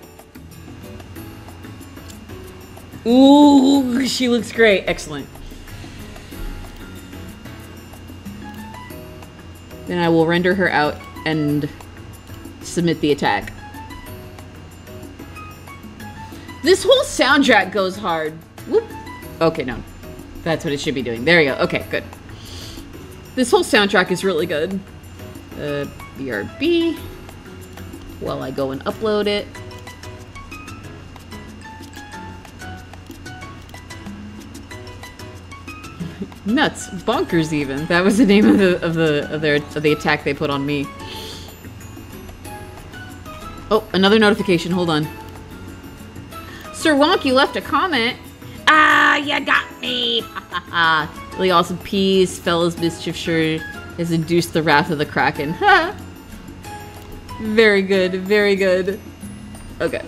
Ooh, she looks great. Excellent. Then I will render her out and submit the attack. This whole soundtrack goes hard. Whoop. Okay, no. That's what it should be doing. There we go. Okay, good. This whole soundtrack is really good. BRB. While I go and upload it. Nuts. Bonkers even. That was the name of the attack they put on me. Oh, another notification. Hold on. Sir Wonk, you left a comment. Ah, you got me. Really awesome piece. Fella's mischief sure has induced the wrath of the Kraken. Ha! Very good. Very good. Okay.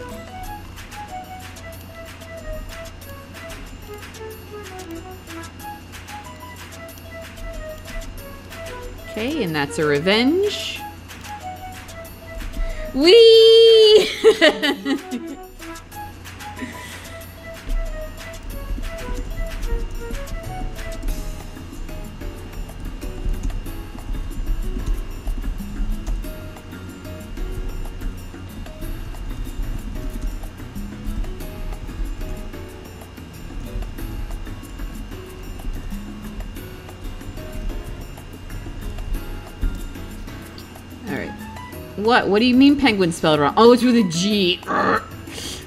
Okay, and that's a revenge. Whee! Alright. What do you mean penguin spelled wrong? Oh, it's with a G. Urgh.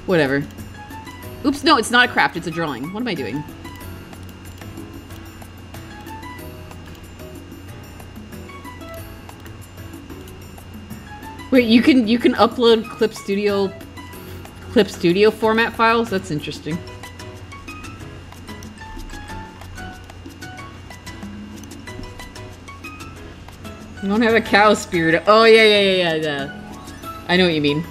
Whatever. Oops, no, it's not a craft, it's a drawing. What am I doing? Wait, you can upload Clip Studio format files? That's interesting. You don't have a cow spirit. Oh, yeah. I know what you mean.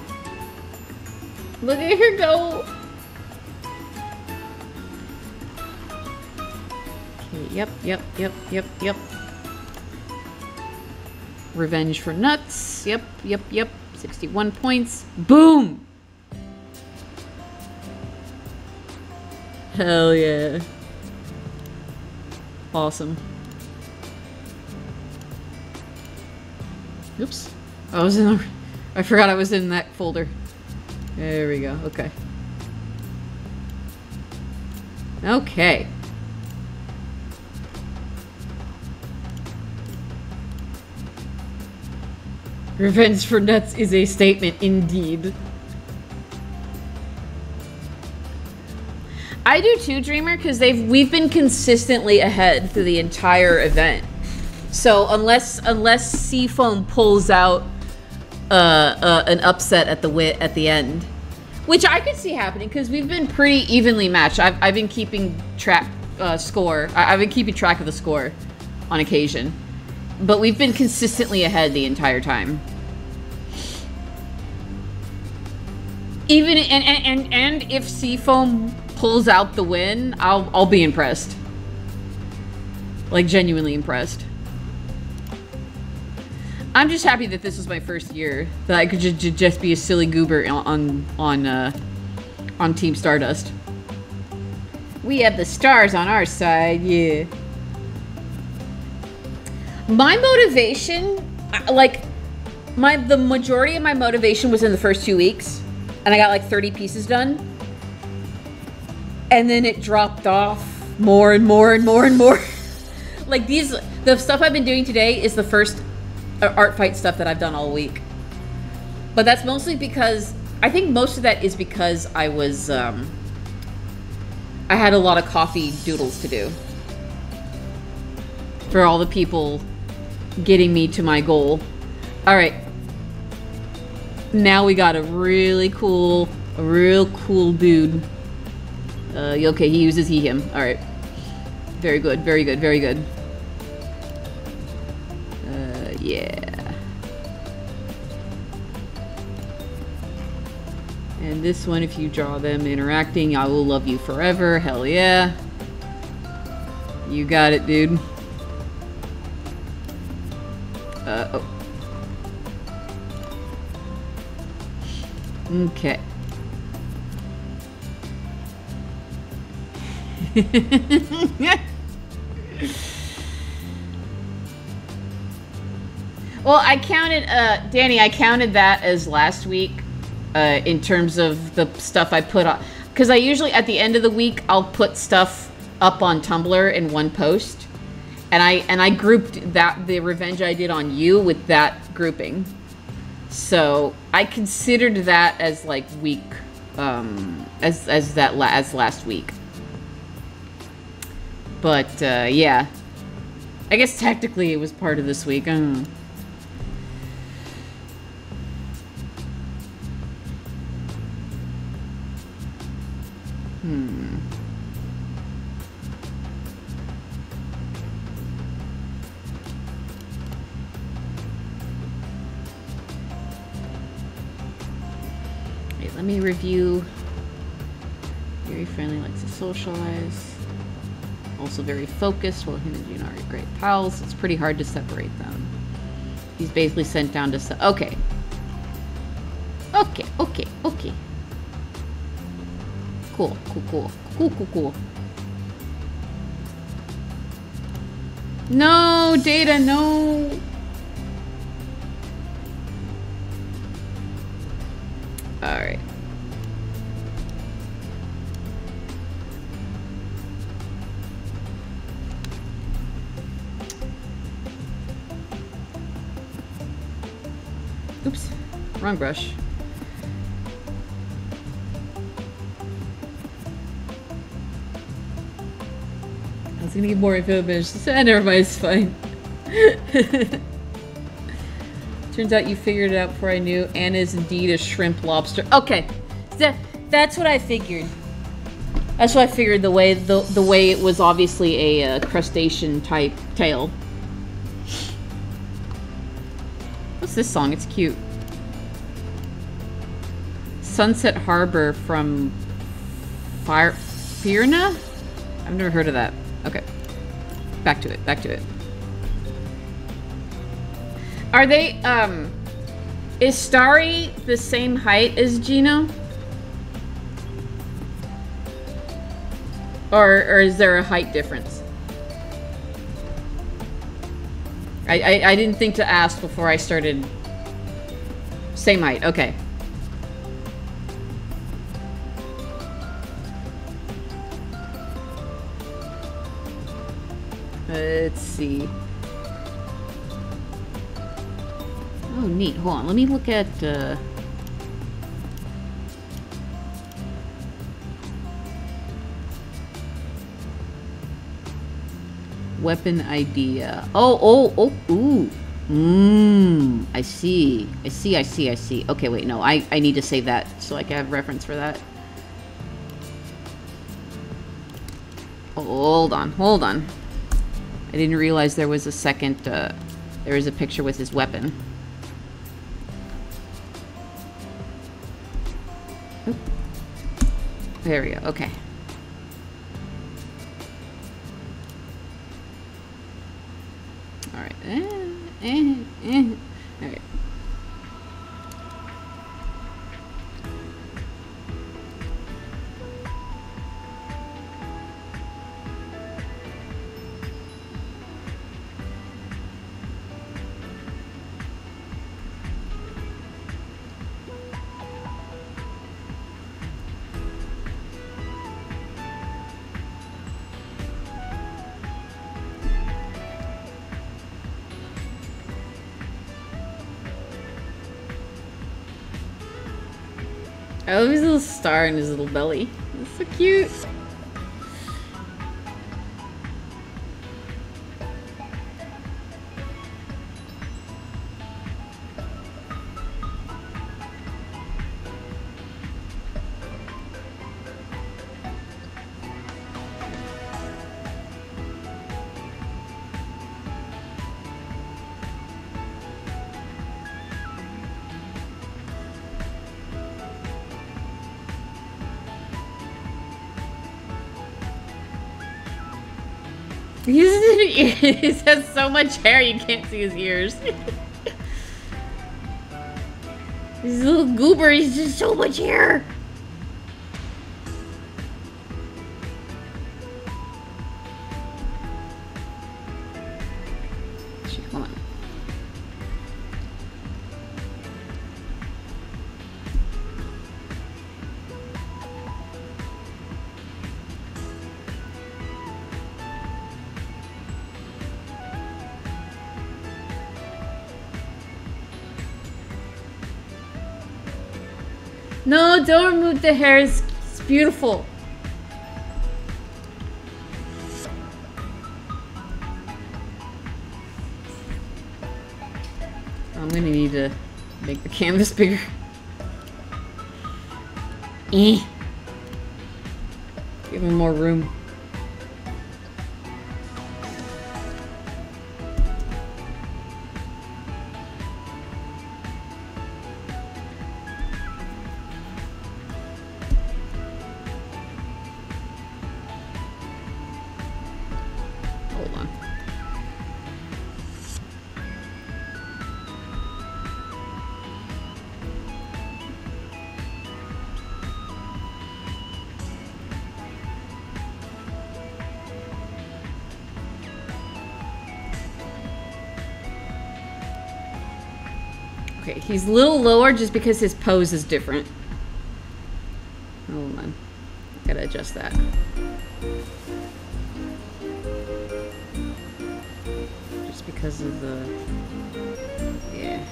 Look at her go. Okay, yep. Revenge for nuts. Yep. 61 points. Boom! Hell yeah. Awesome. Oops. I forgot I was in that folder. There we go. Okay. Okay. Revenge for nuts is a statement indeed. I do too, Dreamer, because we've been consistently ahead through the entire event. So unless Seafoam pulls out an upset at the end, which I could see happening because we've been pretty evenly matched. I've been keeping score. I've been keeping track of the score on occasion, but we've been consistently ahead the entire time. Even and if Seafoam pulls out the win, I'll be impressed. Like genuinely impressed. I'm just happy that this was my first year, that I could just be a silly goober on Team Stardust. We have the stars on our side, yeah. My motivation, like, the majority of my motivation was in the first 2 weeks, and I got like 30 pieces done. And then it dropped off more and more. Like the stuff I've been doing today is the first art fight stuff that I've done all week. But that's mostly because, I think most of that is because I was, I had a lot of coffee doodles to do. For all the people getting me to my goal. Alright. Now we got a real cool dude. Okay, he uses him. Alright. Very good. Yeah. And this one, if you draw them interacting, I will love you forever. Hell yeah. You got it, dude. Oh. Okay. Well, I counted, Danny, I counted that as last week, in terms of the stuff I put on. Because I usually, at the end of the week, I'll put stuff up on Tumblr in one post. And I grouped the revenge I did on you with that grouping. So I considered that as like week, as last week. But, yeah. I guess technically it was part of this week. I don't know. Wait, let me review. Very friendly, likes to socialize. Also very focused. Well, him and June are great pals. It's pretty hard to separate them. He's basically sent down to... Okay. Okay, okay, okay. Cool, cool, cool. Cool, cool, cool. No, Data, no. Alright. Oops, wrong brush. I was gonna get more info, but just never mind, it's fine. Turns out you figured it out before I knew. Anna is indeed a shrimp lobster. Okay, that's what I figured. That's what I figured. The way it was obviously a crustacean type tail. What's this song? It's cute. Sunset Harbor from Firna? I've never heard of that. Okay. Back to it. Back to it. Are they, is Starry the same height as Gino? Or is there a height difference? I didn't think to ask before I started. Same height, okay. Let's see. Oh, neat. Hold on. Let me look at, weapon idea. Ooh. I see. I see. Okay, wait, no. I need to save that so I can have reference for that. Hold on. I didn't realize there was a second, there was a picture with his weapon. Oop. There we go, okay. Alright. Alright. I love his little star in his little belly. It's so cute. He has so much hair you can't see his ears. He's a little goober, he's just so much hair. Hold on. No, don't remove the hair. It's beautiful. gonna need to make the canvas bigger. Give him more room. Hold on. Okay, he's a little lower just because his pose is different. Hold on. Gotta adjust that. Just because of the... Yeah.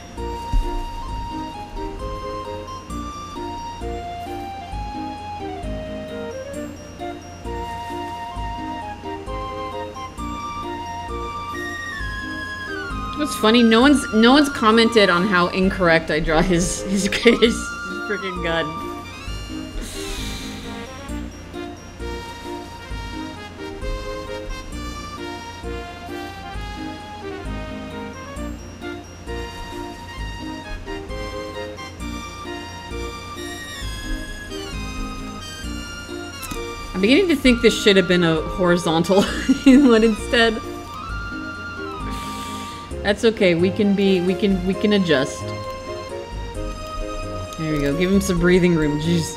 What's funny, no one's commented on how incorrect I draw his freaking gun. I'm beginning to think this should have been a horizontal one instead. That's okay. We can adjust. There we go. Give him some breathing room. Jeez.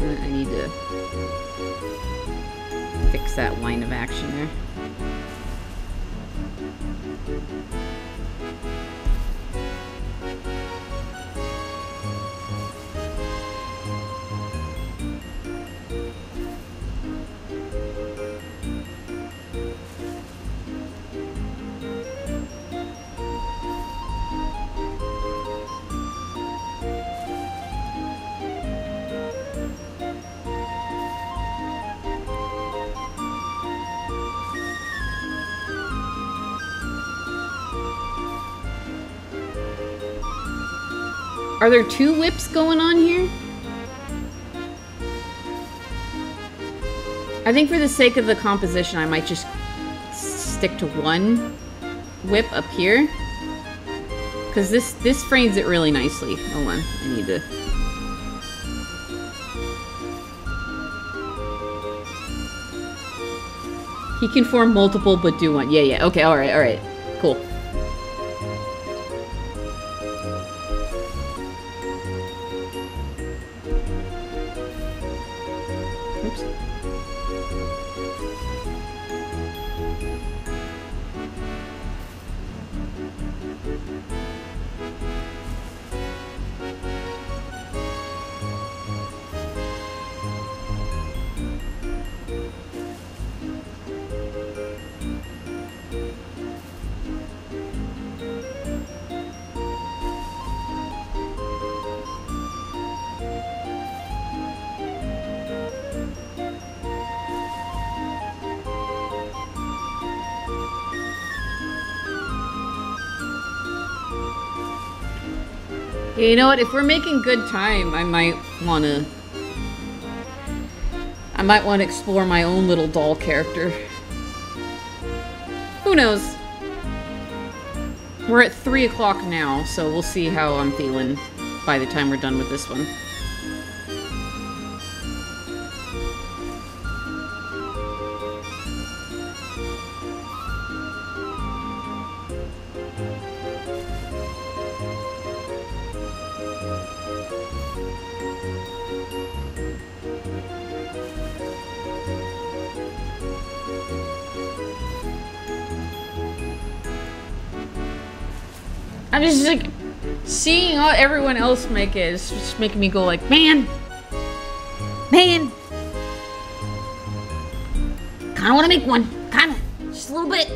I need to fix that line of action there. Are there two whips going on here? I think for the sake of the composition, I might just stick to one whip up here. Because this frames it really nicely. Hold on, I need to... He can form multiple, but do one. Yeah, okay, alright, cool. Yeah, you know what? If we're making good time, I might want to explore my own little doll character. Who knows? We're at 3 o'clock now, so we'll see how I'm feeling by the time we're done with this one. I'm just like, seeing everyone else make it is just making me go like, man, kinda wanna make one, kinda, just a little bit.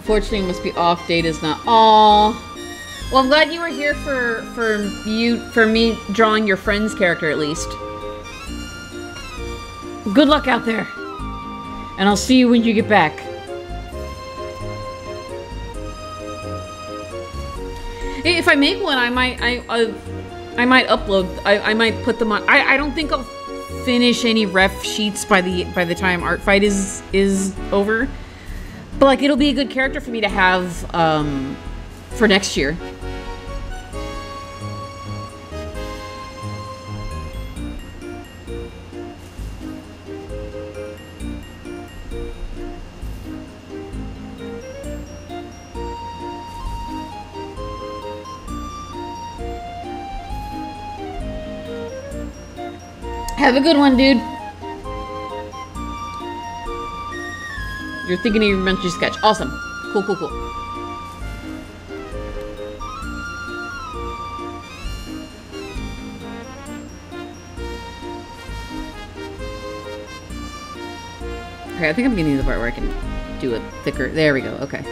Unfortunately, it must be off. Data's not. Aww. Well, I'm glad you were here for me drawing your friend's character at least. Good luck out there, and I'll see you when you get back. Hey, if I make one, I might upload. I might put them on. I don't think I'll finish any ref sheets by the time Art Fight is over. But like, it'll be a good character for me to have for next year. Have a good one, dude. You're thinking of your Munchie sketch. Awesome. Cool, cool, cool. Okay, I think I'm getting to the part where I can do it thicker. There we go. Okay.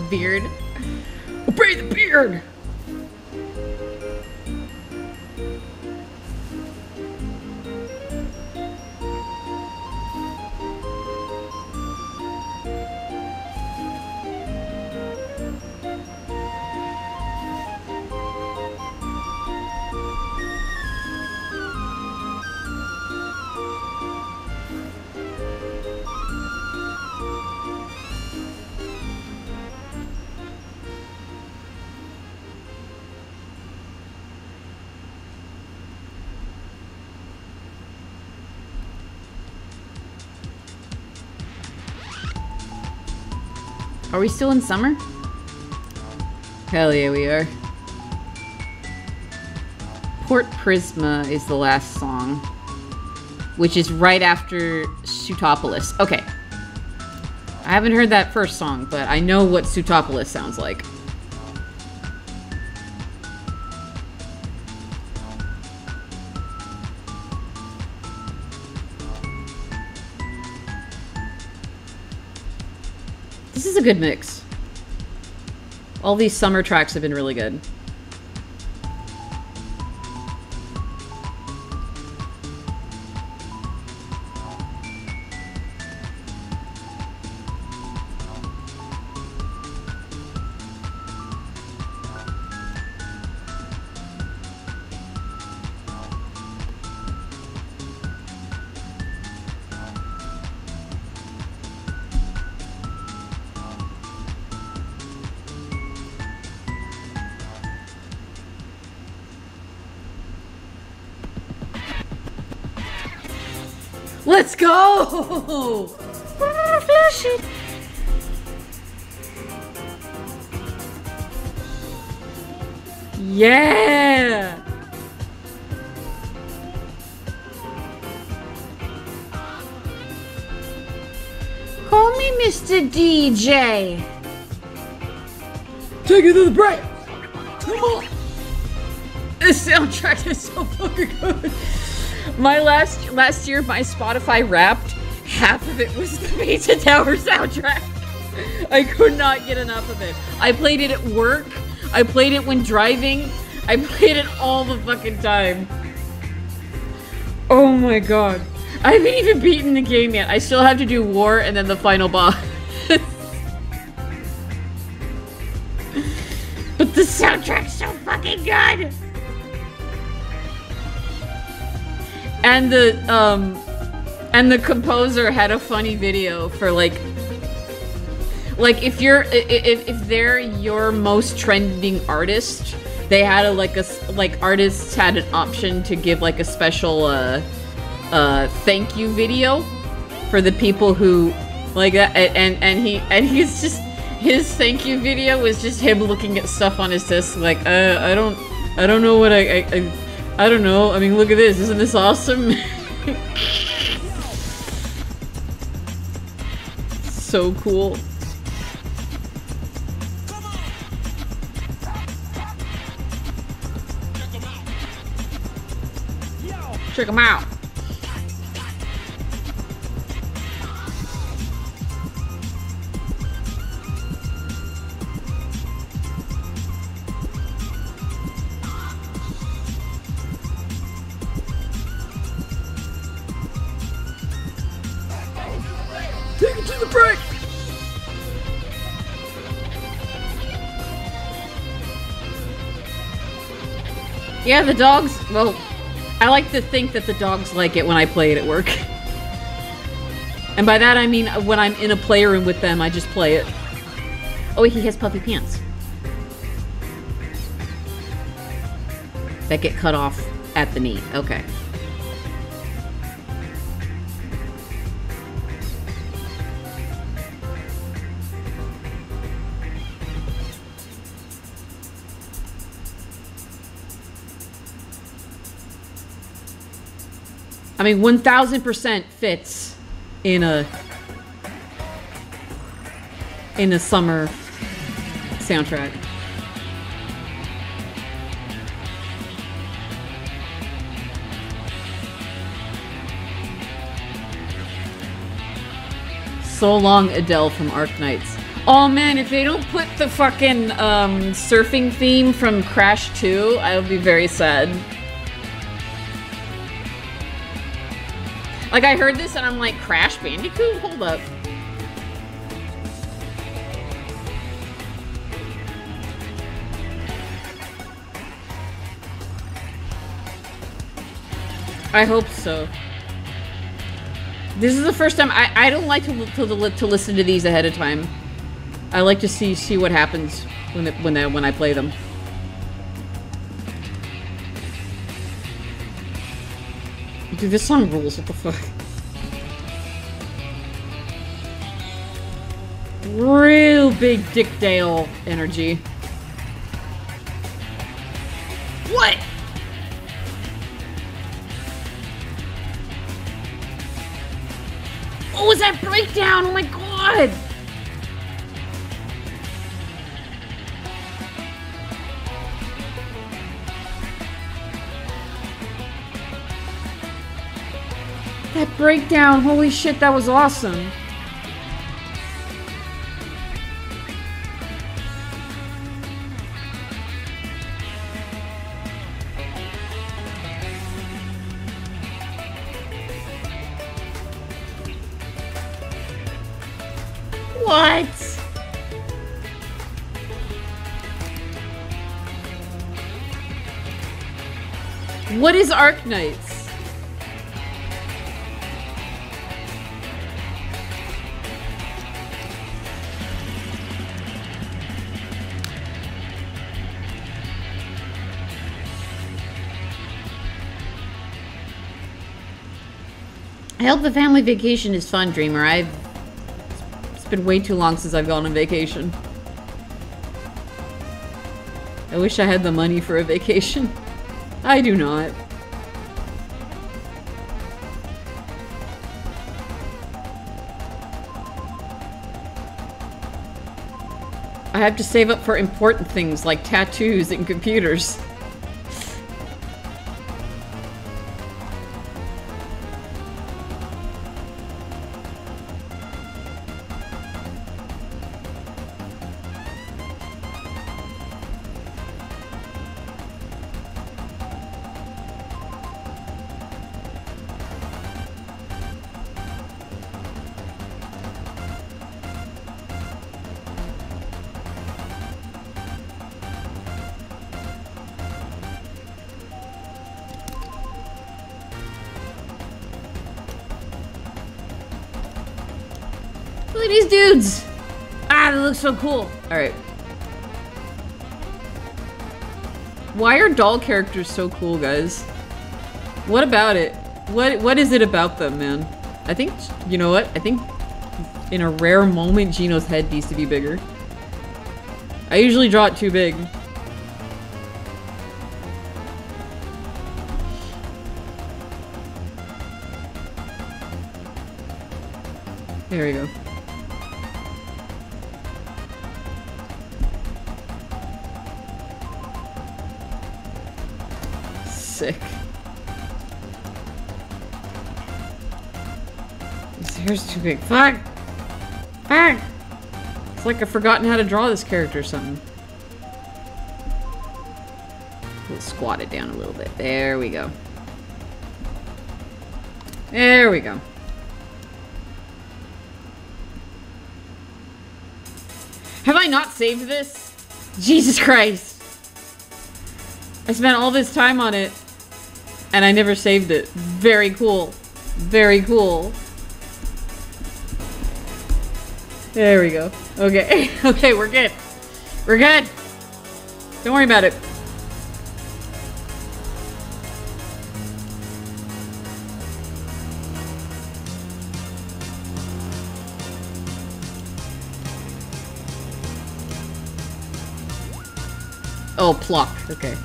Beard. Obey the beard! Are we still in summer? Hell yeah, we are. Port Prisma is the last song, which is right after Sutopolis. Okay. I haven't heard that first song, but I know what Sutopolis sounds like. This is a good mix. All these summer tracks have been really good. Let's go! Flash it! Yeah! Call me Mr. DJ. Take it to the break! Come on! This soundtrack is so fucking good. My last year, my Spotify Wrapped, half of it was the Pizza Tower soundtrack. I could not get enough of it. I played it at work. I played it when driving. I played it all the fucking time. Oh my god. I haven't even beaten the game yet. I still have to do war and then the final boss. But the soundtrack's so fucking good! And the composer had a funny video for like if they're your most trending artist, they had like artists had an option to give like a special thank you video for the people who like that, and he's just, his thank you video was just him looking at stuff on his disc like I don't know what I don't know. I mean, look at this. Isn't this awesome? So cool. Check them out. Take it to the break. Yeah, the dogs, well, I like to think that the dogs like it when I play it at work. And by that I mean when I'm in a playroom with them, I just play it. Oh, he has puffy pants. That get cut off at the knee. Okay. I mean, 1000% fits in a summer soundtrack. So long, Adele from Arknights. Oh man, if they don't put the fucking surfing theme from Crash 2, I'll be very sad. Like, I heard this and I'm like, Crash Bandicoot? Hold up. I hope so. This is the first time I don't like to listen to these ahead of time. I like to see what happens when I play them. Dude, this song rules. What the fuck? Real big Dick Dale energy. What? What was that breakdown? Oh my god! That breakdown, holy shit, that was awesome. What? What is Arknights? I hope the family vacation is fun, Dreamer. It's been way too long since I've gone on vacation. I wish I had the money for a vacation. I do not. I have to save up for important things like tattoos and computers. Look at these dudes! Ah, they look so cool. Alright. Why are doll characters so cool, guys? What about it? What is it about them, man? I think, you know what? I think in a rare moment, Gino's head needs to be bigger. I usually draw it too big. There we go. Sick. His hair's too big. Fuck! Fuck! It's like I've forgotten how to draw this character or something. We'll squat it down a little bit. There we go. There we go. Have I not saved this? Jesus Christ. I spent all this time on it, and I never saved it. Very cool. Very cool. There we go. Okay. Okay, we're good. We're good. Don't worry about it. Oh, pluck. Okay.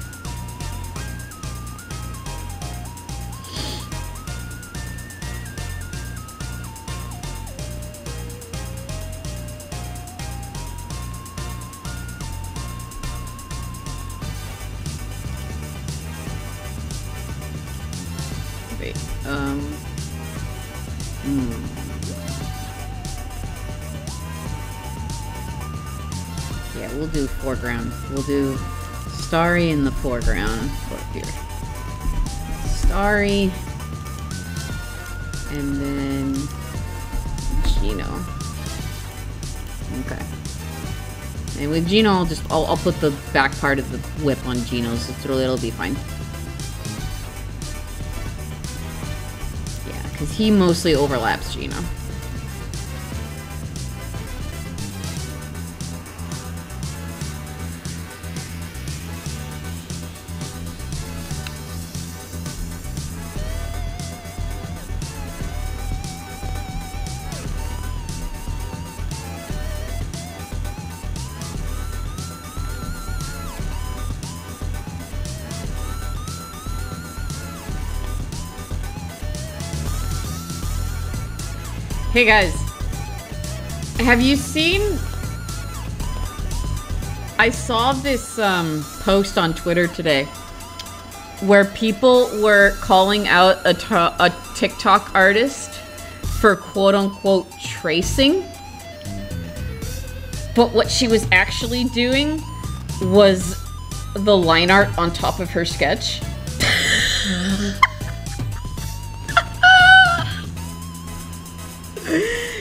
Wait, yeah, we'll do foreground. We'll do Starry in the foreground. Or here. Starry. And then Gino. Okay. And with Gino, I'll put the back part of the whip on Gino's. It'll be fine. Yeah, because he mostly overlaps Gino. Hey guys, have you seen? I saw this post on Twitter today where people were calling out a TikTok artist for quote-unquote tracing, but what she was actually doing was the line art on top of her sketch.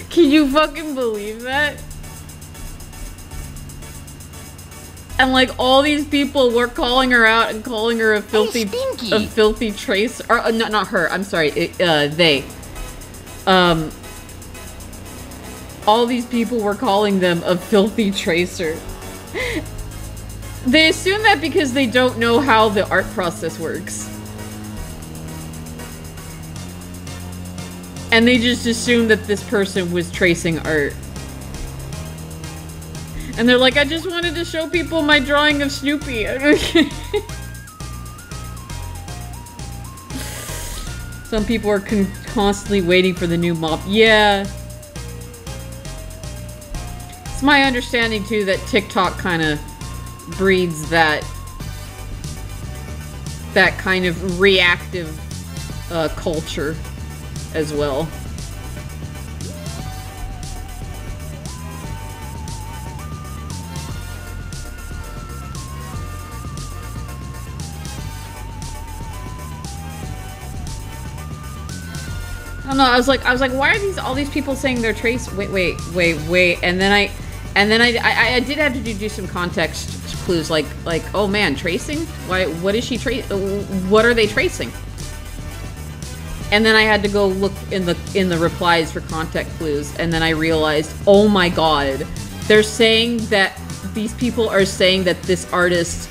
Can you fucking believe that? And like all these people were calling her out and calling her a filthy trace, or not her. I'm sorry, they. All these people were calling them a filthy tracer. They assume that because they don't know how the art process works. And they just assumed that this person was tracing art. And they're like, I just wanted to show people my drawing of Snoopy. Some people are constantly waiting for the new mop. Yeah. It's my understanding too that TikTok kind of breeds that kind of reactive culture as well. I don't know, I was like, why are all these people saying they're trace? Wait. And then I did have to do some context clues, like, oh man, tracing? Why? What is she what are they tracing? And then I had to go look in the replies for context clues, and then I realized, oh my god, they're saying that these people are saying that this artist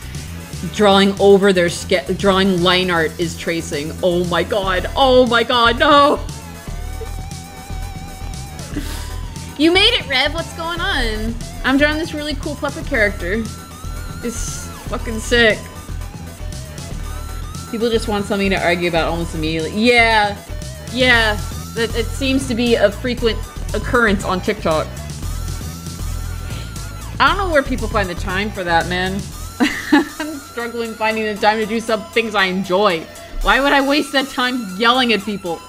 Drawing over their drawing line art is tracing. Oh my god. Oh my god, no! You made it, Rev. What's going on? I'm drawing this really cool puppet character. It's fucking sick. People just want something to argue about almost immediately. Yeah. Yeah. It seems to be a frequent occurrence on TikTok. I don't know where people find the time for that, man. I'm struggling finding the time to do some things I enjoy. Why would I waste that time yelling at people?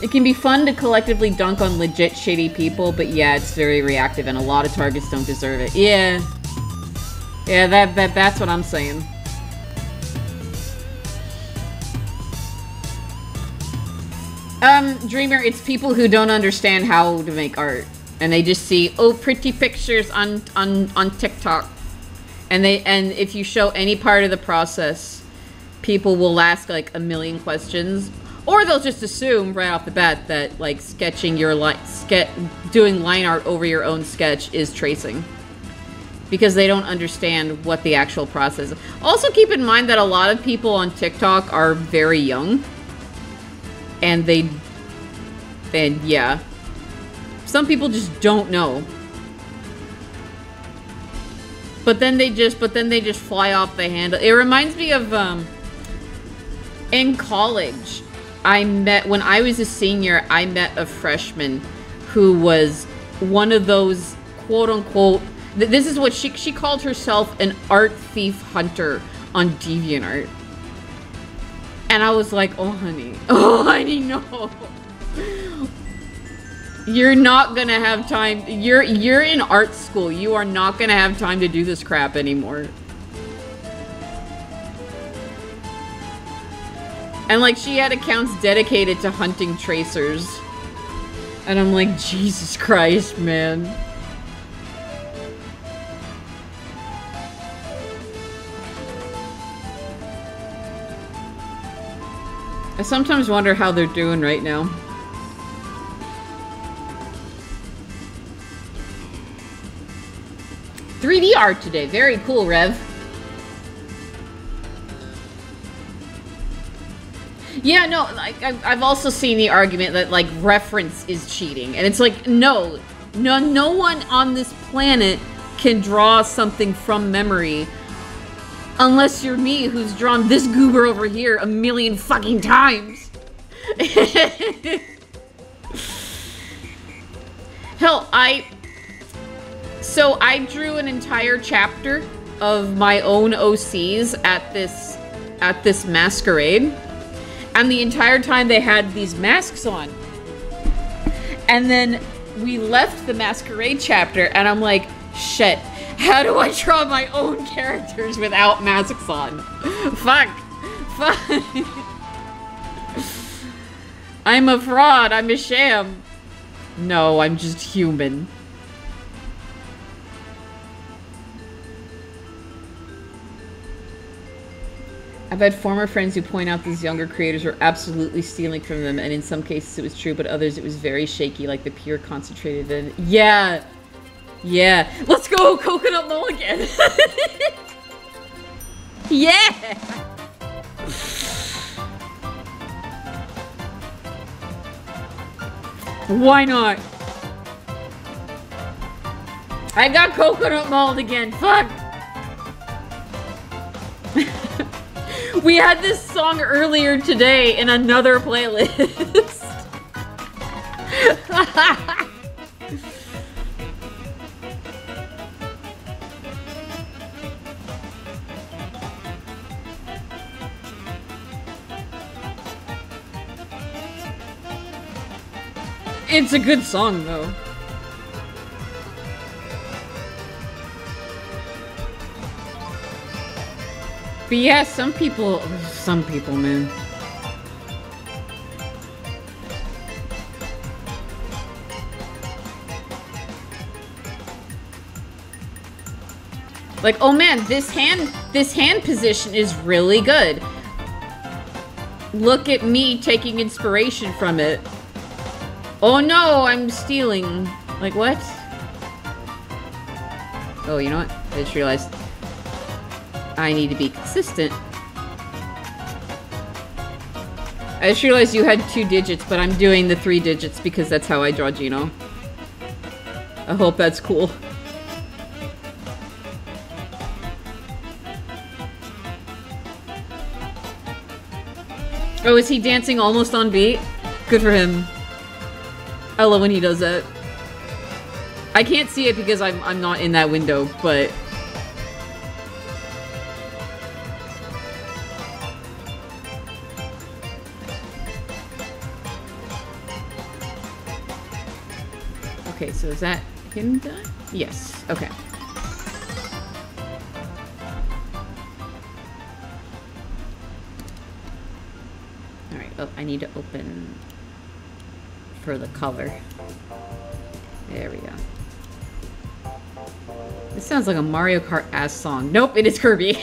It can be fun to collectively dunk on legit shady people, but yeah, it's very reactive and a lot of targets don't deserve it. Yeah. Yeah, that's what I'm saying. Dreamer, it's people who don't understand how to make art. And they just see, oh, pretty pictures on TikTok. And if you show any part of the process, people will ask like a million questions. Or they'll just assume right off the bat that like sketching your doing line art over your own sketch is tracing. Because they don't understand what the actual process is. Also keep in mind that a lot of people on TikTok are very young. And yeah. Some people just don't know. But then they just fly off the handle. It reminds me of in college, when I was a senior, I met a freshman who was one of those quote unquote, this is what she called herself, an art thief hunter on DeviantArt. And I was like, oh honey, no. You're not gonna have time. You're in art school. You are not gonna have time to do this crap anymore. And like, she had accounts dedicated to hunting tracers. And I'm like, Jesus Christ, man. I sometimes wonder how they're doing right now. "3D art today. Very cool, Rev." Yeah, no, like, I've also seen the argument that, like, reference is cheating. And it's like, no one on this planet can draw something from memory unless you're me, who's drawn this goober over here a million fucking times. Hell, So I drew an entire chapter of my own OCs at this masquerade. And the entire time they had these masks on. And then we left the masquerade chapter and I'm like, shit, how do I draw my own characters without masks on? Fuck. I'm a fraud, I'm a sham. No, I'm just human. I've had former friends who point out these younger creators were absolutely stealing from them, and in some cases it was true, but others it was very shaky, like the pure concentrated in. Yeah. Yeah. Let's go, Coconut Mulligan! Yeah! Why not? I got Coconut Mulligan, fuck! We had this song earlier today in another playlist. It's a good song, though. But yeah, some people, man. Like, oh man, this hand position is really good. Look at me taking inspiration from it. Oh no, I'm stealing. Like, what? Oh, you know what? I just realized. I need to be consistent. I just realized you had 2 digits, but I'm doing the 3 digits because that's how I draw Gino. I hope that's cool. Oh, is he dancing almost on beat? Good for him. I love when he does that. I can't see it because I'm not in that window, but... Okay, so is that him done? Yes, okay. Alright, oh, I need to open for the color. There we go. This sounds like a Mario Kart-ass song. Nope, it is Kirby.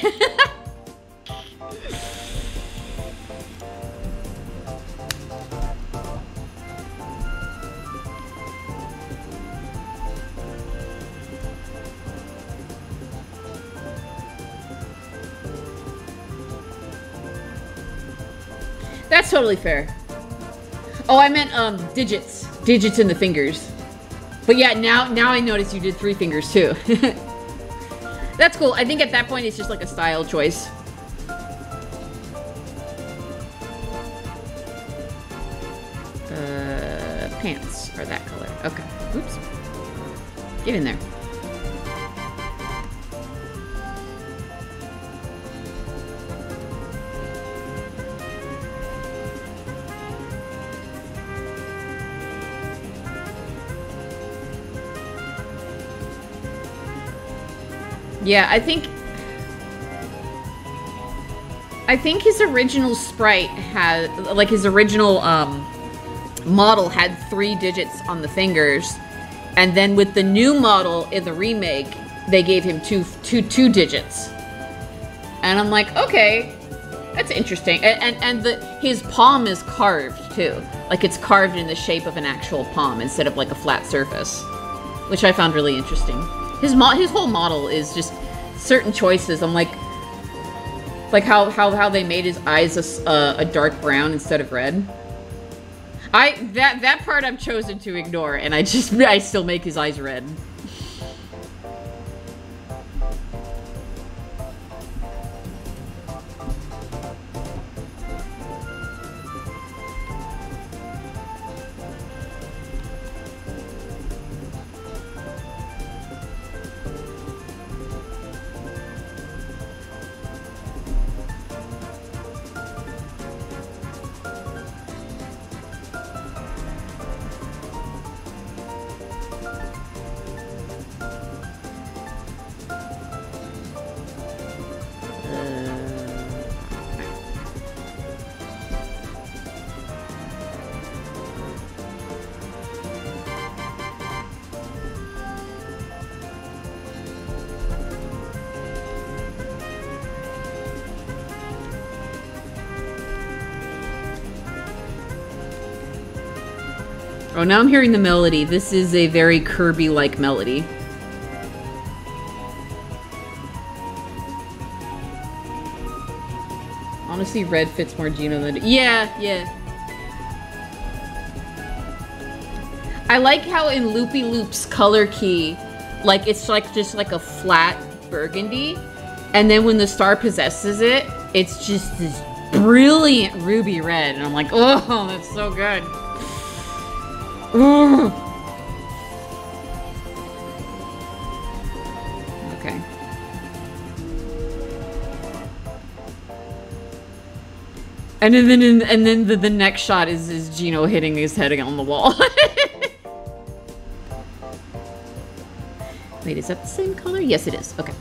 That's totally fair. Oh, I meant digits. Digits in the fingers. But yeah, now I notice you did 3 fingers too. That's cool. I think at that point it's just like a style choice. Pants are that color. Okay. Oops. Get in there. Yeah, I think his original sprite had, like his original model had 3 digits on the fingers, and then with the new model in the remake, they gave him two digits. And I'm like, okay, that's interesting. And his palm is carved too, like it's carved in the shape of an actual palm instead of like a flat surface, which I found really interesting. His whole model is just certain choices. I'm like how they made his eyes a dark brown instead of red. That part I've chosen to ignore, and I still make his eyes red. Oh, now I'm hearing the melody. This is a very Kirby-like melody. Honestly, red fits more Gino than... Yeah. I like how in Loopy Loop's color key, like, it's like just like a flat burgundy, and then when the star possesses it, it's just this brilliant ruby red, and I'm like, oh, that's so good. Ooh. Okay. And then the next shot is Gino hitting his head on the wall. Wait, is that the same color? Yes, it is. Okay.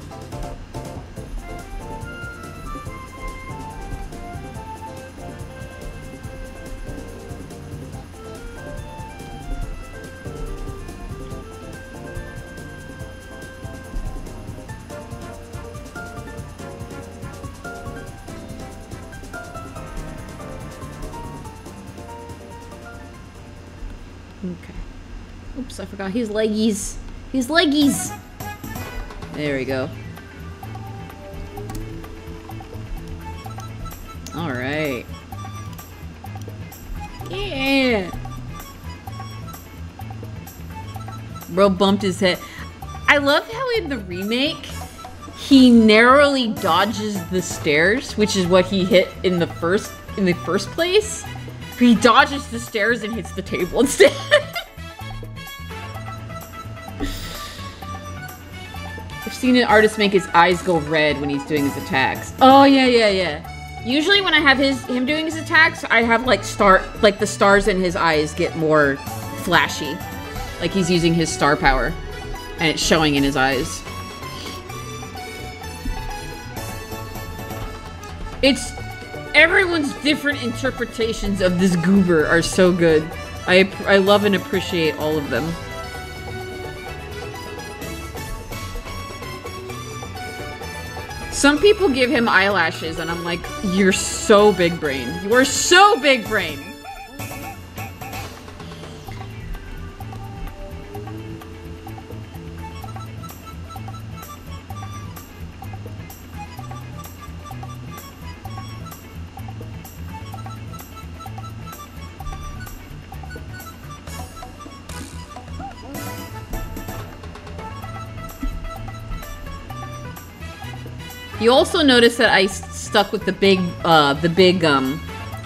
Okay. Oops, I forgot his leggies. His leggies! There we go. Alright. Yeah! Bro bumped his head. I love how in the remake, he narrowly dodges the stairs, which is what he hit in the first place. But he dodges the stairs and hits the table instead. I've seen an artist make his eyes go red when he's doing his attacks. Oh yeah. Usually when I have him doing his attacks, I have like the stars in his eyes get more flashy. Like he's using his star power. And it's showing in his eyes. Everyone's different interpretations of this goober are so good. I love and appreciate all of them. Some people give him eyelashes and I'm like, you're so big brain. You are so big brain. You also notice that I stuck with the big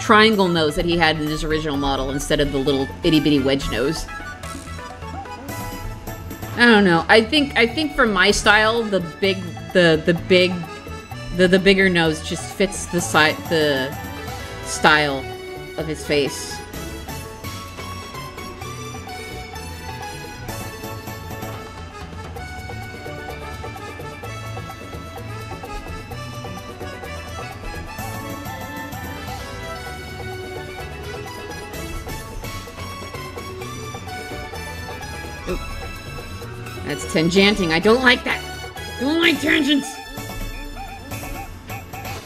triangle nose that he had in his original model instead of the little itty bitty wedge nose. I don't know. I think for my style, the bigger nose just fits the style of his face. That's tangenting. I don't like that. Don't like tangents.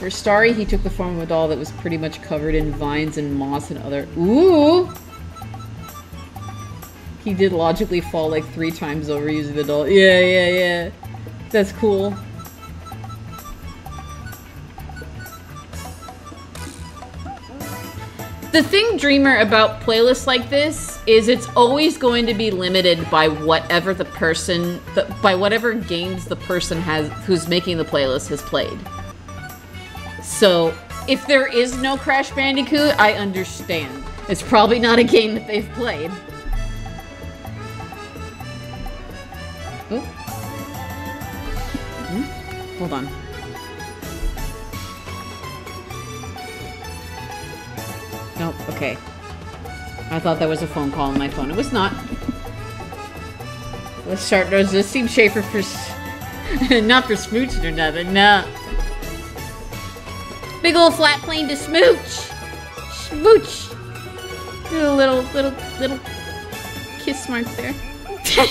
For Starry, he took the form of a doll that was pretty much covered in vines and moss and other... Ooh! He did logically fall like 3 times over using the doll. Yeah. That's cool. The thing, Dreamer, about playlists like this is it's always going to be limited by whatever by whatever games the person who's making the playlist has played. So, if there is no Crash Bandicoot, I understand. It's probably not a game that they've played. Oh. Hold on. Nope, okay. I thought that was a phone call on my phone. It was not. Let's start. Does this seem Schaefer for... not for smooching or nothing, no. Big old flat plane to smooch! Smooch! Do a little kiss mark there. Okay.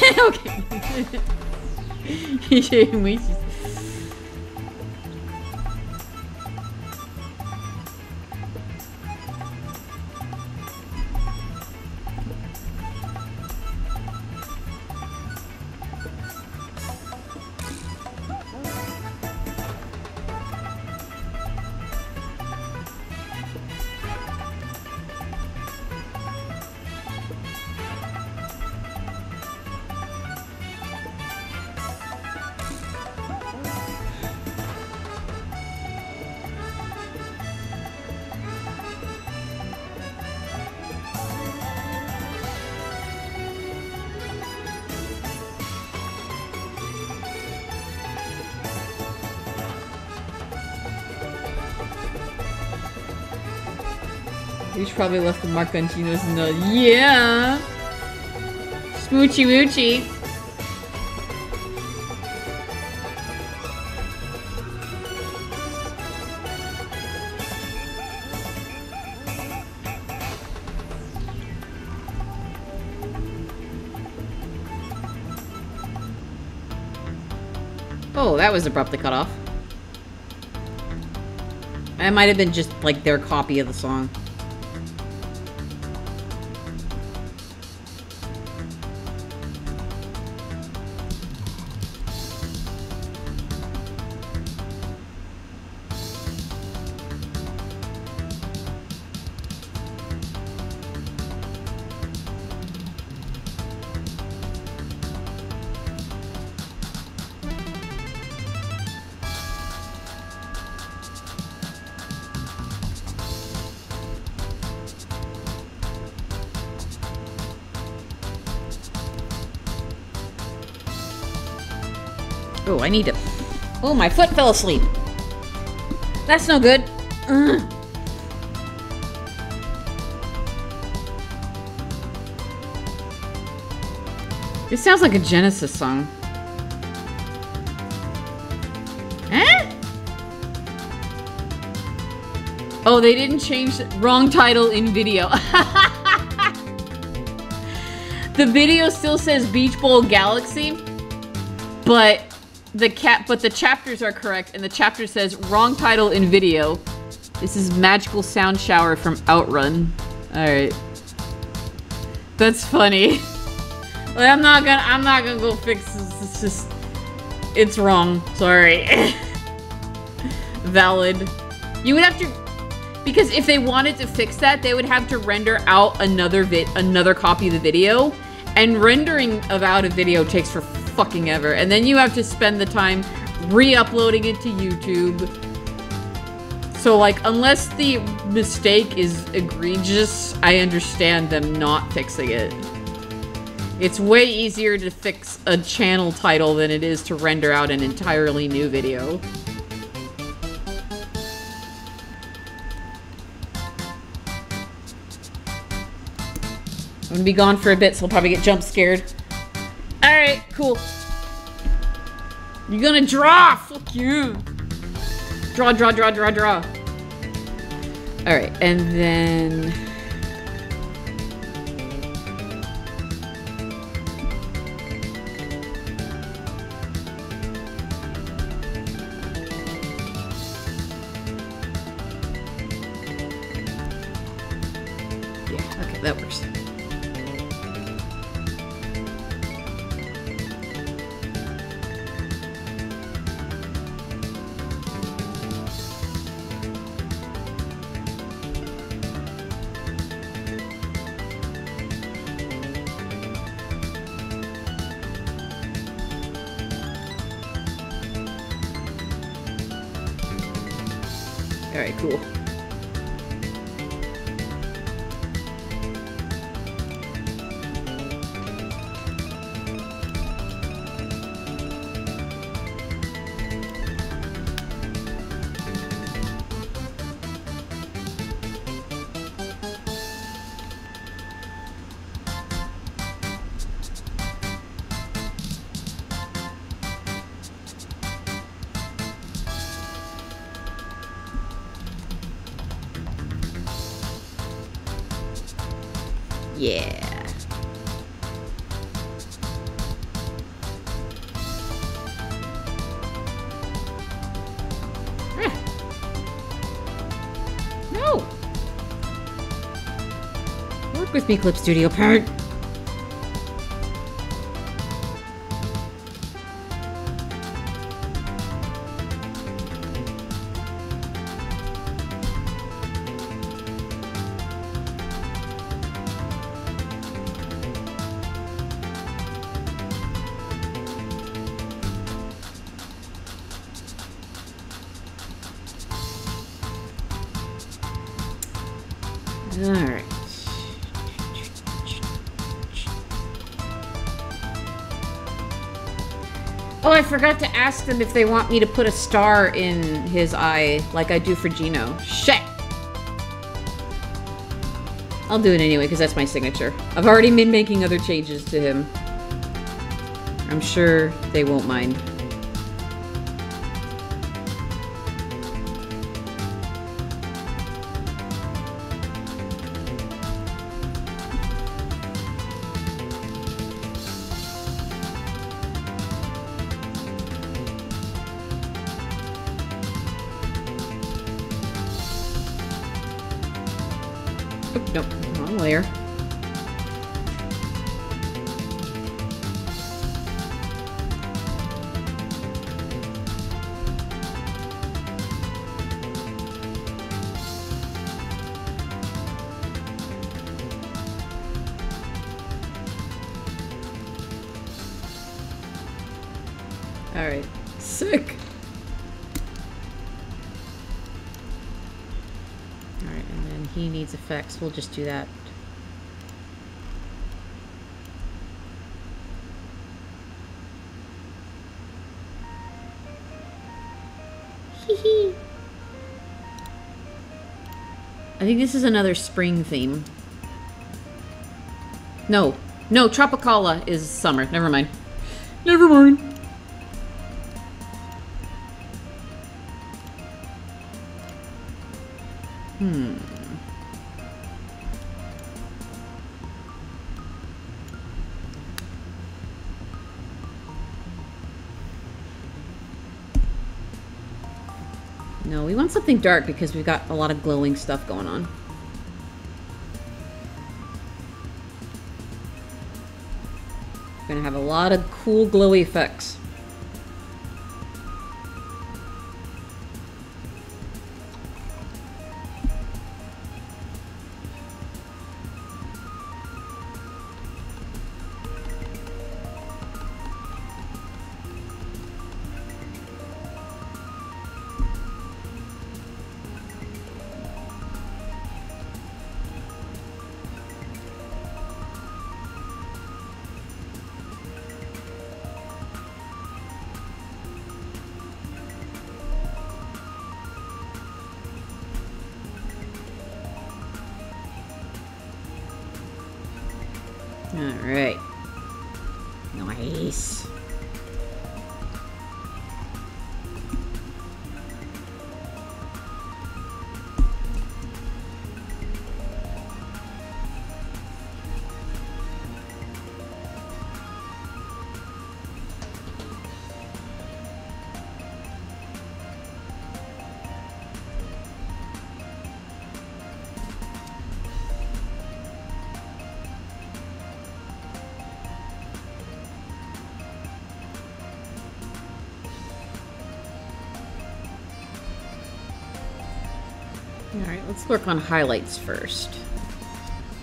He's probably left the mark on Gino's nose. Yeah! Smoochy Moochie. Oh, that was abruptly cut off. That might have been just like their copy of the song. Oh, I need to... Oh, my foot fell asleep. That's no good. Ugh. It sounds like a Genesis song. Eh? Oh, they didn't change... Wrong title in video. The video still says Beach Bowl Galaxy, but the chapters are correct, and the chapter says wrong title in video. This is Magical Sound Shower from Outrun. Alright. That's funny. Like, I'm not gonna go fix this. It's just, it's wrong. Sorry. Valid. You would have to, because if they wanted to fix that, they would have to render out another copy of the video, and rendering out a video takes for fucking ever, and then you have to spend the time re-uploading it to YouTube. So, like, unless the mistake is egregious, I understand them not fixing it. It's way easier to fix a channel title than it is to render out an entirely new video. I'm gonna be gone for a bit, so I'll probably get jump scared. Alright, cool. You're gonna draw! Fuck you! Draw, draw, draw, draw, draw. Alright, and then... yeah, okay, that works. Alright, cool. Yeah. No. Work with me, Clip Studio parent. Alright. Oh, I forgot to ask them if they want me to put a star in his eye like I do for Gino. Shit! I'll do it anyway, because that's my signature. I've already been making other changes to him. I'm sure they won't mind. Nope, wrong layer. Alright, sick. He needs effects. We'll just do that. think this is another spring theme. No. No, Tropicala is summer. Never mind. Never mind. No, we want something dark because we've got a lot of glowing stuff going on. We're gonna have a lot of cool glowy effects. Alright. Nice. Alright, let's work on highlights first,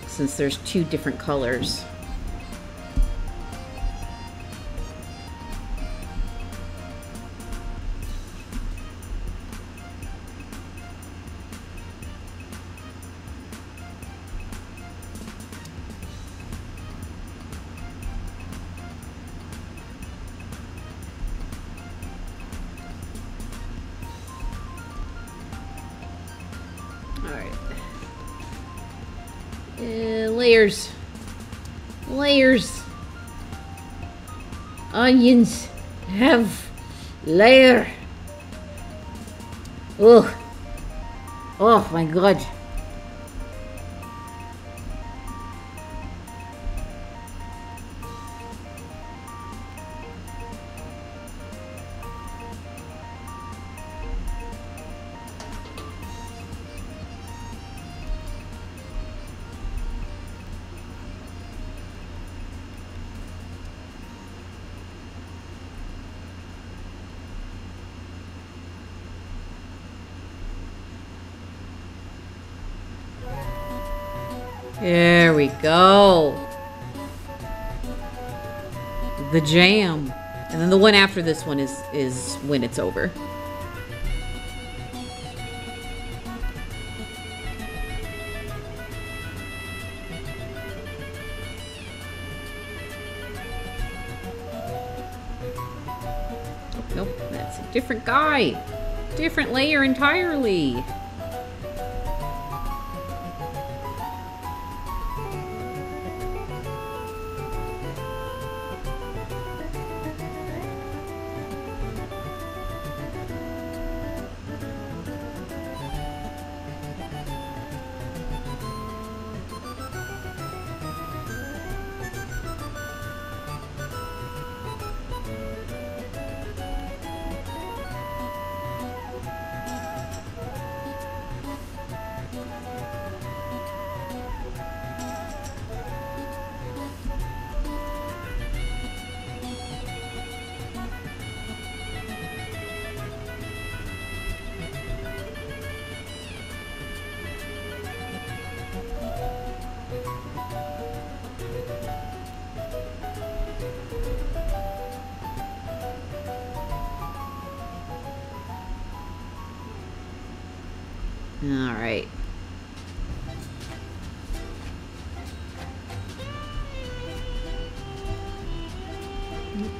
since there's two different colors. Layers. Layers. Onions have layer. Oh. Oh my god. There we go. The jam. And then the one after this one is when it's over. Nope, that's a different guy. Different layer entirely. All right.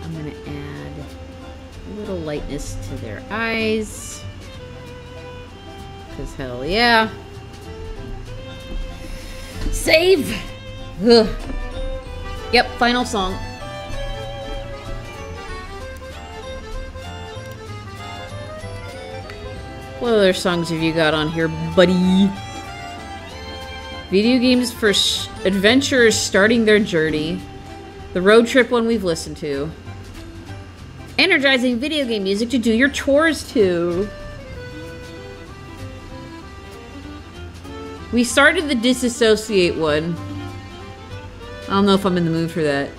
I'm going to add a little lightness to their eyes. Because hell yeah. save. Ugh. Yep, final song. What other songs have you got on here, buddy? Video games for adventurers starting their journey. The road trip one we've listened to. Energizing video game music to do your chores to. We started the disassociate one. I don't know if I'm in the mood for that.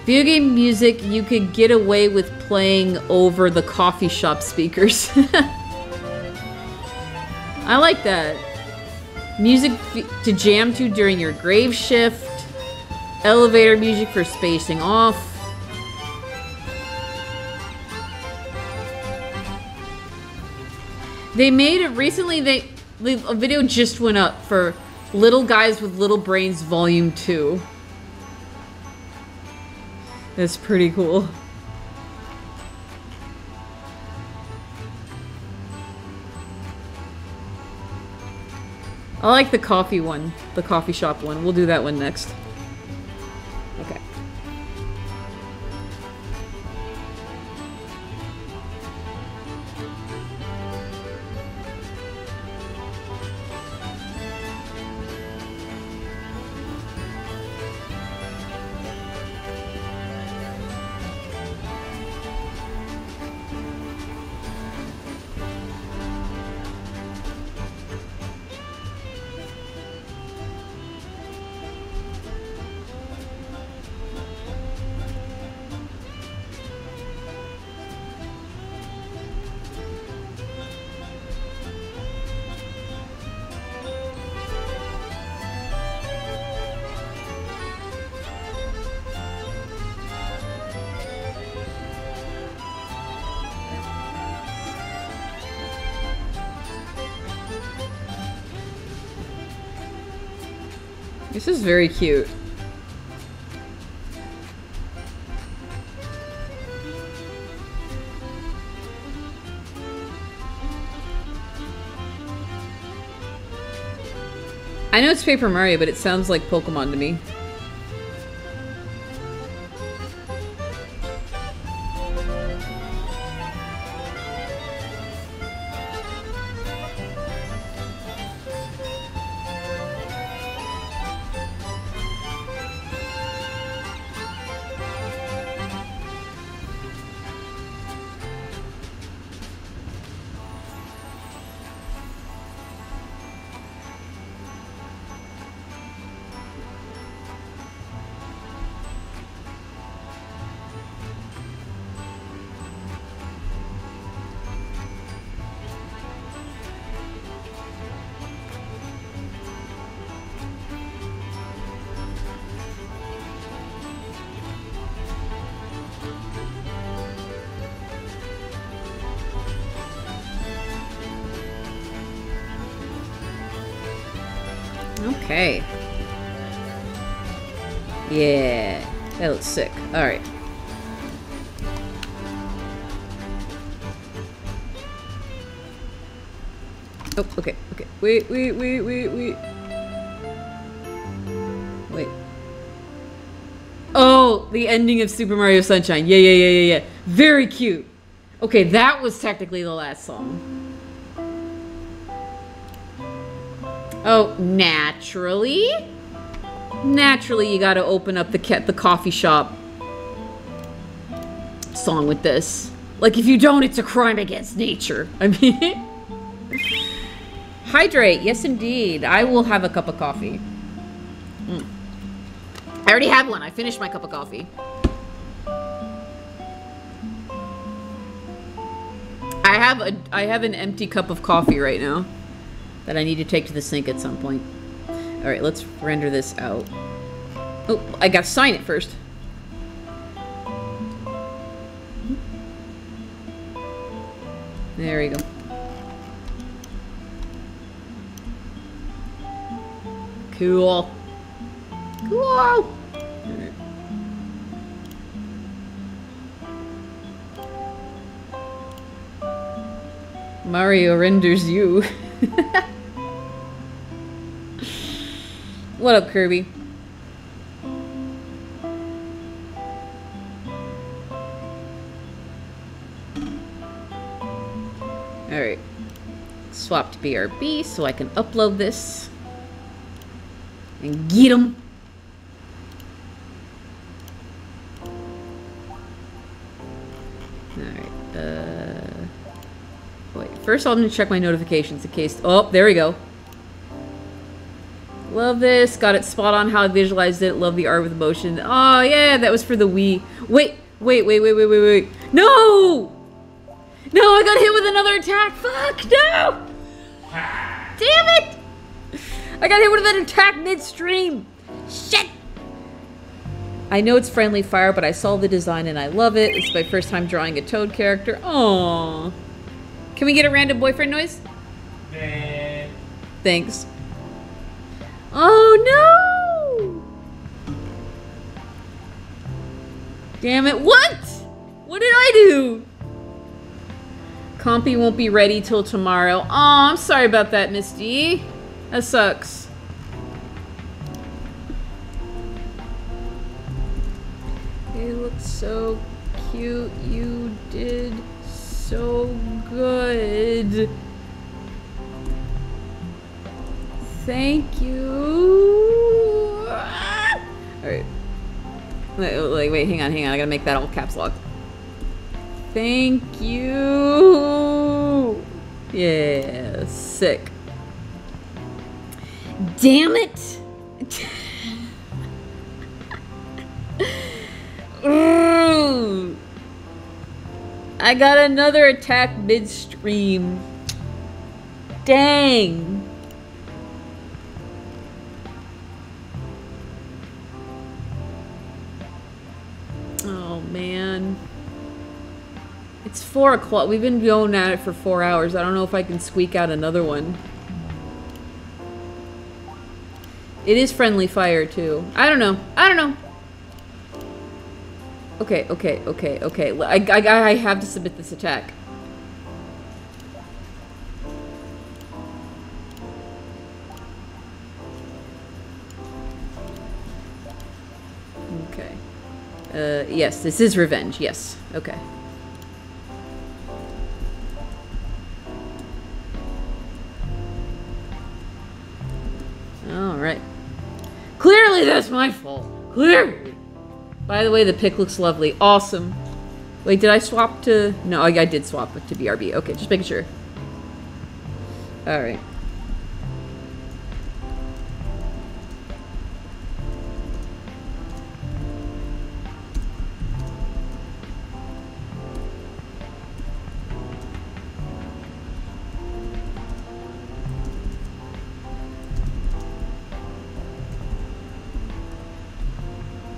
Video game music you could get away with playing over the coffee shop speakers. I like that. Music to jam to during your grave shift. Elevator music for spacing off. They made it recently, a video just went up for Little Guys with Little Brains Volume 2. That's pretty cool. I like the coffee one, the coffee shop one. We'll do that one next. Okay. This is very cute. I know it's Paper Mario, but it sounds like Pokemon to me. Okay. Yeah. That looks sick. Alright. Oh, okay, okay. Wait. Wait. Oh, the ending of Super Mario Sunshine. Yeah. Very cute. Okay, that was technically the last song. Oh, naturally? Naturally, you gotta open up the coffee shop song with this. Like, if you don't, it's a crime against nature. I mean... Hydrate, yes indeed. I will have a cup of coffee. I already have one. I finished my cup of coffee. I have an empty cup of coffee right now that I need to take to the sink at some point. Alright, let's render this out. Oh, I gotta sign it first. There we go. Cool. Cool! Alright. Mario renders you. What up, Kirby? Alright. Swap to BRB so I can upload this. And get him. Alright, wait, first I'm gonna check my notifications in case... Oh, there we go. Love this. Got it spot on how I visualized it. Love the art with motion. Oh, yeah, that was for the Wii. Wait. No! No, I got hit with another attack. Fuck, no! Damn it! I got hit with an attack midstream. Shit! I know it's friendly fire, but I saw the design and I love it. It's my first time drawing a Toad character. Aww. Can we get a random boyfriend noise? Nah. Thanks. Oh no! Damn it, what? What did I do? Compy won't be ready till tomorrow. Aw, I'm sorry about that, Misty. That sucks. It looks so cute. You did so good. Thank you. Alright. Wait, hang on. I gotta make that all caps lock. Thank you. Yeah, sick. Damn it. I got another attack midstream. Dang. Oh man. It's 4 o'clock. We've been going at it for 4 hours. I don't know if I can squeak out another one. It is friendly fire too. I don't know. Okay. I have to submit this attack. Okay. Yes, this is revenge. Yes. Okay. Alright. Clearly that's my fault. Clearly. By the way, the pic looks lovely. Awesome. Wait, did I swap to... No, I did swap to BRB. Okay, just making sure. Alright.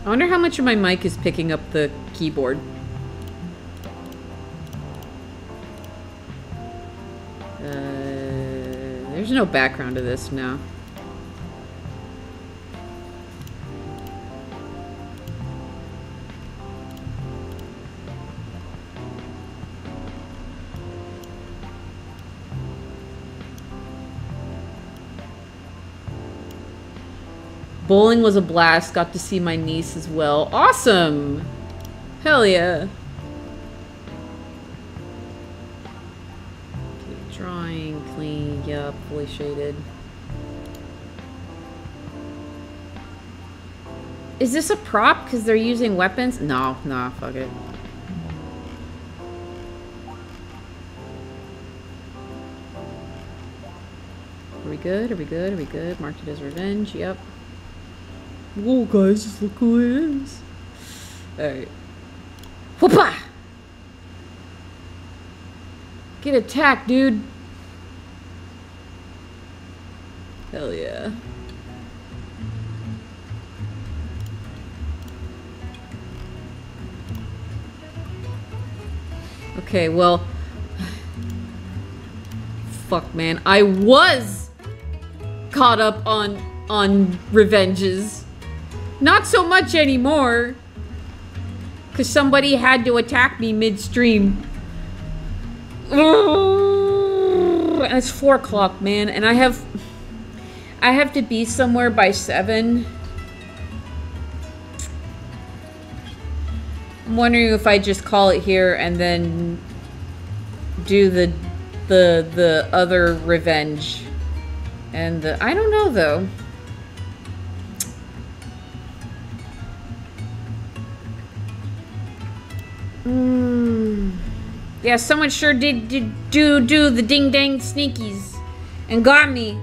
I wonder how much of my mic is picking up the keyboard. There's no background to this now. Bowling was a blast. Got to see my niece as well. Awesome! Hell yeah. Okay, drawing, clean, yup, fully shaded. Is this a prop because they're using weapons? No, nah, fuck it. Are we good? Are we good? Are we good? Marked it as revenge, yep. Whoa, guys, just look who it is. Alright. Whoopah! Get attacked, dude. Hell yeah. Okay, well... Fuck, man. I was caught up on revenges. Not so much anymore. Because somebody had to attack me midstream. And it's 4 o'clock, man. And I I have to be somewhere by 7. I'm wondering if I just call it here and then do the other revenge. And I don't know though. Yeah, someone sure did do the ding dang sneakies and got me.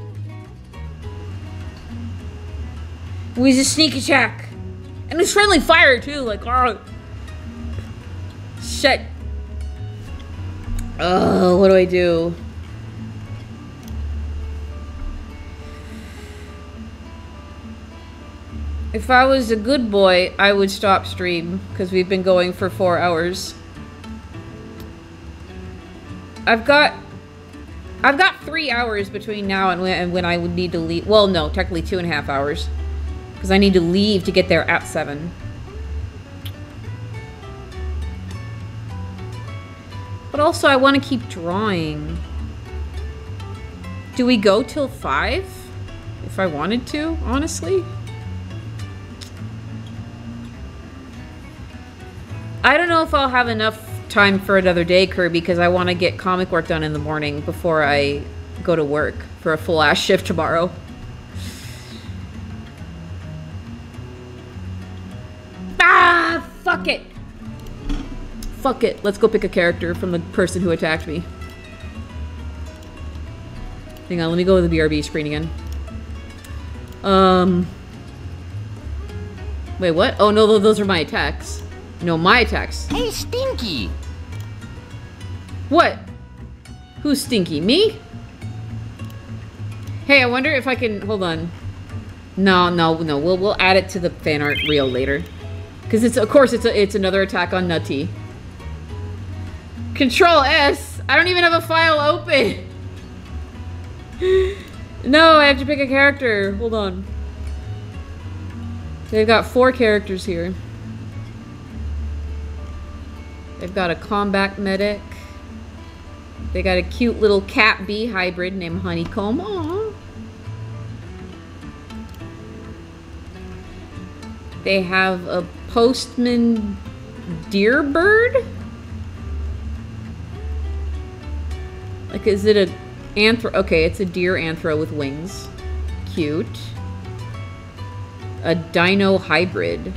It was a sneak attack. And it was friendly fire too, like, oh. Shit. Oh, what do I do? If I was a good boy, I would stop stream, because we've been going for 4 hours. I've got 3 hours between now and when I would need to leave. Well, no, technically 2.5 hours. Because I need to leave to get there at 7. But also, I want to keep drawing. Do we go till 5? If I wanted to, honestly. I don't know if I'll have enough time for another day, Kirby, because I want to get comic work done in the morning before I go to work for a full-ass shift tomorrow. Ah! Fuck it! Fuck it. Let's go pick a character from the person who attacked me. Hang on, let me go to the BRB screen again. Wait, what? Oh, no, those are my attacks. No, my attacks. Hey, Stinky! What? Who's Stinky? Me? Hey, I wonder if I can... Hold on. No. We'll add it to the fan art reel later. Because it's, of course, it's another attack on Nutty. Control S! I don't even have a file open! No, I have to pick a character. Hold on. They've got 4 characters here. They've got a combat medic. They got a cute little cat-bee hybrid named Honeycomb. Aww. They have a postman deer bird? Like, is it a anthro? Okay, it's a deer anthro with wings. Cute. A dino hybrid.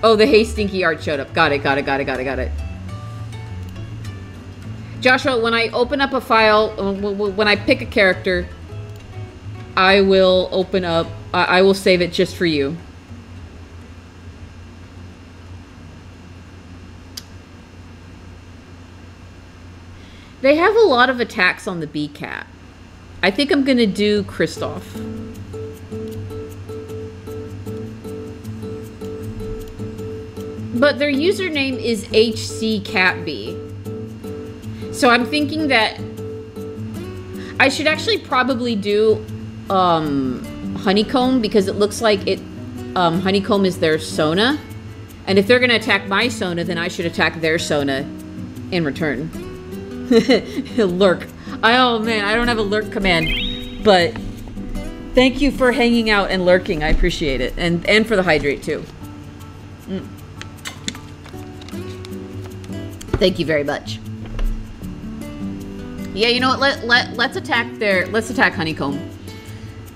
Oh, the Hey Stinky art showed up. Got it. Joshua, when I open up a file, when I pick a character, I will open up, I will save it just for you. They have a lot of attacks on the bee cat. I think I'm gonna do Kristoff. But their username is HCCatbee. So I'm thinking that I should actually probably do Honeycomb, because it looks like it Honeycomb is their Sona. And if they're gonna attack my Sona, then I should attack their Sona in return. Lurk. Oh man, I don't have a lurk command, but thank you for hanging out and lurking. I appreciate it. And for the hydrate too. Thank you very much. Yeah, you know what? Let's attack Honeycomb.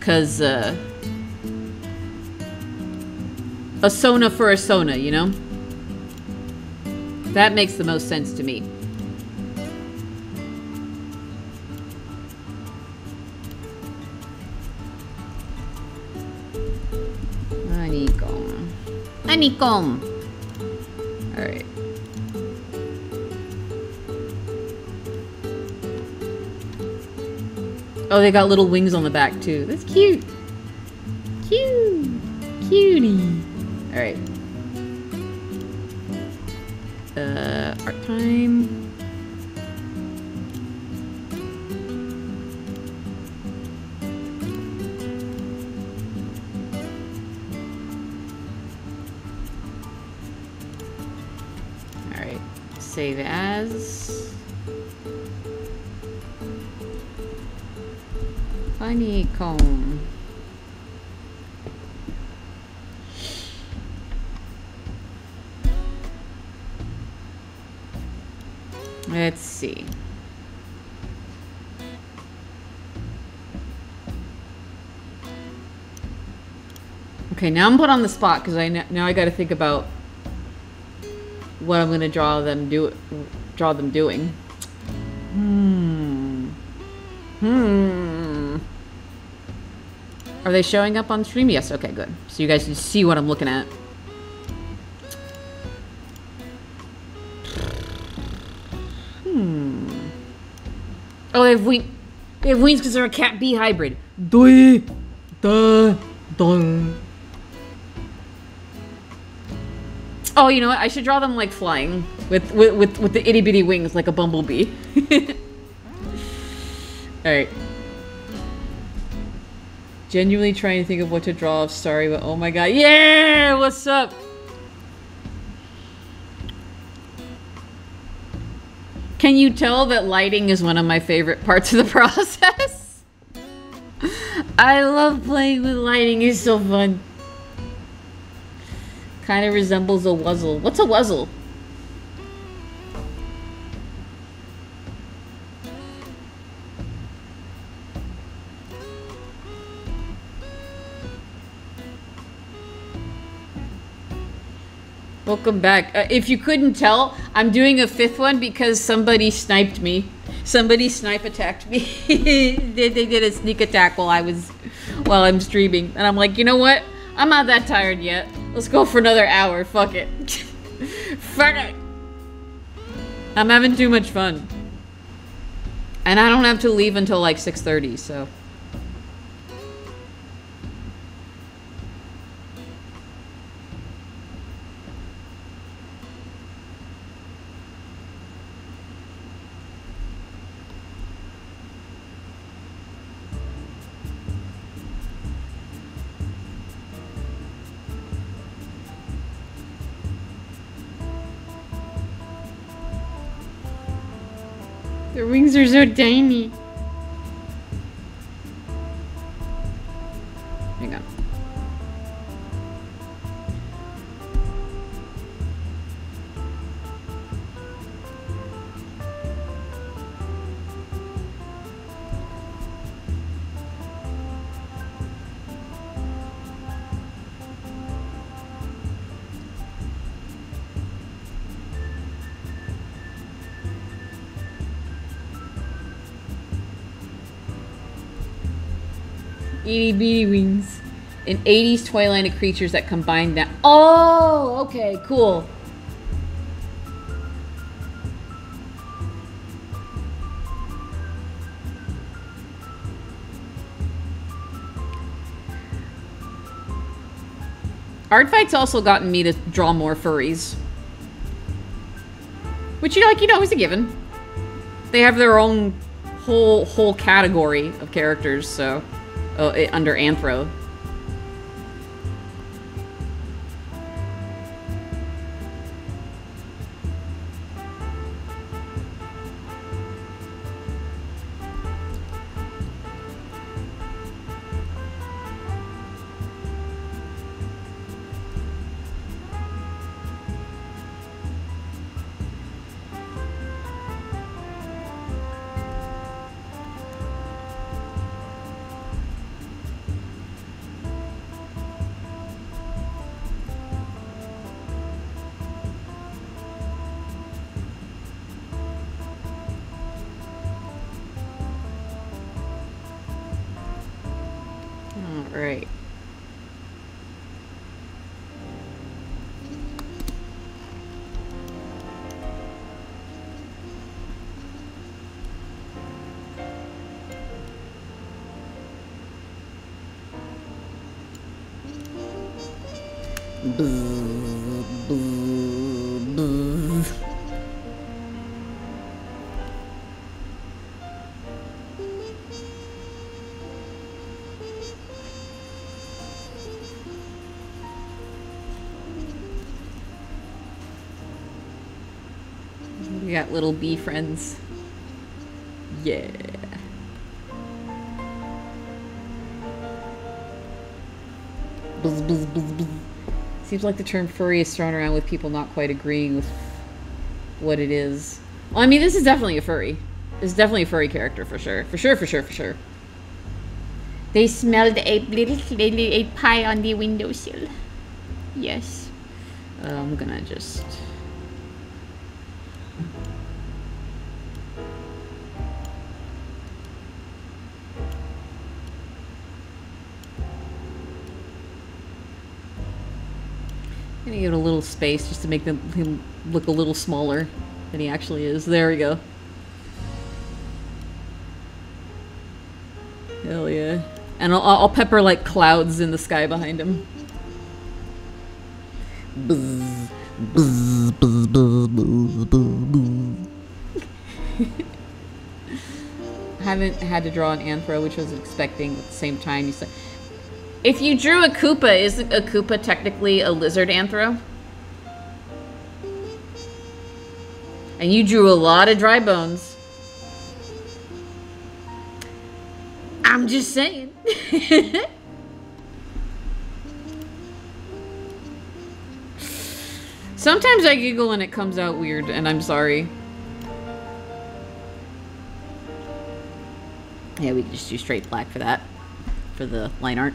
Cause a Sona for a Sona, you know? That makes the most sense to me. Honeycomb. Alright. Oh, they got little wings on the back too. That's cute. Cutie. Alright. Art time. Save as. Honeycomb. Let's see. Okay, now I'm put on the spot because now I got to think about what I'm gonna draw them doing. Are they showing up on stream? Yes. Okay, good. So you guys can see what I'm looking at. Oh, they have wings. They have wings because they're a cat-bee hybrid. Doi, da, dong. Oh, you know what? I should draw them like flying with the itty bitty wings like a bumblebee. All right. Genuinely trying to think of what to draw. Sorry, but oh my god. Yeah! What's up? Can you tell that lighting is one of my favorite parts of the process? I love playing with lighting. It's so fun. Kind of resembles a wuzzle. What's a wuzzle? Welcome back. If you couldn't tell, I'm doing a fifth one because somebody sniped me. Somebody snipe attacked me. They did a sneak attack while I'm streaming, and I'm like, you know what? I'm not that tired yet. Let's go for another hour. Fuck it. Fuck it. I'm having too much fun, and I don't have to leave until like 6:30. So. Their wings are so tiny. Hang on. Itty bitty wings. An 80s toy line of creatures that combine that. Oh, okay, cool. Art Fight's also gotten me to draw more furries. Which, you know, is a given. They have their own whole category of characters, so... under Anthro. Right. We got little bee friends. Yeah. Buzz, buzz, buzz, buzz. Seems like the term furry is thrown around with people not quite agreeing with what it is. Well, I mean, this is definitely a furry. It's definitely a furry character for sure. For sure, for sure, for sure. They smelled a little pie on the windowsill. Yes. I'm gonna just... I'm gonna give it a little space just to make him look a little smaller than he actually is. There we go. Hell yeah. And I'll pepper like clouds in the sky behind him. Buzz, buzz, buzz, buzz, buzz, buzz. I haven't had to draw an Anthro, which I was expecting at the same time. You said, if you drew a Koopa, isn't a Koopa technically a lizard Anthro? And you drew a lot of dry bones. I'm just saying. Sometimes I giggle and it comes out weird, and I'm sorry. Yeah, we can just do straight black for that. For the line art.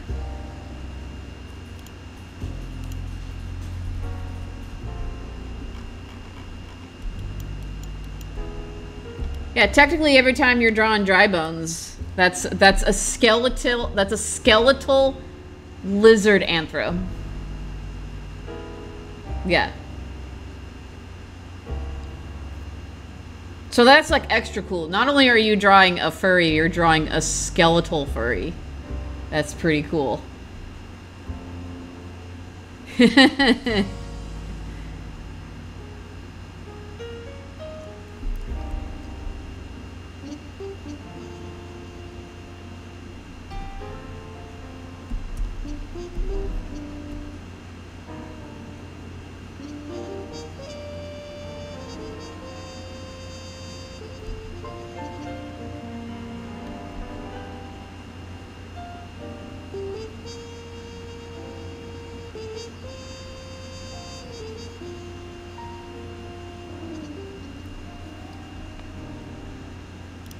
Yeah, technically every time you're drawing dry bones, that's a skeletal lizard Anthro. Yeah. So that's like extra cool. Not only are you drawing a furry, you're drawing a skeletal furry. That's pretty cool.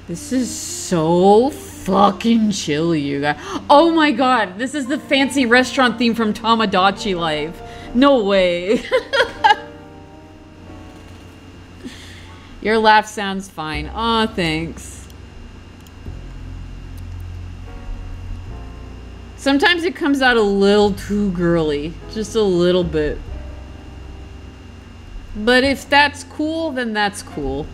This is so fucking chill, you guys. Oh my god, this is the fancy restaurant theme from Tamagotchi Life. No way. Your laugh sounds fine. Aw, thanks. Sometimes it comes out a little too girly. Just a little bit. But if that's cool, then that's cool.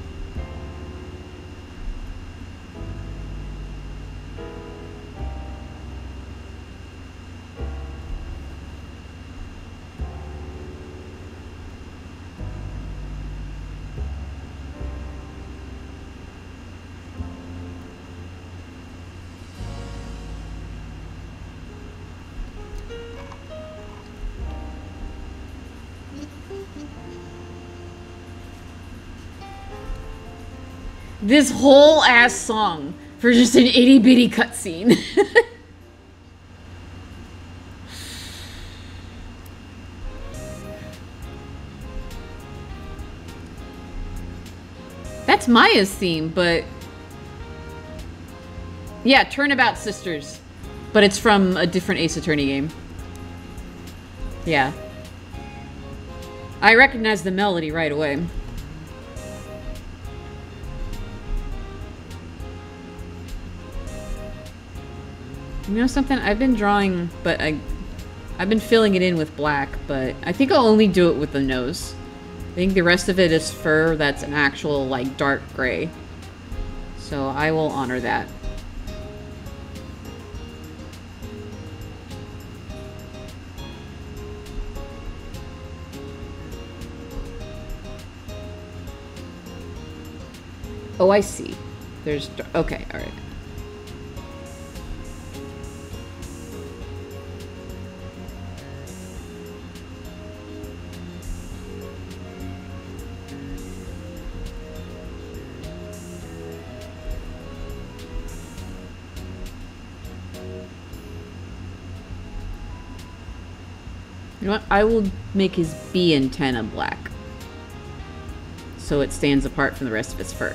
This whole ass song for just an itty bitty cutscene. That's Maya's theme, but yeah, Turnabout Sisters, but it's from a different Ace Attorney game. Yeah, I recognize the melody right away. You know something? I've been drawing, but I've been filling it in with black, but I think I'll only do it with the nose. I think the rest of it is fur that's an actual, like, dark gray. So I will honor that. Oh, I see. There's... Okay, alright. You know what? I will make his B antenna black, so it stands apart from the rest of his fur.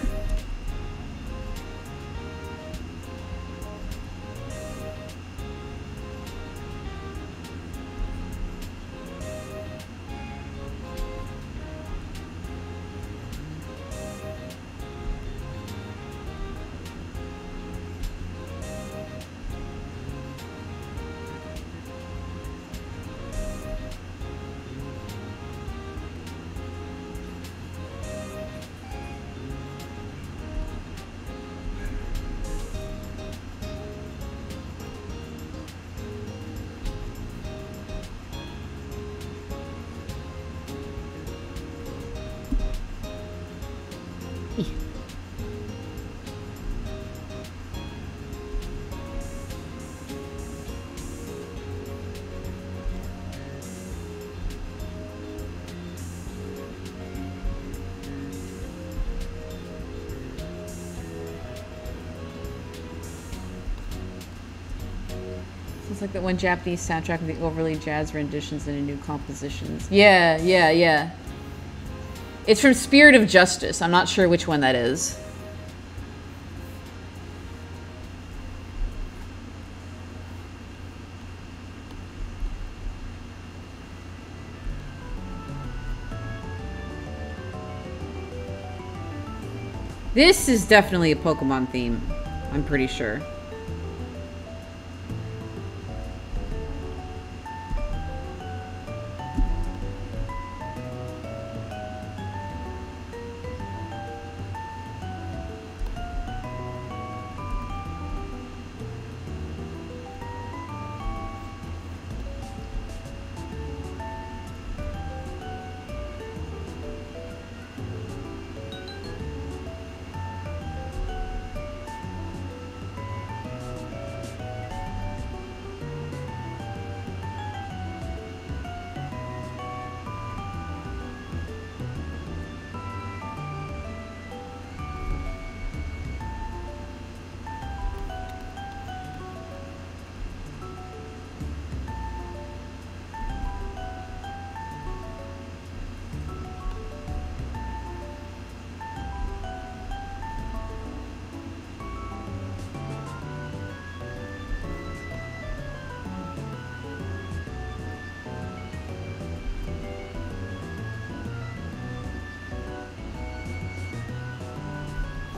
It's like that one Japanese soundtrack with the overly jazz renditions and new compositions. Yeah, yeah, yeah. It's from Spirit of Justice. I'm not sure which one that is. This is definitely a Pokemon theme. I'm pretty sure.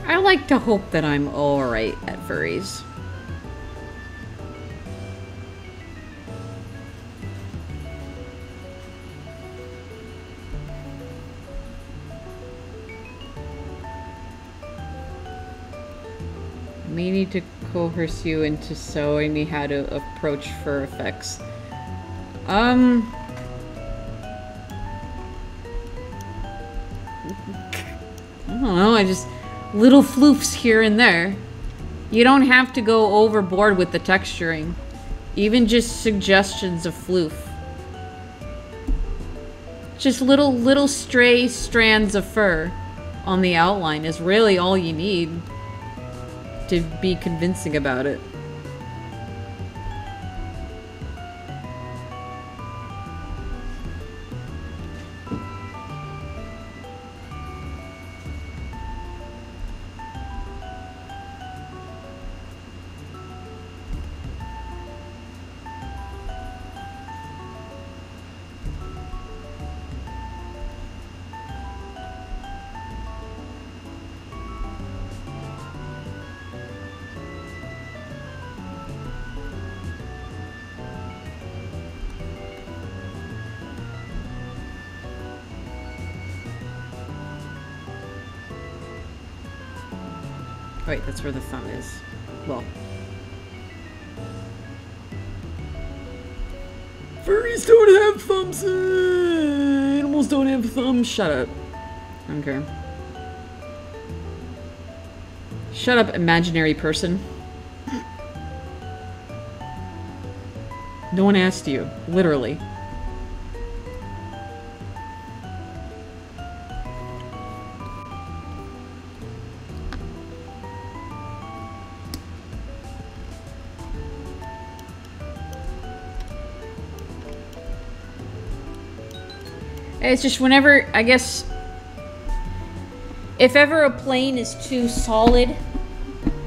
I like to hope that I'm alright at furries. We need to coerce you into showing me how to approach fur effects. I don't know, I just... little floofs here and there. You don't have to go overboard with the texturing. Even just suggestions of floof. Just little stray strands of fur on the outline is really all you need to be convincing about it. Wait, that's where the thumb is. Well. Furries don't have thumbs! Animals don't have thumbs! Shut up. I don't care. Shut up, imaginary person. No one asked you. Literally. It's just whenever, I guess, if ever a plane is too solid,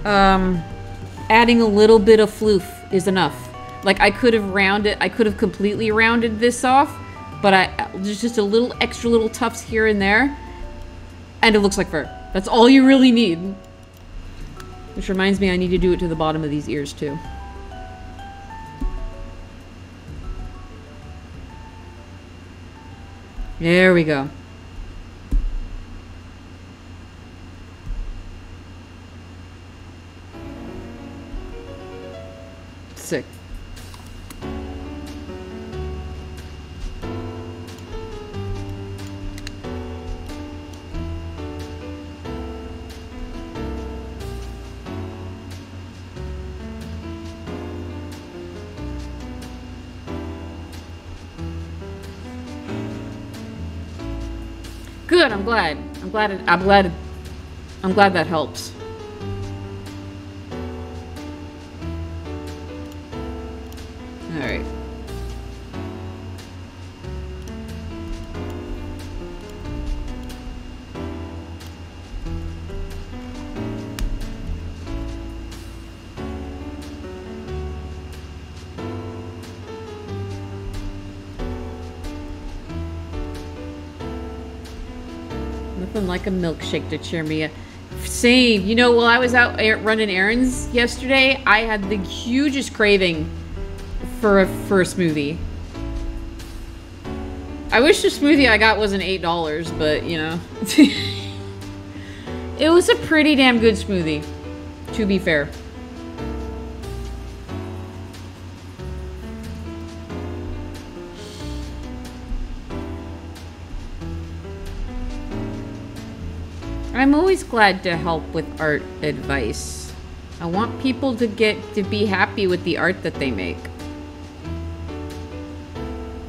adding a little bit of floof is enough. Like, I could have completely rounded this off, but there's just a little extra little tufts here and there, and it looks like fur. That's all you really need. Which reminds me, I need to do it to the bottom of these ears, too. There we go. Sick. Good, I'm glad. I'm glad that helps. All right. Nothing like a milkshake to cheer me up. Same. You know, while I was out running errands yesterday, I had the hugest craving for a smoothie. I wish the smoothie I got wasn't $8, but, you know. It was a pretty damn good smoothie, to be fair. I'm always glad to help with art advice. I want people to be happy with the art that they make.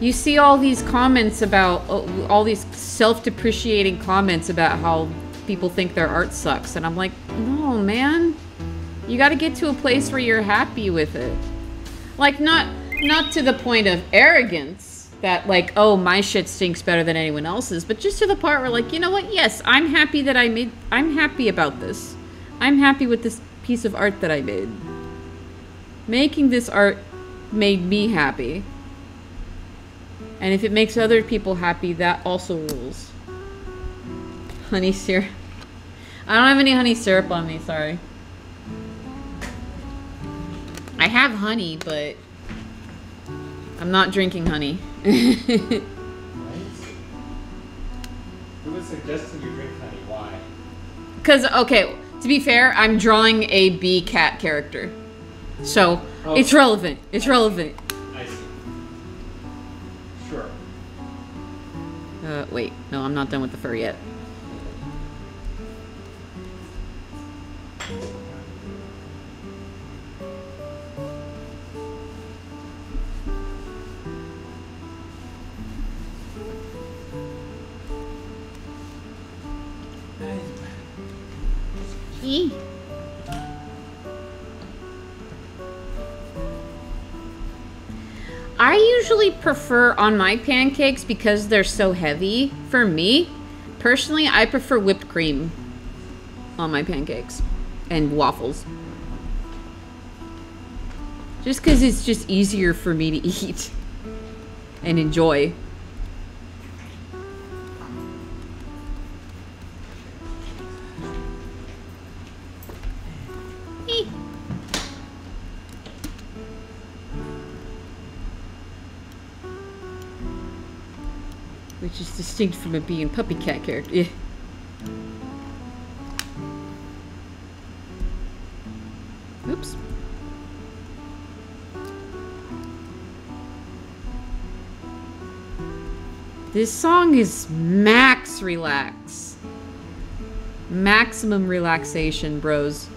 You see all these comments about, all these self-depreciating comments about how people think their art sucks, and I'm like, no, man. You gotta get to a place where you're happy with it. Like, not to the point of arrogance, that like, oh, my shit stinks better than anyone else's, but just to the part where like, you know what, yes, I'm happy that I'm happy about this. I'm happy with this piece of art that I made. Making this art made me happy. And if it makes other people happy, that also rules. Honey syrup. I don't have any honey syrup on me, sorry. I have honey, but I'm not drinking honey. Who was suggesting you drink honey? Why? Because, okay, to be fair, I'm drawing a bee cat character. So, it's relevant. It's relevant. I see. Sure. Wait. No, I'm not done with the fur yet. I usually prefer on my pancakes, because they're so heavy, for me, personally, I prefer whipped cream on my pancakes and waffles. Just because it's just easier for me to eat and enjoy. Which is distinct from a bee and puppy cat character. Yeah. Oops. This song is max relax. Maximum relaxation, bros.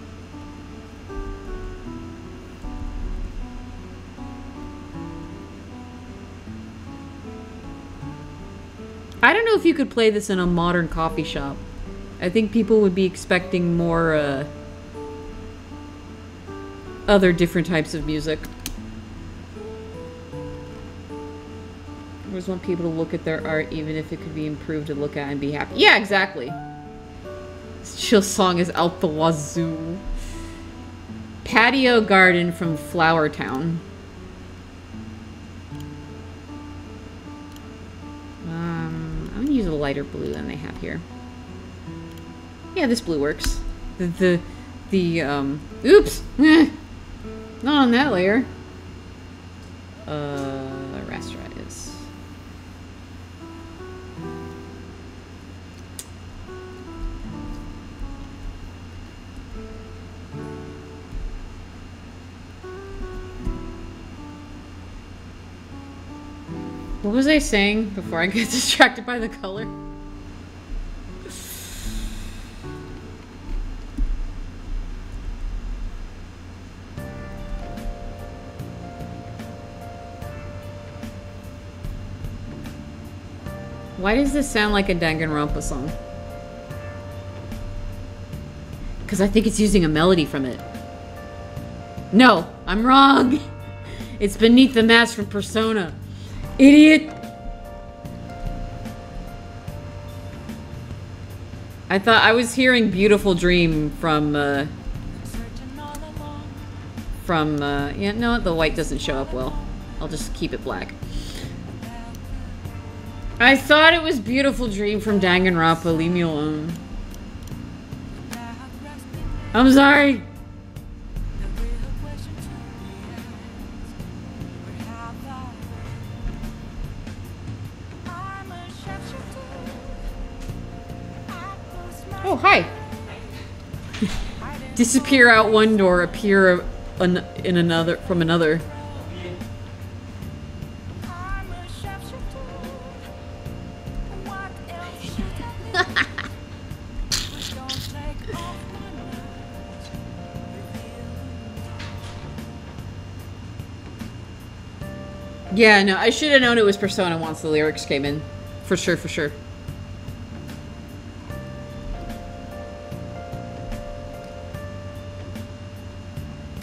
I don't know if you could play this in a modern coffee shop. I think people would be expecting more, other different types of music. Performers want people to look at their art even if it could be improved to look at and be happy. Yeah, exactly. This chill song is out the wazoo. Patio garden from Flower Town. I'm gonna use a lighter blue than they have here. Yeah, this blue works. Oops! Not on that layer. Rastra is. What was I saying before I get distracted by the color? Why does this sound like a Danganronpa song? Because I think it's using a melody from it. No, I'm wrong. It's Beneath the Mask from Persona. Idiot! I thought I was hearing Beautiful Dream from, yeah, no, the white doesn't show up well. I'll just keep it black. I thought it was Beautiful Dream from Danganronpa. Leave me alone. I'm sorry. Oh, hi. Disappear out one door, appear in another from another. Yeah, no, I should have known it was Persona once the lyrics came in. For sure, for sure.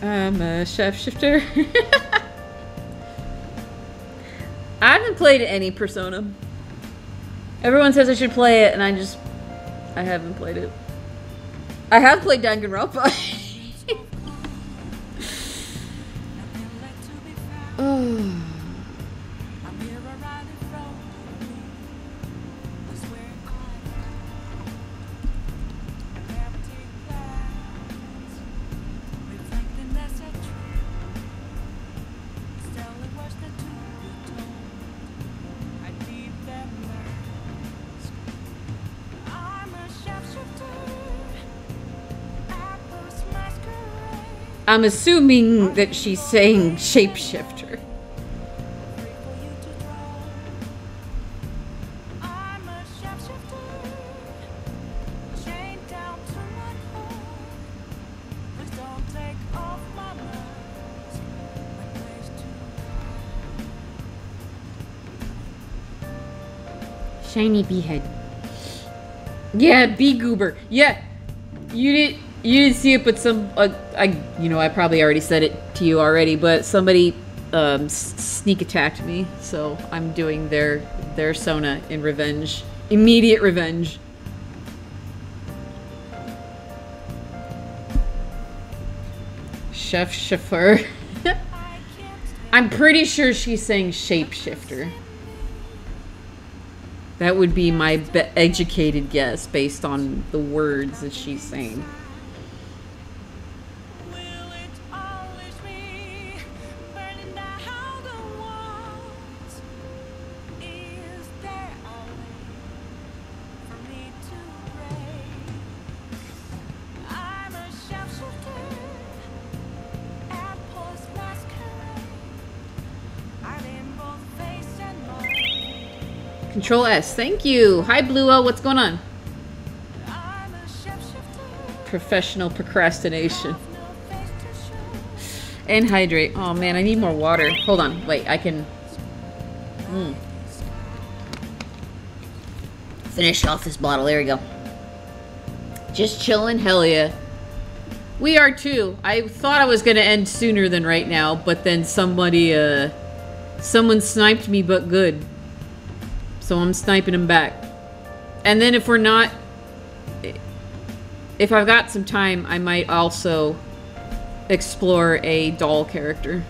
I'm a chef shifter. I haven't played any Persona. Everyone says I should play it, and I haven't played it. I have played Danganronpa. Oh. I'm assuming that she's saying shapeshifter. Shiny beehead. Yeah, bee goober. Yeah, you didn't see it, but I probably already said it to you already, but somebody sneak attacked me, so I'm doing their Sona in revenge. Immediate revenge. Chef chauffeur. I'm pretty sure she's saying shapeshifter. That would be my educated guess based on the words that she's saying. Control S. Thank you. Hi, Bluo. What's going on? Professional procrastination. And hydrate. Oh, man. I need more water. Hold on. Wait. I can... finish off this bottle. There we go. Just chilling. Hell yeah. We are too. I thought I was going to end sooner than right now, but then someone sniped me, but good. So I'm sniping him back. And then if we're not... If I've got some time, I might also explore a doll character.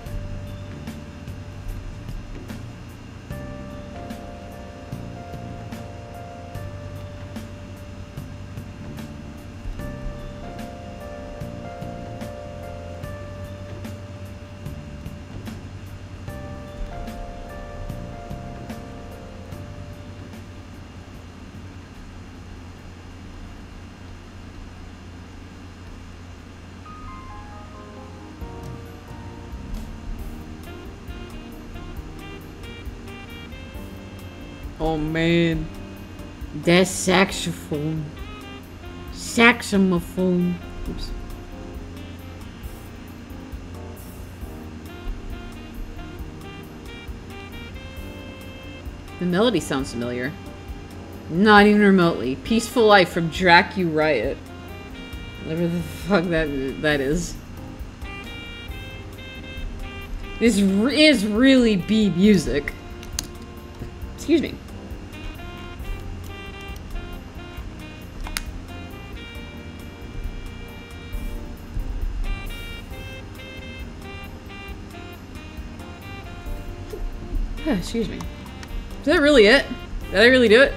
Oh man, that saxophone. Saxophone. Oops. The melody sounds familiar. Not even remotely. Peaceful Life from Dracu Riot. Whatever the fuck that is. This is really B music. Excuse me. Excuse me. Is that really it? Did I really do it?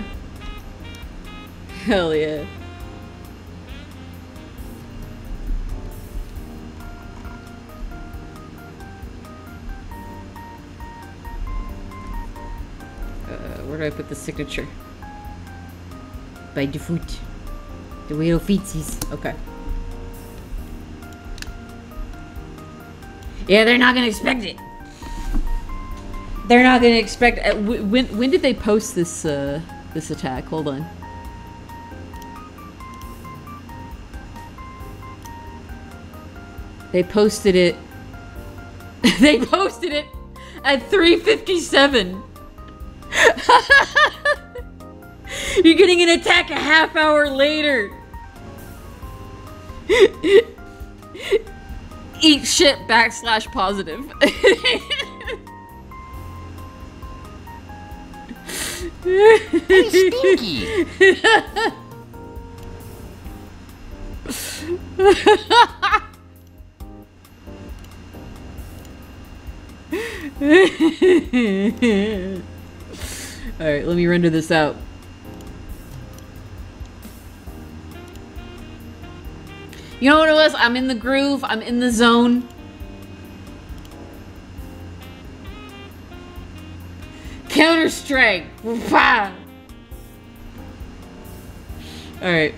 Hell yeah. Where do I put the signature? By default. The way of feetsies. Okay. Yeah, they're not gonna expect it. They're not gonna expect. When did they post this this attack? Hold on. They posted it. They posted it at 3:57. You're getting an attack a half hour later. Eat shit / positive. Hey, Stinky! Alright, let me render this out. You know what it was? I'm in the groove. I'm in the zone. Counter-Strike! Alright.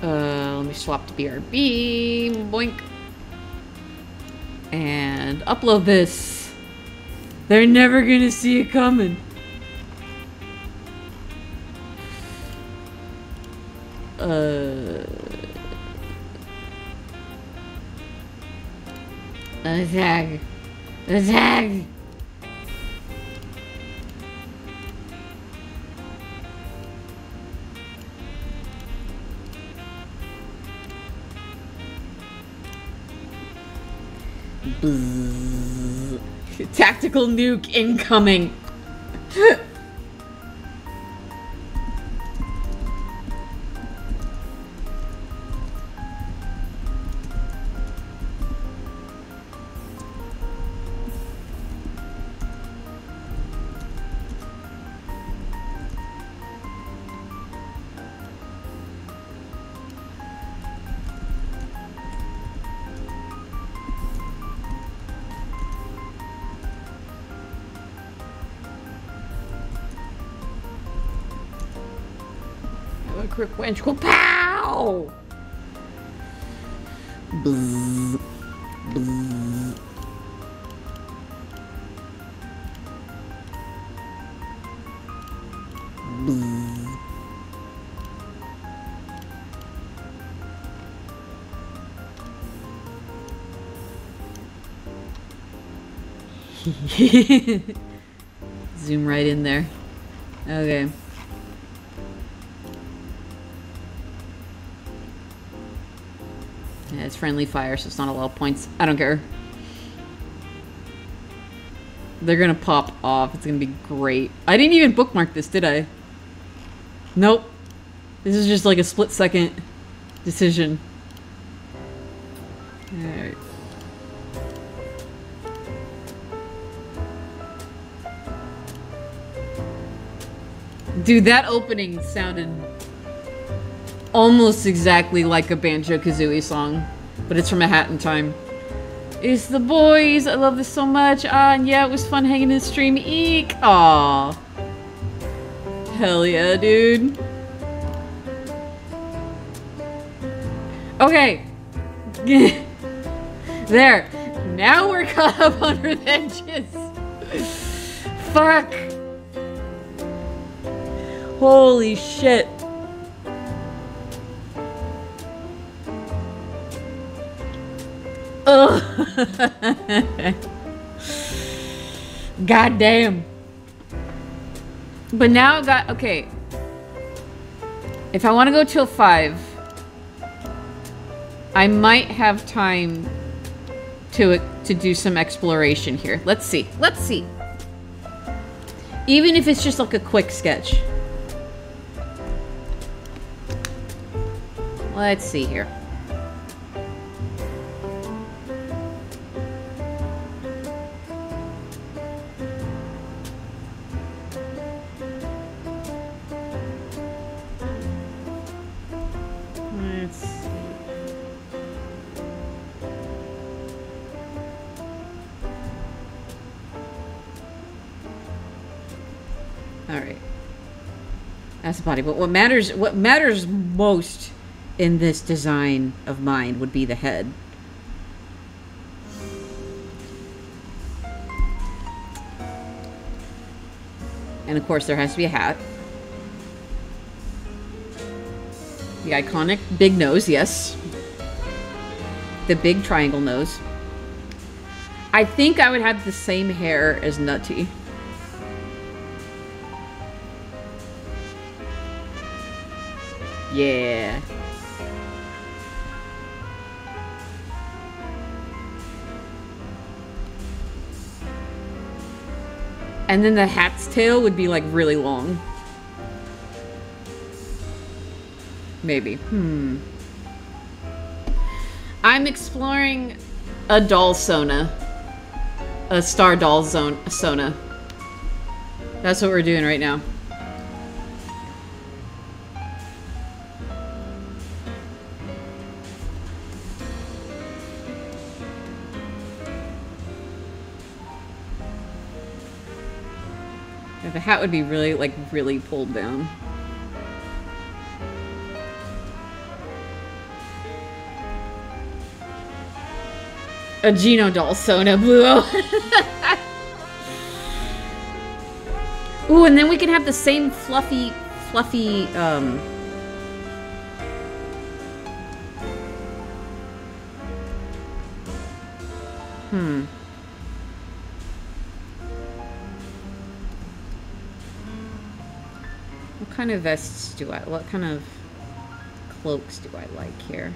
Let me swap to BRB. Boink. And upload this. They're never gonna see it coming. Attack. Attack. Bzzz. Tactical nuke incoming. Quick winch, go pow! Bzzz. Bzzz. Bzzz. Zoom right in there. Okay. Yeah, it's friendly fire, so it's not a lot of points. I don't care. They're gonna pop off. It's gonna be great. I didn't even bookmark this, did I? Nope. This is just like a split-second decision. Alright. Dude, that opening sounded almost exactly like a Banjo-Kazooie song, but it's from A Hat in Time. It's the boys. I love this so much. And yeah, it was fun hanging in the stream. Eek. Aw. Hell yeah, dude. Okay. There. Now we're caught up on revenges. Fuck. Holy shit. Ugh. God damn. But now I got, okay. If I want to go till 5, I might have time to do some exploration here. Let's see. Let's see. Even if it's just like a quick sketch. Let's see here. Let's see. All right. That's the body. But what matters most in this design of mine would be the head. And of course there has to be a hat. The iconic big nose, yes. The big triangle nose. I think I would have the same hair as Nutty. Yeah. And then the hat's tail would be like really long. Maybe. I'm exploring a doll Sona. A star doll Sona. That's what we're doing right now. The hat would be really, like, really pulled down. A Geno doll Sona Bluo. Ooh, and then we can have the same fluffy, What kind of vests do what kind of cloaks do I like here?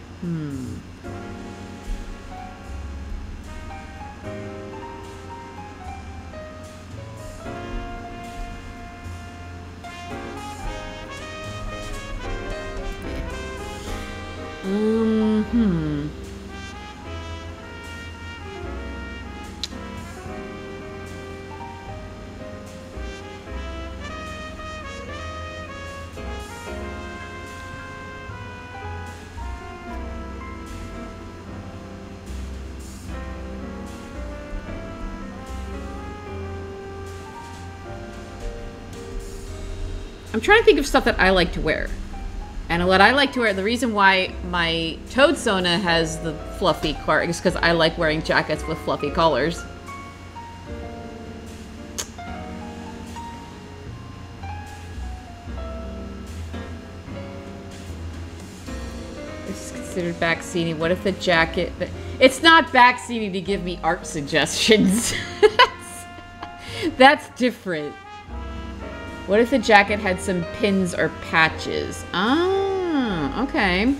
I'm trying to think of stuff that I like to wear. And what I like to wear, the reason why my Toad Sona has the fluffy collar is because I like wearing jackets with fluffy collars. This is considered backseating. What if the jacket... It's not backseating to give me art suggestions. That's different. What if the jacket had some pins or patches? Ah, okay.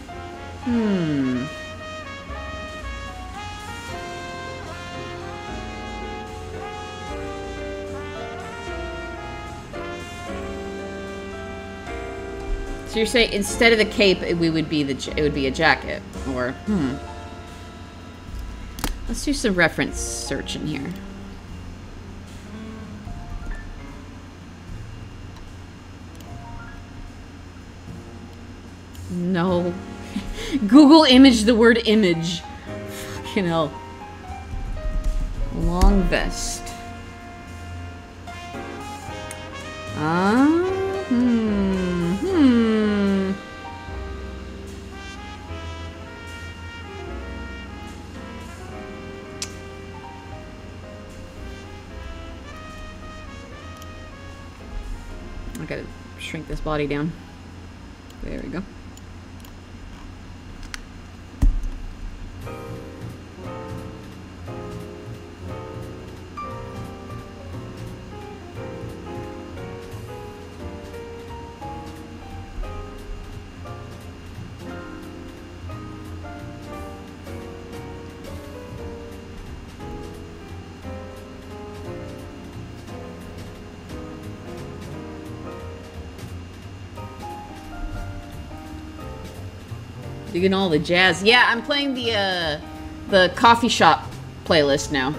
So you're saying instead of the cape, it would be a jacket, or Let's do some reference searching here. No. Google image the word image. Fucking hell. Long vest. I gotta shrink this body down. There we go. Digging all the jazz. Yeah, I'm playing the coffee shop playlist now.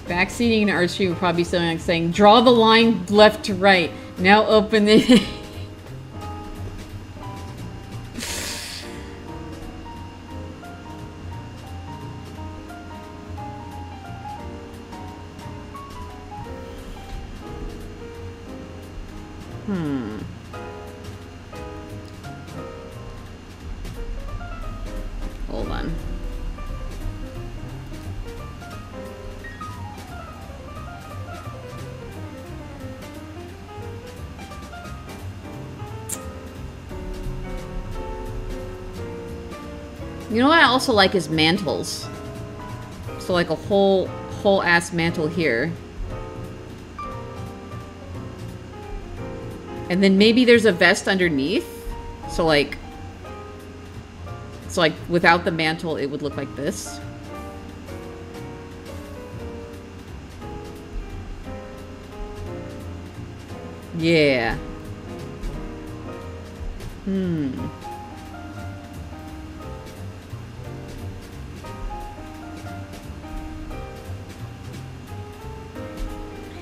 Backseating in art stream would probably be something like saying, draw the line left to right. Now open it. Hold on. You know what I also like is mantles. So like a whole ass mantle here. And then maybe there's a vest underneath. So like without the mantle it would look like this. Yeah.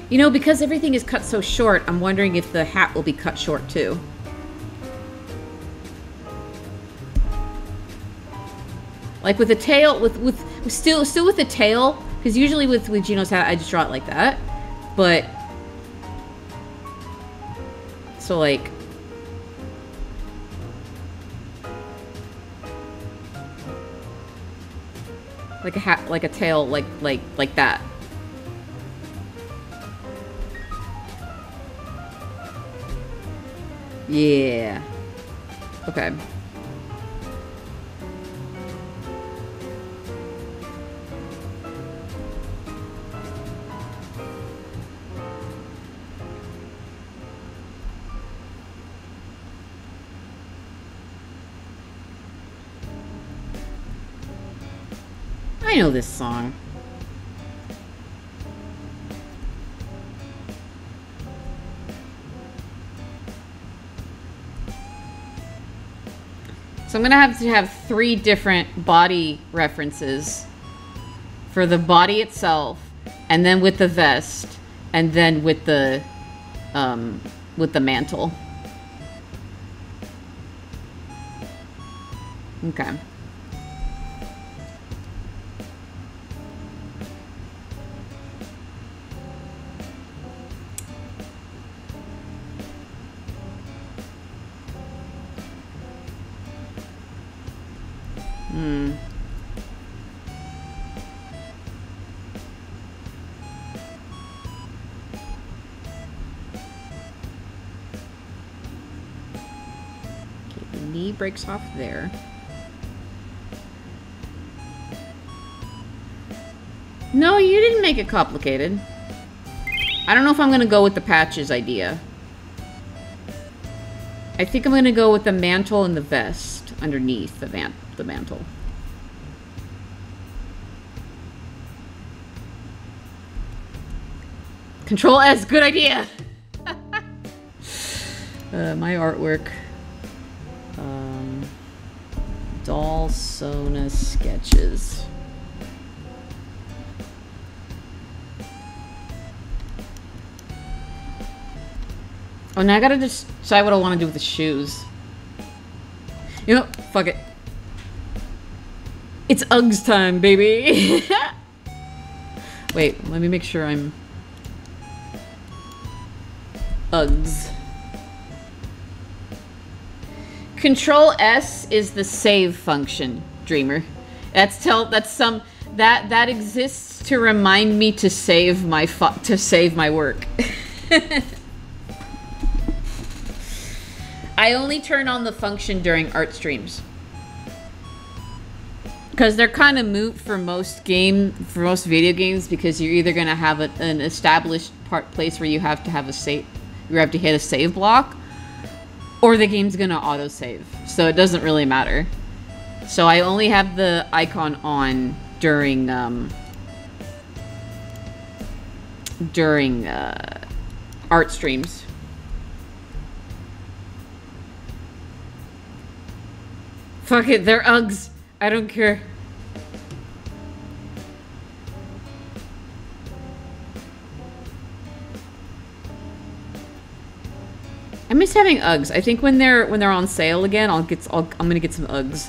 You know, because everything is cut so short, I'm wondering if the hat will be cut short too. Like with the tail, still with the tail, because usually with Gino's hat, I just draw it like that. But so like a hat, like a tail, like that. Yeah. Okay. I know this song. So I'm gonna have to have 3 different body references for the body itself, and then with the vest, and then with the mantle. Okay. Breaks off there. No, you didn't make it complicated. I don't know if I'm gonna go with the patches idea. I think I'm gonna go with the mantle and the vest underneath the mantle. Control S, good idea. My artwork. Doll Sona sketches. Oh, now I gotta just decide what I want to do with the shoes. You know, fuck it. It's Uggs time, baby. Wait, let me make sure I'm... Uggs. Control S is the save function, Dreamer. That exists to remind me to save my work. I only turn on the function during art streams. Because they're kind of moot for most video games, because you're either gonna have an established place where you have to have a save, you have to hit a save block, or the game's gonna autosave. So it doesn't really matter. So I only have the icon on during art streams. Fuck it, they're Uggs. I don't care. I miss having Uggs. I think when they're on sale again, I'm gonna get some Uggs.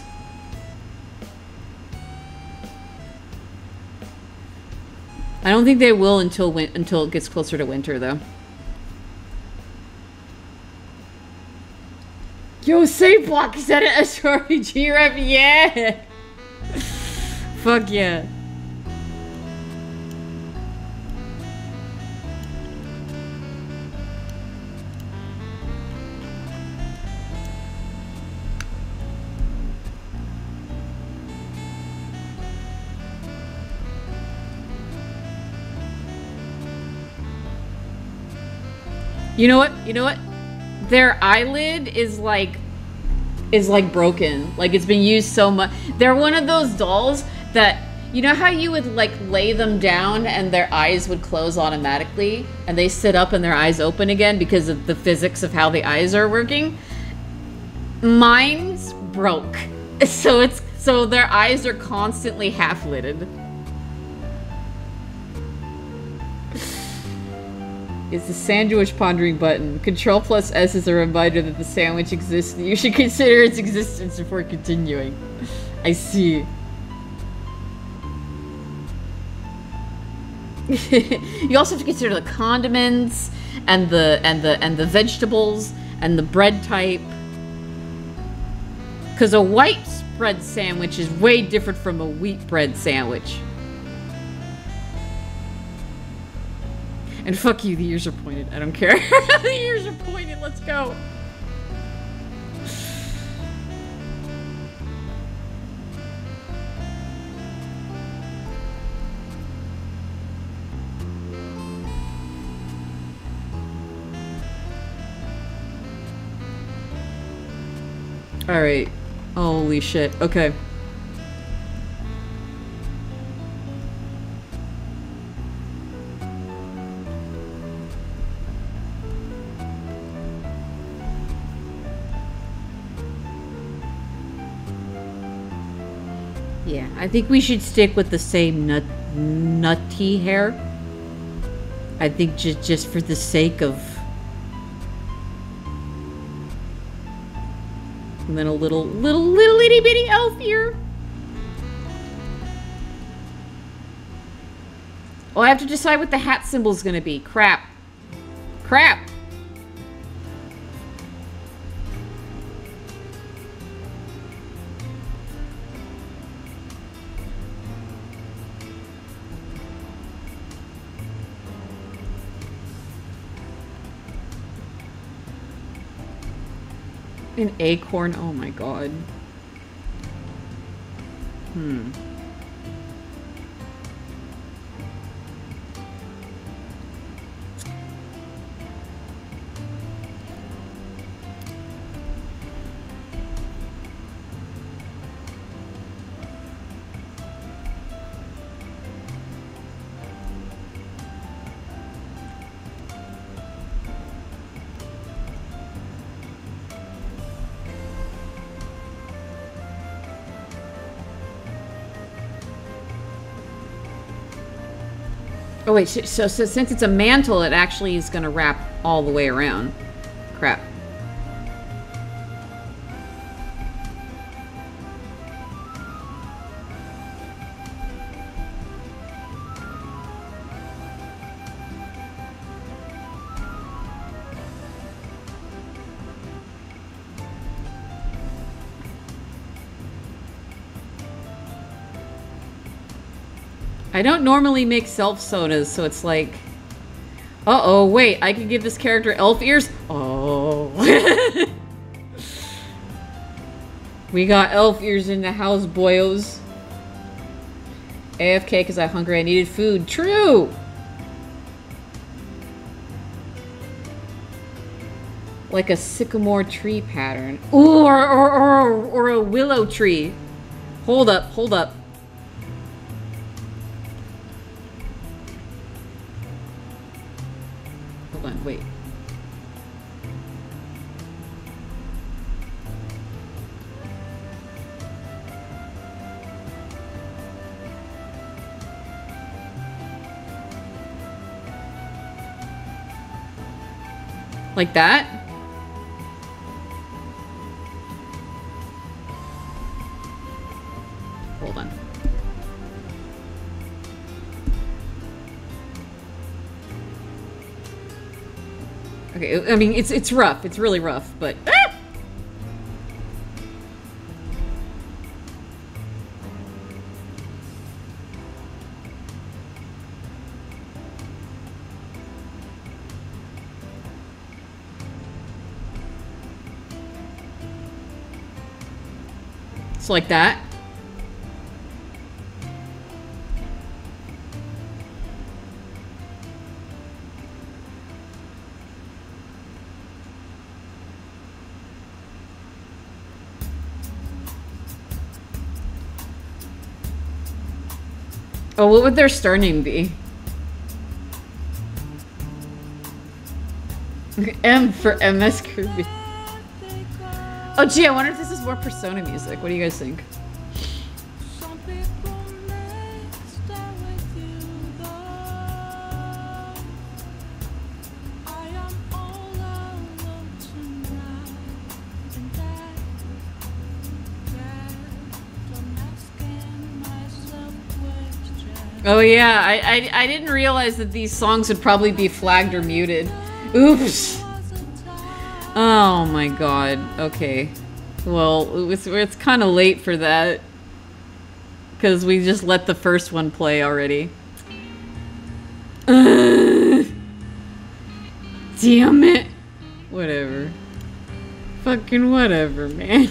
I don't think they will until it gets closer to winter, though. Yo, save block, is that an SRPG rep? Yeah! Fuck yeah. You know what? You know what? Their eyelid is like broken. Like, it's been used so much. They're one of those dolls that, you know how you would like lay them down and their eyes would close automatically and they sit up and their eyes open again because of the physics of how the eyes are working? Mine's broke. So their eyes are constantly half-lidded. It's the sandwich pondering button. Control plus S is a reminder that the sandwich exists and you should consider its existence before continuing. I see. You also have to consider the condiments and the vegetables and the bread type. Because a white bread sandwich is way different from a wheat bread sandwich. And fuck you, the ears are pointed. I don't care. The ears are pointed, let's go. Alright. Holy shit. Okay. Yeah, I think we should stick with the same nutty hair. I think just for the sake of... And then a little itty bitty elf here. Oh, I have to decide what the hat symbol's gonna be. Crap. Crap! An acorn? Oh my god. Hmm. Oh wait, so since it's a mantle, it actually is gonna wrap all the way around. Crap. I don't normally make self sodas, so it's like, uh-oh, wait, I could give this character elf ears? Oh. We got elf ears in the house, boyos. AFK because I'm hungry, I needed food. True! Like a sycamore tree pattern. Ooh, or a willow tree. Hold up, hold up. Hold on, wait. Like that? Hold on. Okay, I mean, it's rough. It's really rough, but... Ah! It's like that. Oh, what would their star name be? M for MS Kirby. Oh, gee, I wonder if this is more Persona music. What do you guys think? Oh yeah, I didn't realize that these songs would probably be flagged or muted. Oops. Oh my god. Okay. Well, it's kind of late for that. Because we just let the first one play already. Damn it. Whatever. Fucking whatever, man.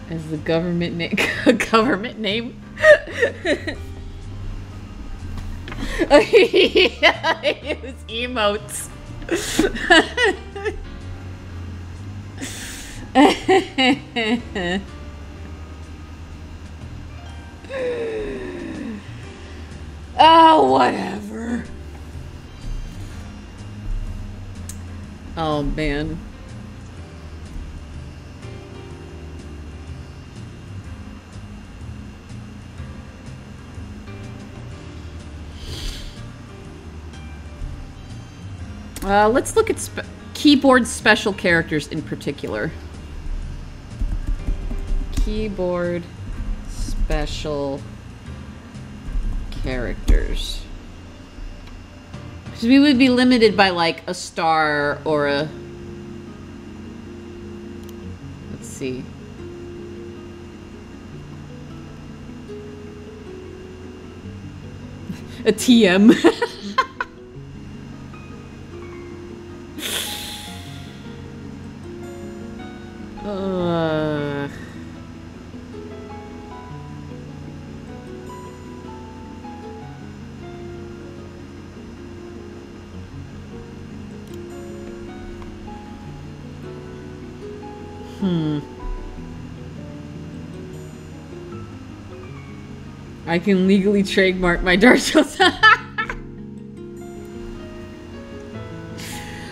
As the government name, government name. Oh, yeah, it was emotes. Oh, whatever. Oh man. Let's look at keyboard special characters in particular. Keyboard special characters. Because we would be limited by like a star or a... Let's see. A TM. I can legally trademark my Dark Souls.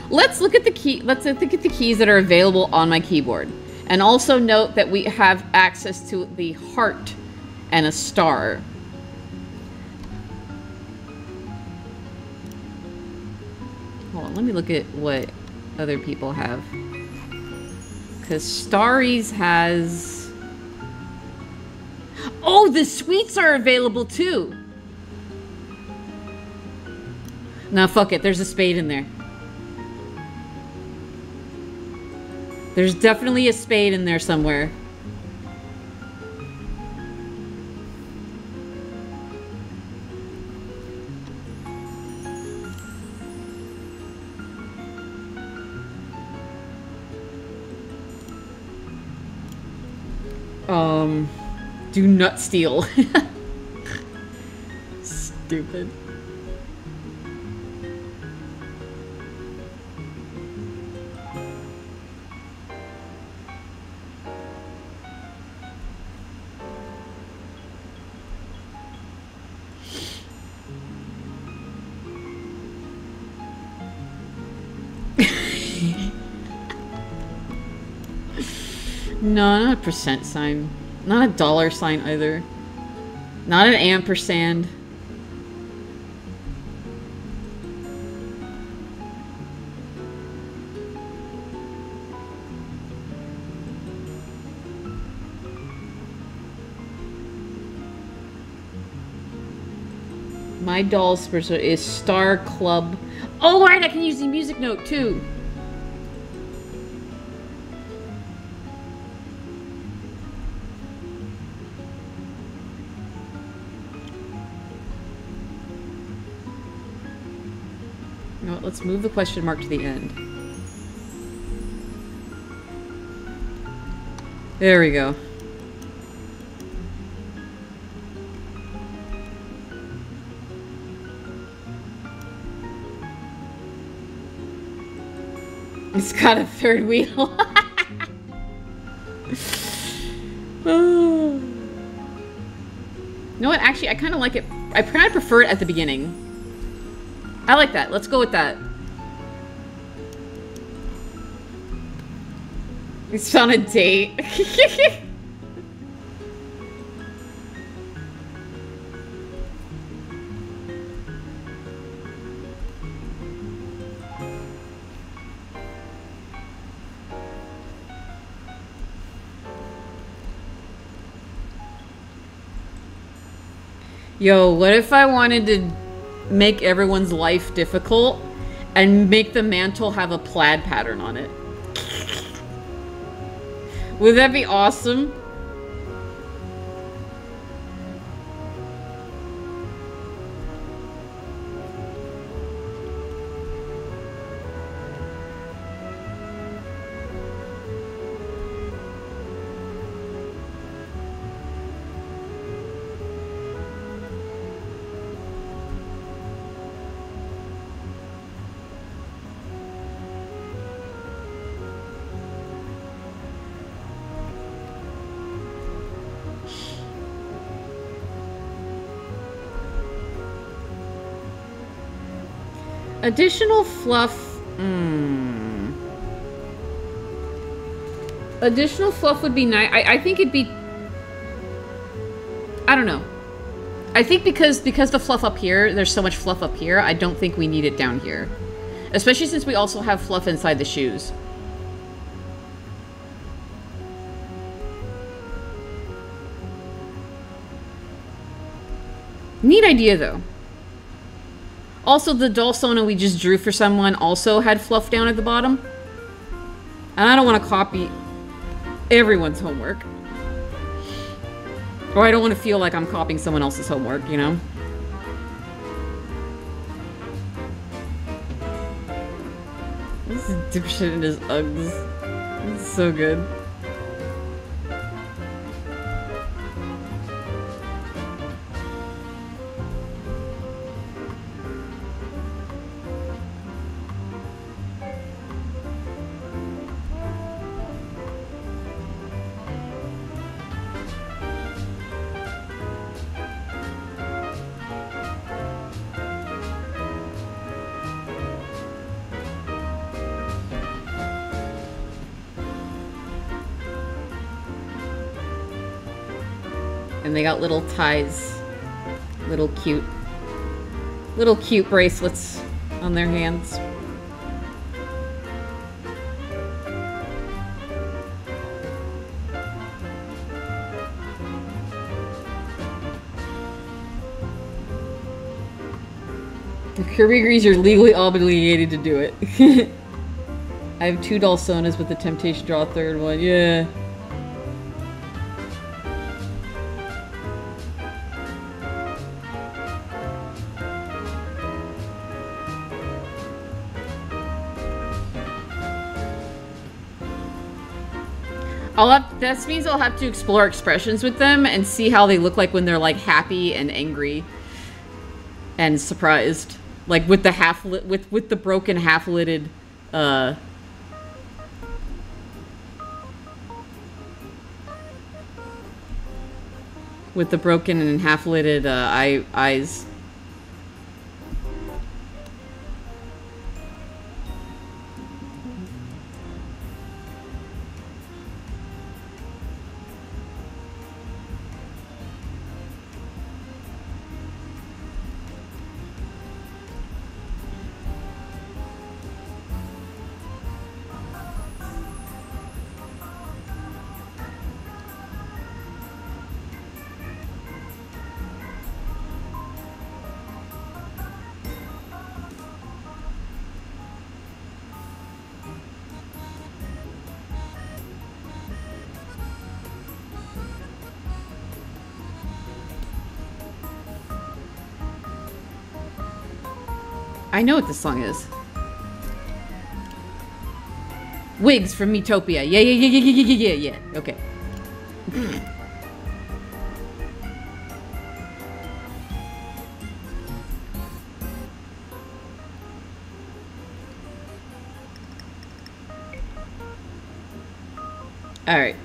Let's look at the key. Let's look at the keys that are available on my keyboard, and also note that we have access to the heart and a star. Hold on, let me look at what other people have. Because Starries has... Oh, the sweets are available too! Nah, fuck it. There's a spade in there. There's definitely a spade in there somewhere. Do not steal. Stupid. No, not a percent sign. Not a dollar sign either. Not an ampersand. My doll's person is Star Club. Oh, right, I can use the music note too. You know what, let's move the question mark to the end. There we go. It's got a third wheel. You know what? Actually, I kind of like it. I kind of prefer it at the beginning. I like that. Let's go with that. It's on a date. Yo, what if I wanted to make everyone's life difficult and make the mantle have a plaid pattern on it? Would that be awesome? Additional fluff. Additional fluff would be nice. I think it'd be... I don't know. I think because the fluff up here, there's so much fluff up here, I don't think we need it down here. Especially since we also have fluff inside the shoes. Neat idea, though. Also, the Dulsona we just drew for someone also had fluff down at the bottom. And I don't want to copy everyone's homework. Or I don't want to feel like I'm copying someone else's homework, you know? This is dipshit in his Uggs. It's so good. And they got little ties. Little cute bracelets on their hands. The Kirby agrees you're legally obligated to do it. I have 2 Dalsonas with the temptation to draw a third one. Yeah. That means I'll have to explore expressions with them and see how they look like when they're like happy and angry and surprised. Like with the with the broken half-lidded with the broken and half-lidded eyes. I know what this song is. Wigs from Metopia. Yeah. Okay. All right.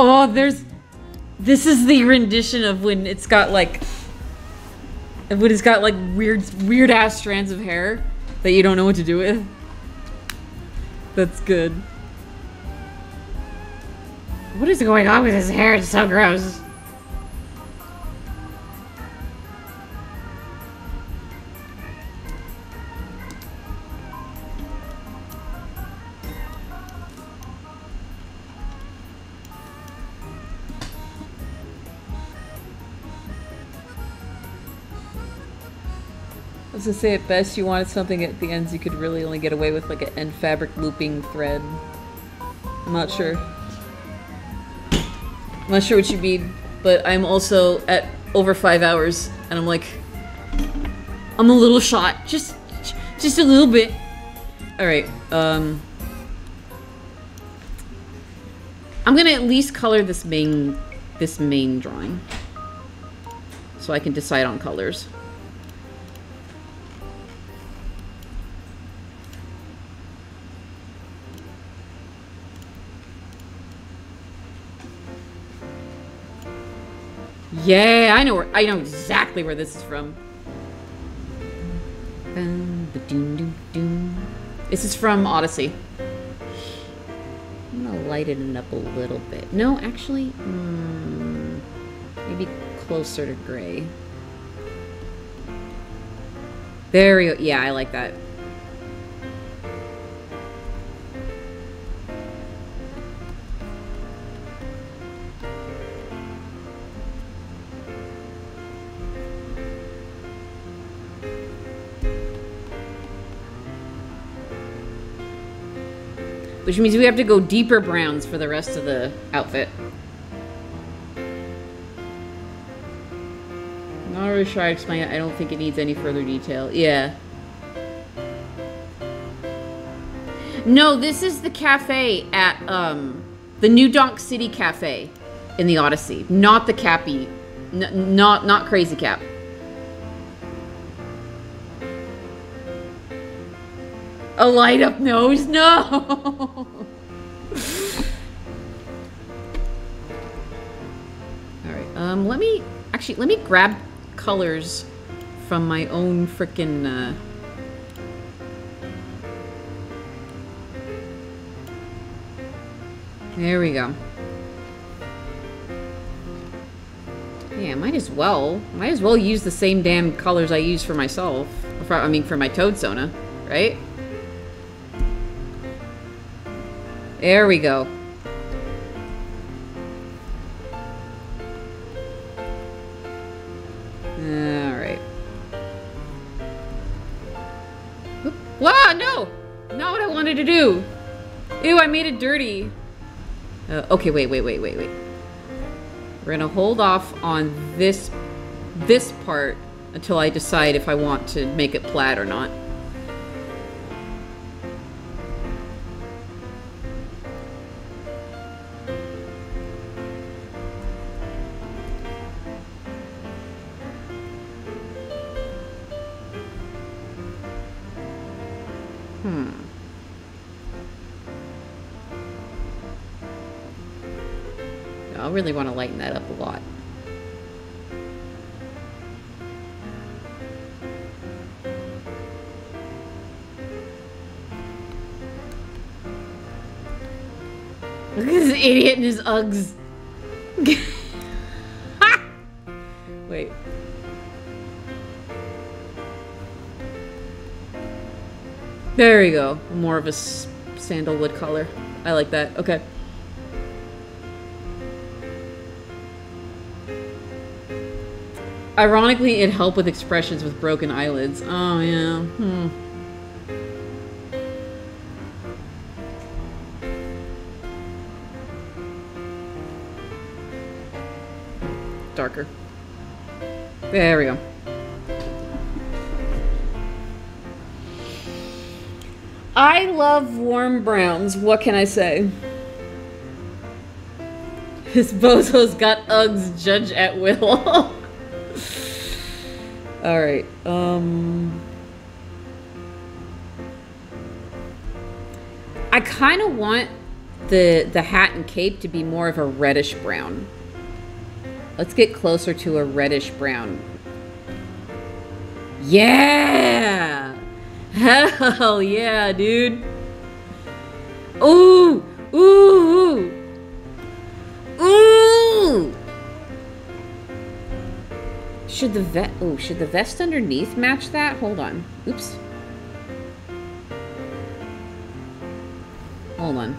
Oh, this is the rendition of when it's got like weird ass strands of hair that you don't know what to do with. That's good. What is going on with his hair? It's so gross. I was gonna say at best you wanted something at the ends you could really only get away with like an end fabric looping thread. I'm not sure. I'm not sure what you mean, but I'm also at over 5 hours and I'm like, I'm a little shot. Just a little bit. Alright, I'm gonna at least color this main drawing. So I can decide on colors. Yeah, I know exactly where this is from. This is from Odyssey. I'm gonna lighten it up a little bit. No, actually, maybe closer to gray. There we go. Yeah, I like that. Which means we have to go deeper browns for the rest of the outfit. Not really sure I explain it. I don't think it needs any further detail. Yeah. No, this is the cafe at the New Donk City Cafe in the Odyssey. Not the Cappy. Not Crazy Cap. A light up nose? No! Alright, let me grab colors from my own frickin', There we go. Yeah, might as well. Might as well use the same damn colors I use for myself. I mean, for my Toad Sona, right? There we go. Alright. Wow, no! Not what I wanted to do! Ew, I made it dirty. Okay, wait. We're gonna hold off on this part until I decide if I want to make it plaid or not. I really want to lighten that up a lot. Look at this idiot in his Uggs. Wait. There we go. More of a sandalwood color. I like that. Okay. Ironically, it helped with expressions with broken eyelids. Oh, yeah. Darker. There we go. I love warm browns. What can I say? This bozo's got Uggs, judge at will. Alright, I kind of want the hat and cape to be more of a reddish brown. Let's get closer to a reddish brown. Yeah! Hell yeah, dude! Ooh! Ooh! Ooh! Should the vest underneath match that? Hold on. Oops. Hold on.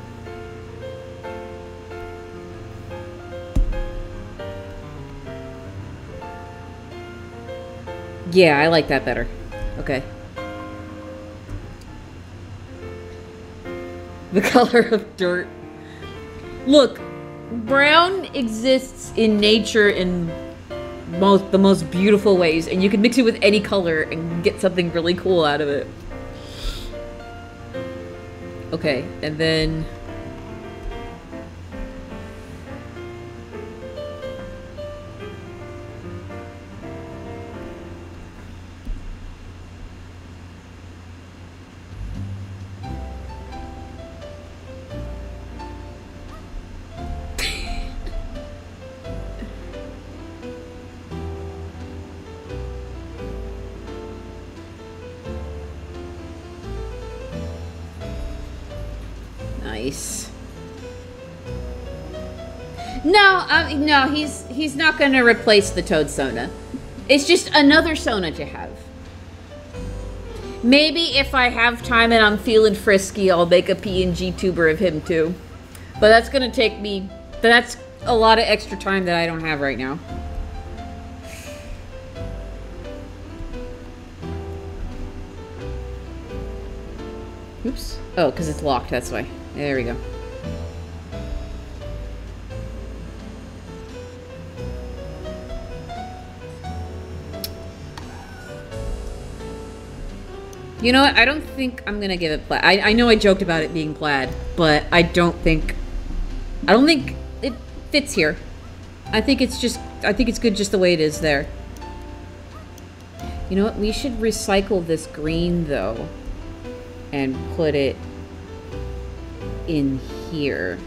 Yeah, I like that better. Okay. The color of dirt. Look, brown exists in nature in the most beautiful ways, and you can mix it with any color and get something really cool out of it. Okay, and then nice. No, he's not going to replace the Toad Sona. It's just another Sona to have. Maybe if I have time and I'm feeling frisky, I'll make a PNG tuber of him too. But that's going to take me... That's a lot of extra time that I don't have right now. Oops. Oh, because it's locked, that's why. There we go. You know what? I don't think I'm gonna give it plaid. I know I joked about it being plaid, but I don't think it fits here. I think it's good just the way it is there. You know what? We should recycle this green though and put it in here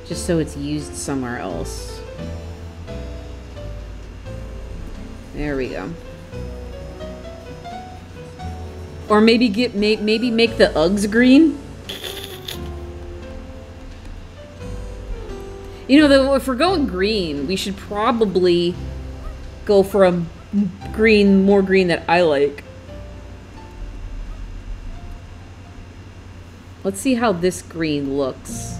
just so it's used somewhere else. There we go. Or maybe maybe make the Uggs green. You know, though, if we're going green, we should probably go for a green, more green that I like. Let's see how this green looks.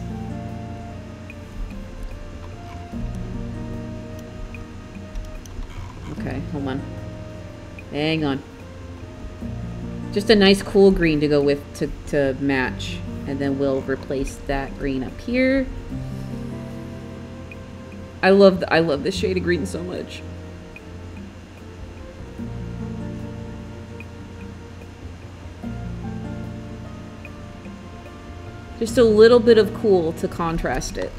Okay, hold on. Hang on. Just a nice cool green to go with to match. And then we'll replace that green up here. I love this shade of green so much. Just a little bit of cool to contrast it.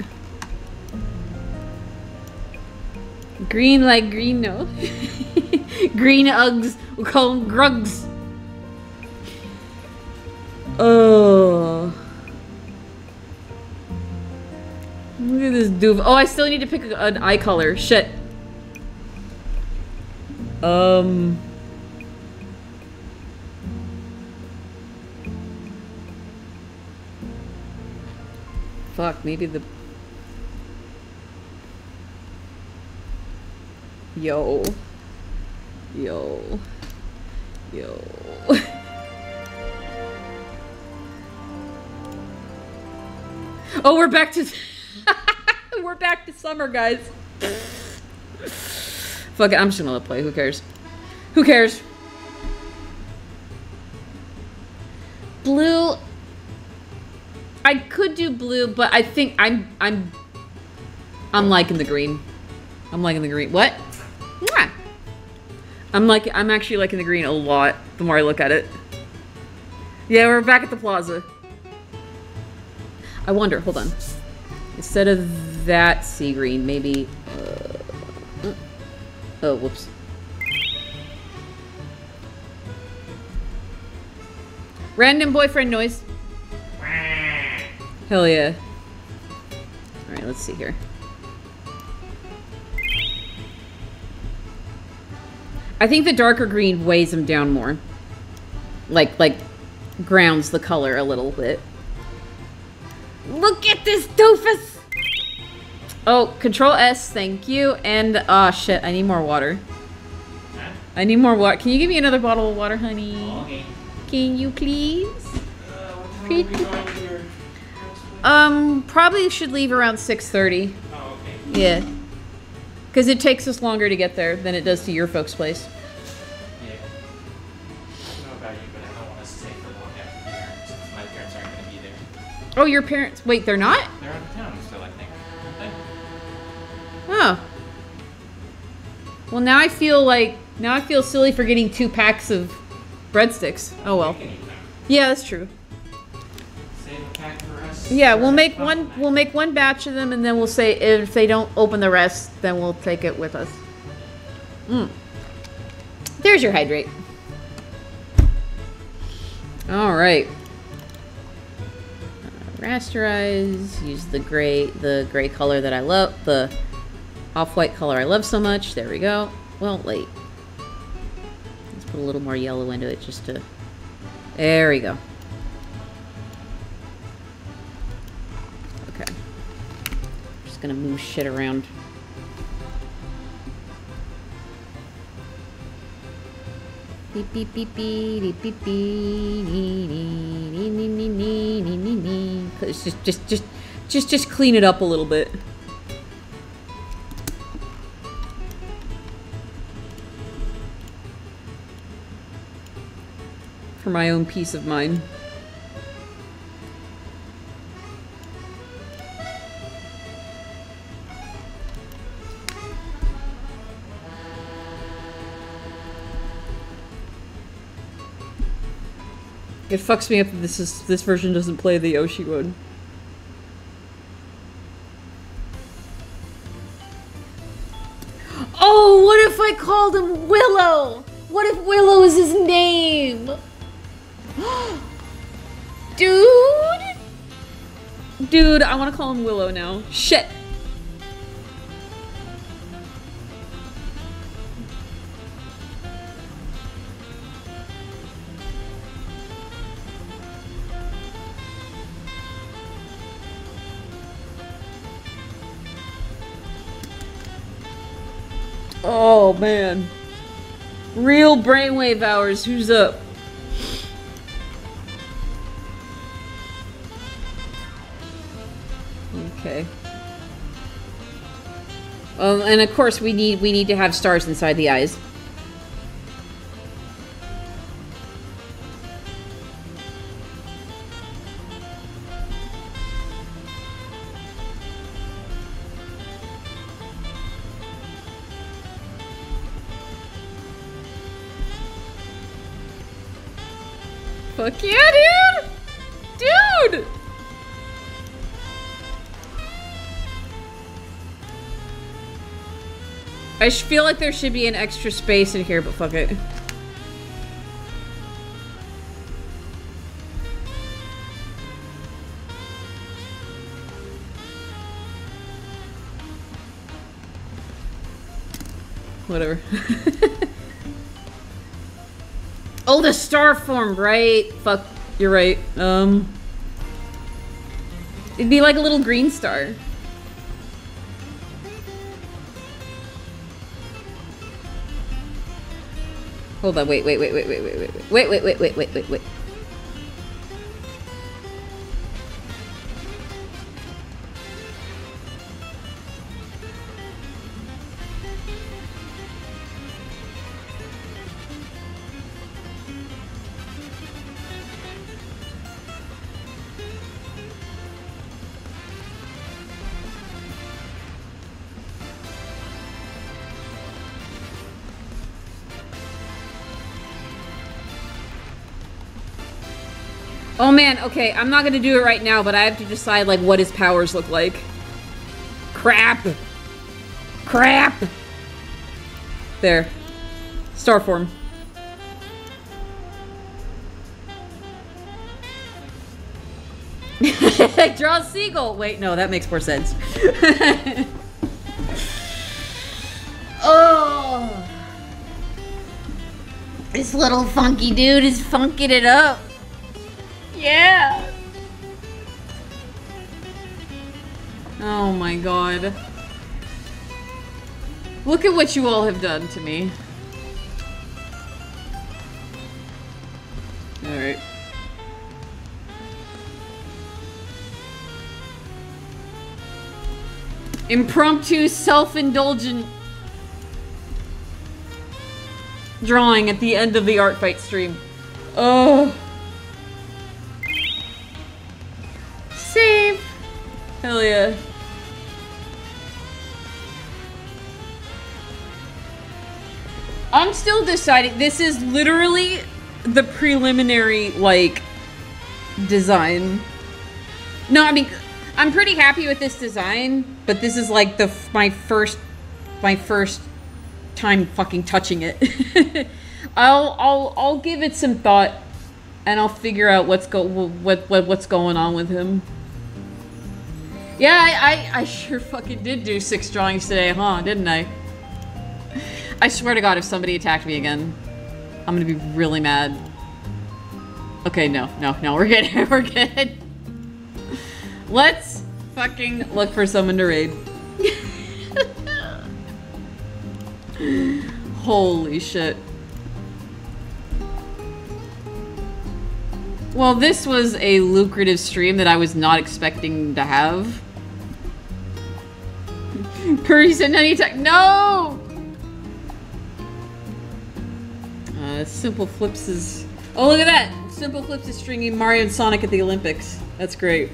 Green like green, no. Green Uggs. We'll call them Grugs. Oh. Look at this doof. Oh, I still need to pick an eye color. Shit. Fuck, maybe the... Yo. Oh, we're back to... We're back to summer, guys. Fuck it, I'm just gonna let it play. Who cares? Who cares? Blue... I could do blue, but I think I'm liking the green. I'm liking the green. What? Mwah! I'm actually liking the green a lot the more I look at it. Yeah, we're back at the plaza. I wonder, hold on. Instead of that sea green, maybe oh, whoops. Random boyfriend noise. Hell yeah. Alright, let's see here. I think the darker green weighs them down more. Like grounds the color a little bit. Look at this doofus! Oh, Control S, thank you. And, shit, I need more water. Huh? I need more water. Can you give me another bottle of water, honey? Okay. Can you please? What time are we going to your... Probably should leave around 6:30. Oh, okay. Yeah. Because it takes us longer to get there than it does to your folks' place. Yeah. I don't know about you, but I don't want to stay for long after dinner since my parents aren't going to be there. Oh, your parents... Wait, they're not? They're out of town still, I think. Aren't they? Oh. Well, now I feel silly for getting 2 packs of breadsticks. Oh well. We can eat them. Yeah, that's true. Save a pack for us. Yeah, we'll make one batch of them, and then we'll say if they don't open the rest, then we'll take it with us. There's your hydrate. All right. Rasterize. Use the gray color that I love, the off-white color I love so much. There we go. Well, wait. Let's put a little more yellow into it just to... There we go. Okay. Just gonna move shit around. Beep beep beep beep beep beep. Just clean it up a little bit. For my own peace of mind. It fucks me up that this version doesn't play the Yoshi one. Oh, what if I called him Willow? What if Willow is his name? Dude, I want to call him Willow now. Shit. Oh, man. Real brainwave hours. Who's up? Okay. And of course we need to have stars inside the eyes. Fuck yeah, dude! Dude! I feel like there should be an extra space in here, but fuck it. Whatever. Oh, the star form, right? Fuck, you're right. It'd be like a little green star. Hold on, wait. Oh man, okay, I'm not gonna do it right now, but I have to decide, like, what his powers look like. Crap! Crap! There. Star form. Draw a seagull! Wait, no, that makes more sense. Oh! This little funky dude is funking it up. Yeah. Oh my god. Look at what you all have done to me. Alright. Impromptu, self-indulgent drawing at the end of the art fight stream. Oh. Save! Hell yeah. I'm still deciding. This is literally the preliminary, like, design. No, I mean, I'm pretty happy with this design, but this is like my first time fucking touching it. I'll give it some thought, and I'll figure out what's going on with him. Yeah, I sure fucking did do 6 drawings today, huh? Didn't I? I swear to God, if somebody attacked me again, I'm gonna be really mad. Okay, no, we're good. We're good. Let's fucking look for someone to raid. Holy shit. Well, this was a lucrative stream that I was not expecting to have. Curry said anytime. No! Simple Flips is... Oh, look at that! Simple Flips is stringing Mario and Sonic at the Olympics. That's great.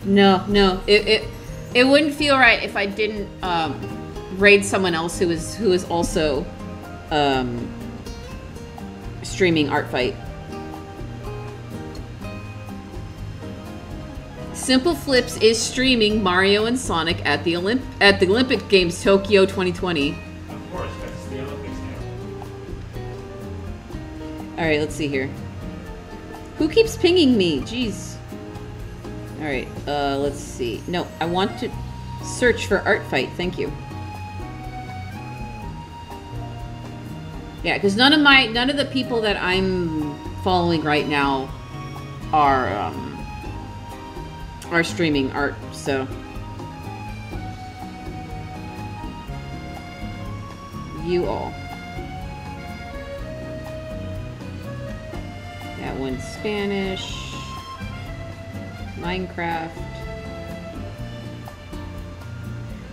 No. It wouldn't feel right if I didn't raid someone else who is also streaming Art Fight. Simple Flips is streaming Mario and Sonic at the Olympic Games Tokyo 2020. Of course, that's the Olympics now. Alright, let's see here. Who keeps pinging me? Jeez. Alright, let's see. No, I want to search for Art Fight, thank you. Yeah, because none of the people that I'm following right now are streaming art, so. View all. That one's Spanish. Minecraft.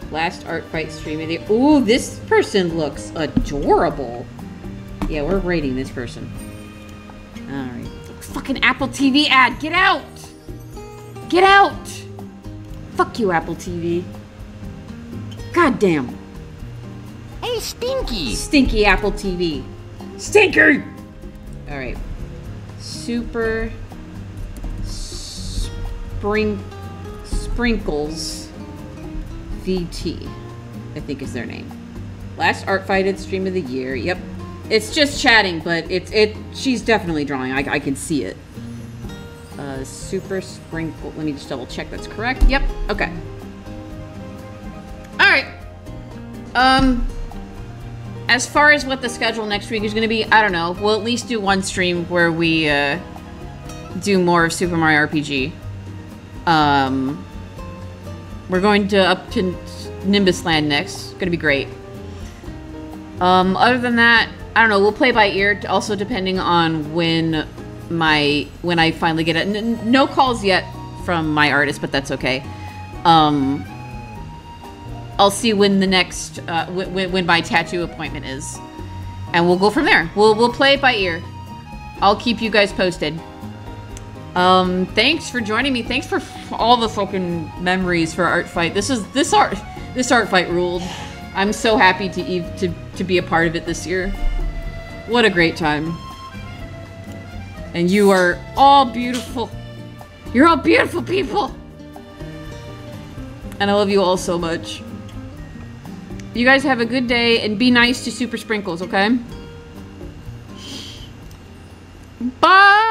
Last art fight stream of the... Ooh, this person looks adorable. Yeah, we're rating this person. Alright. Fucking Apple TV ad. Get out! Get out! Fuck you, Apple TV. God damn. Hey, Stinky! Stinky Apple TV. Stinker! Alright. Super... Sprinkles VT, I think is their name. Last art fighted stream of the year. Yep. It's just chatting, but she's definitely drawing. I can see it. Super sprinkle. Let me just double check that's correct. Yep. Okay. All right. As far as what the schedule next week is going to be, I don't know. We'll at least do one stream where we do more of Super Mario RPG. We're going to up to Nimbus Land next. Gonna be great. Other than that, I don't know. We'll play by ear. Also, depending on when I finally get it. No calls yet from my artist, but that's okay. I'll see when the next when my tattoo appointment is, and we'll go from there. We'll play it by ear. I'll keep you guys posted. Thanks for joining me. Thanks for all the fucking memories for Art Fight. This art fight ruled. I'm so happy to be a part of it this year. What a great time. And you are all beautiful. You're all beautiful people. And I love you all so much. You guys have a good day and be nice to Super Sprinkles, okay? Bye.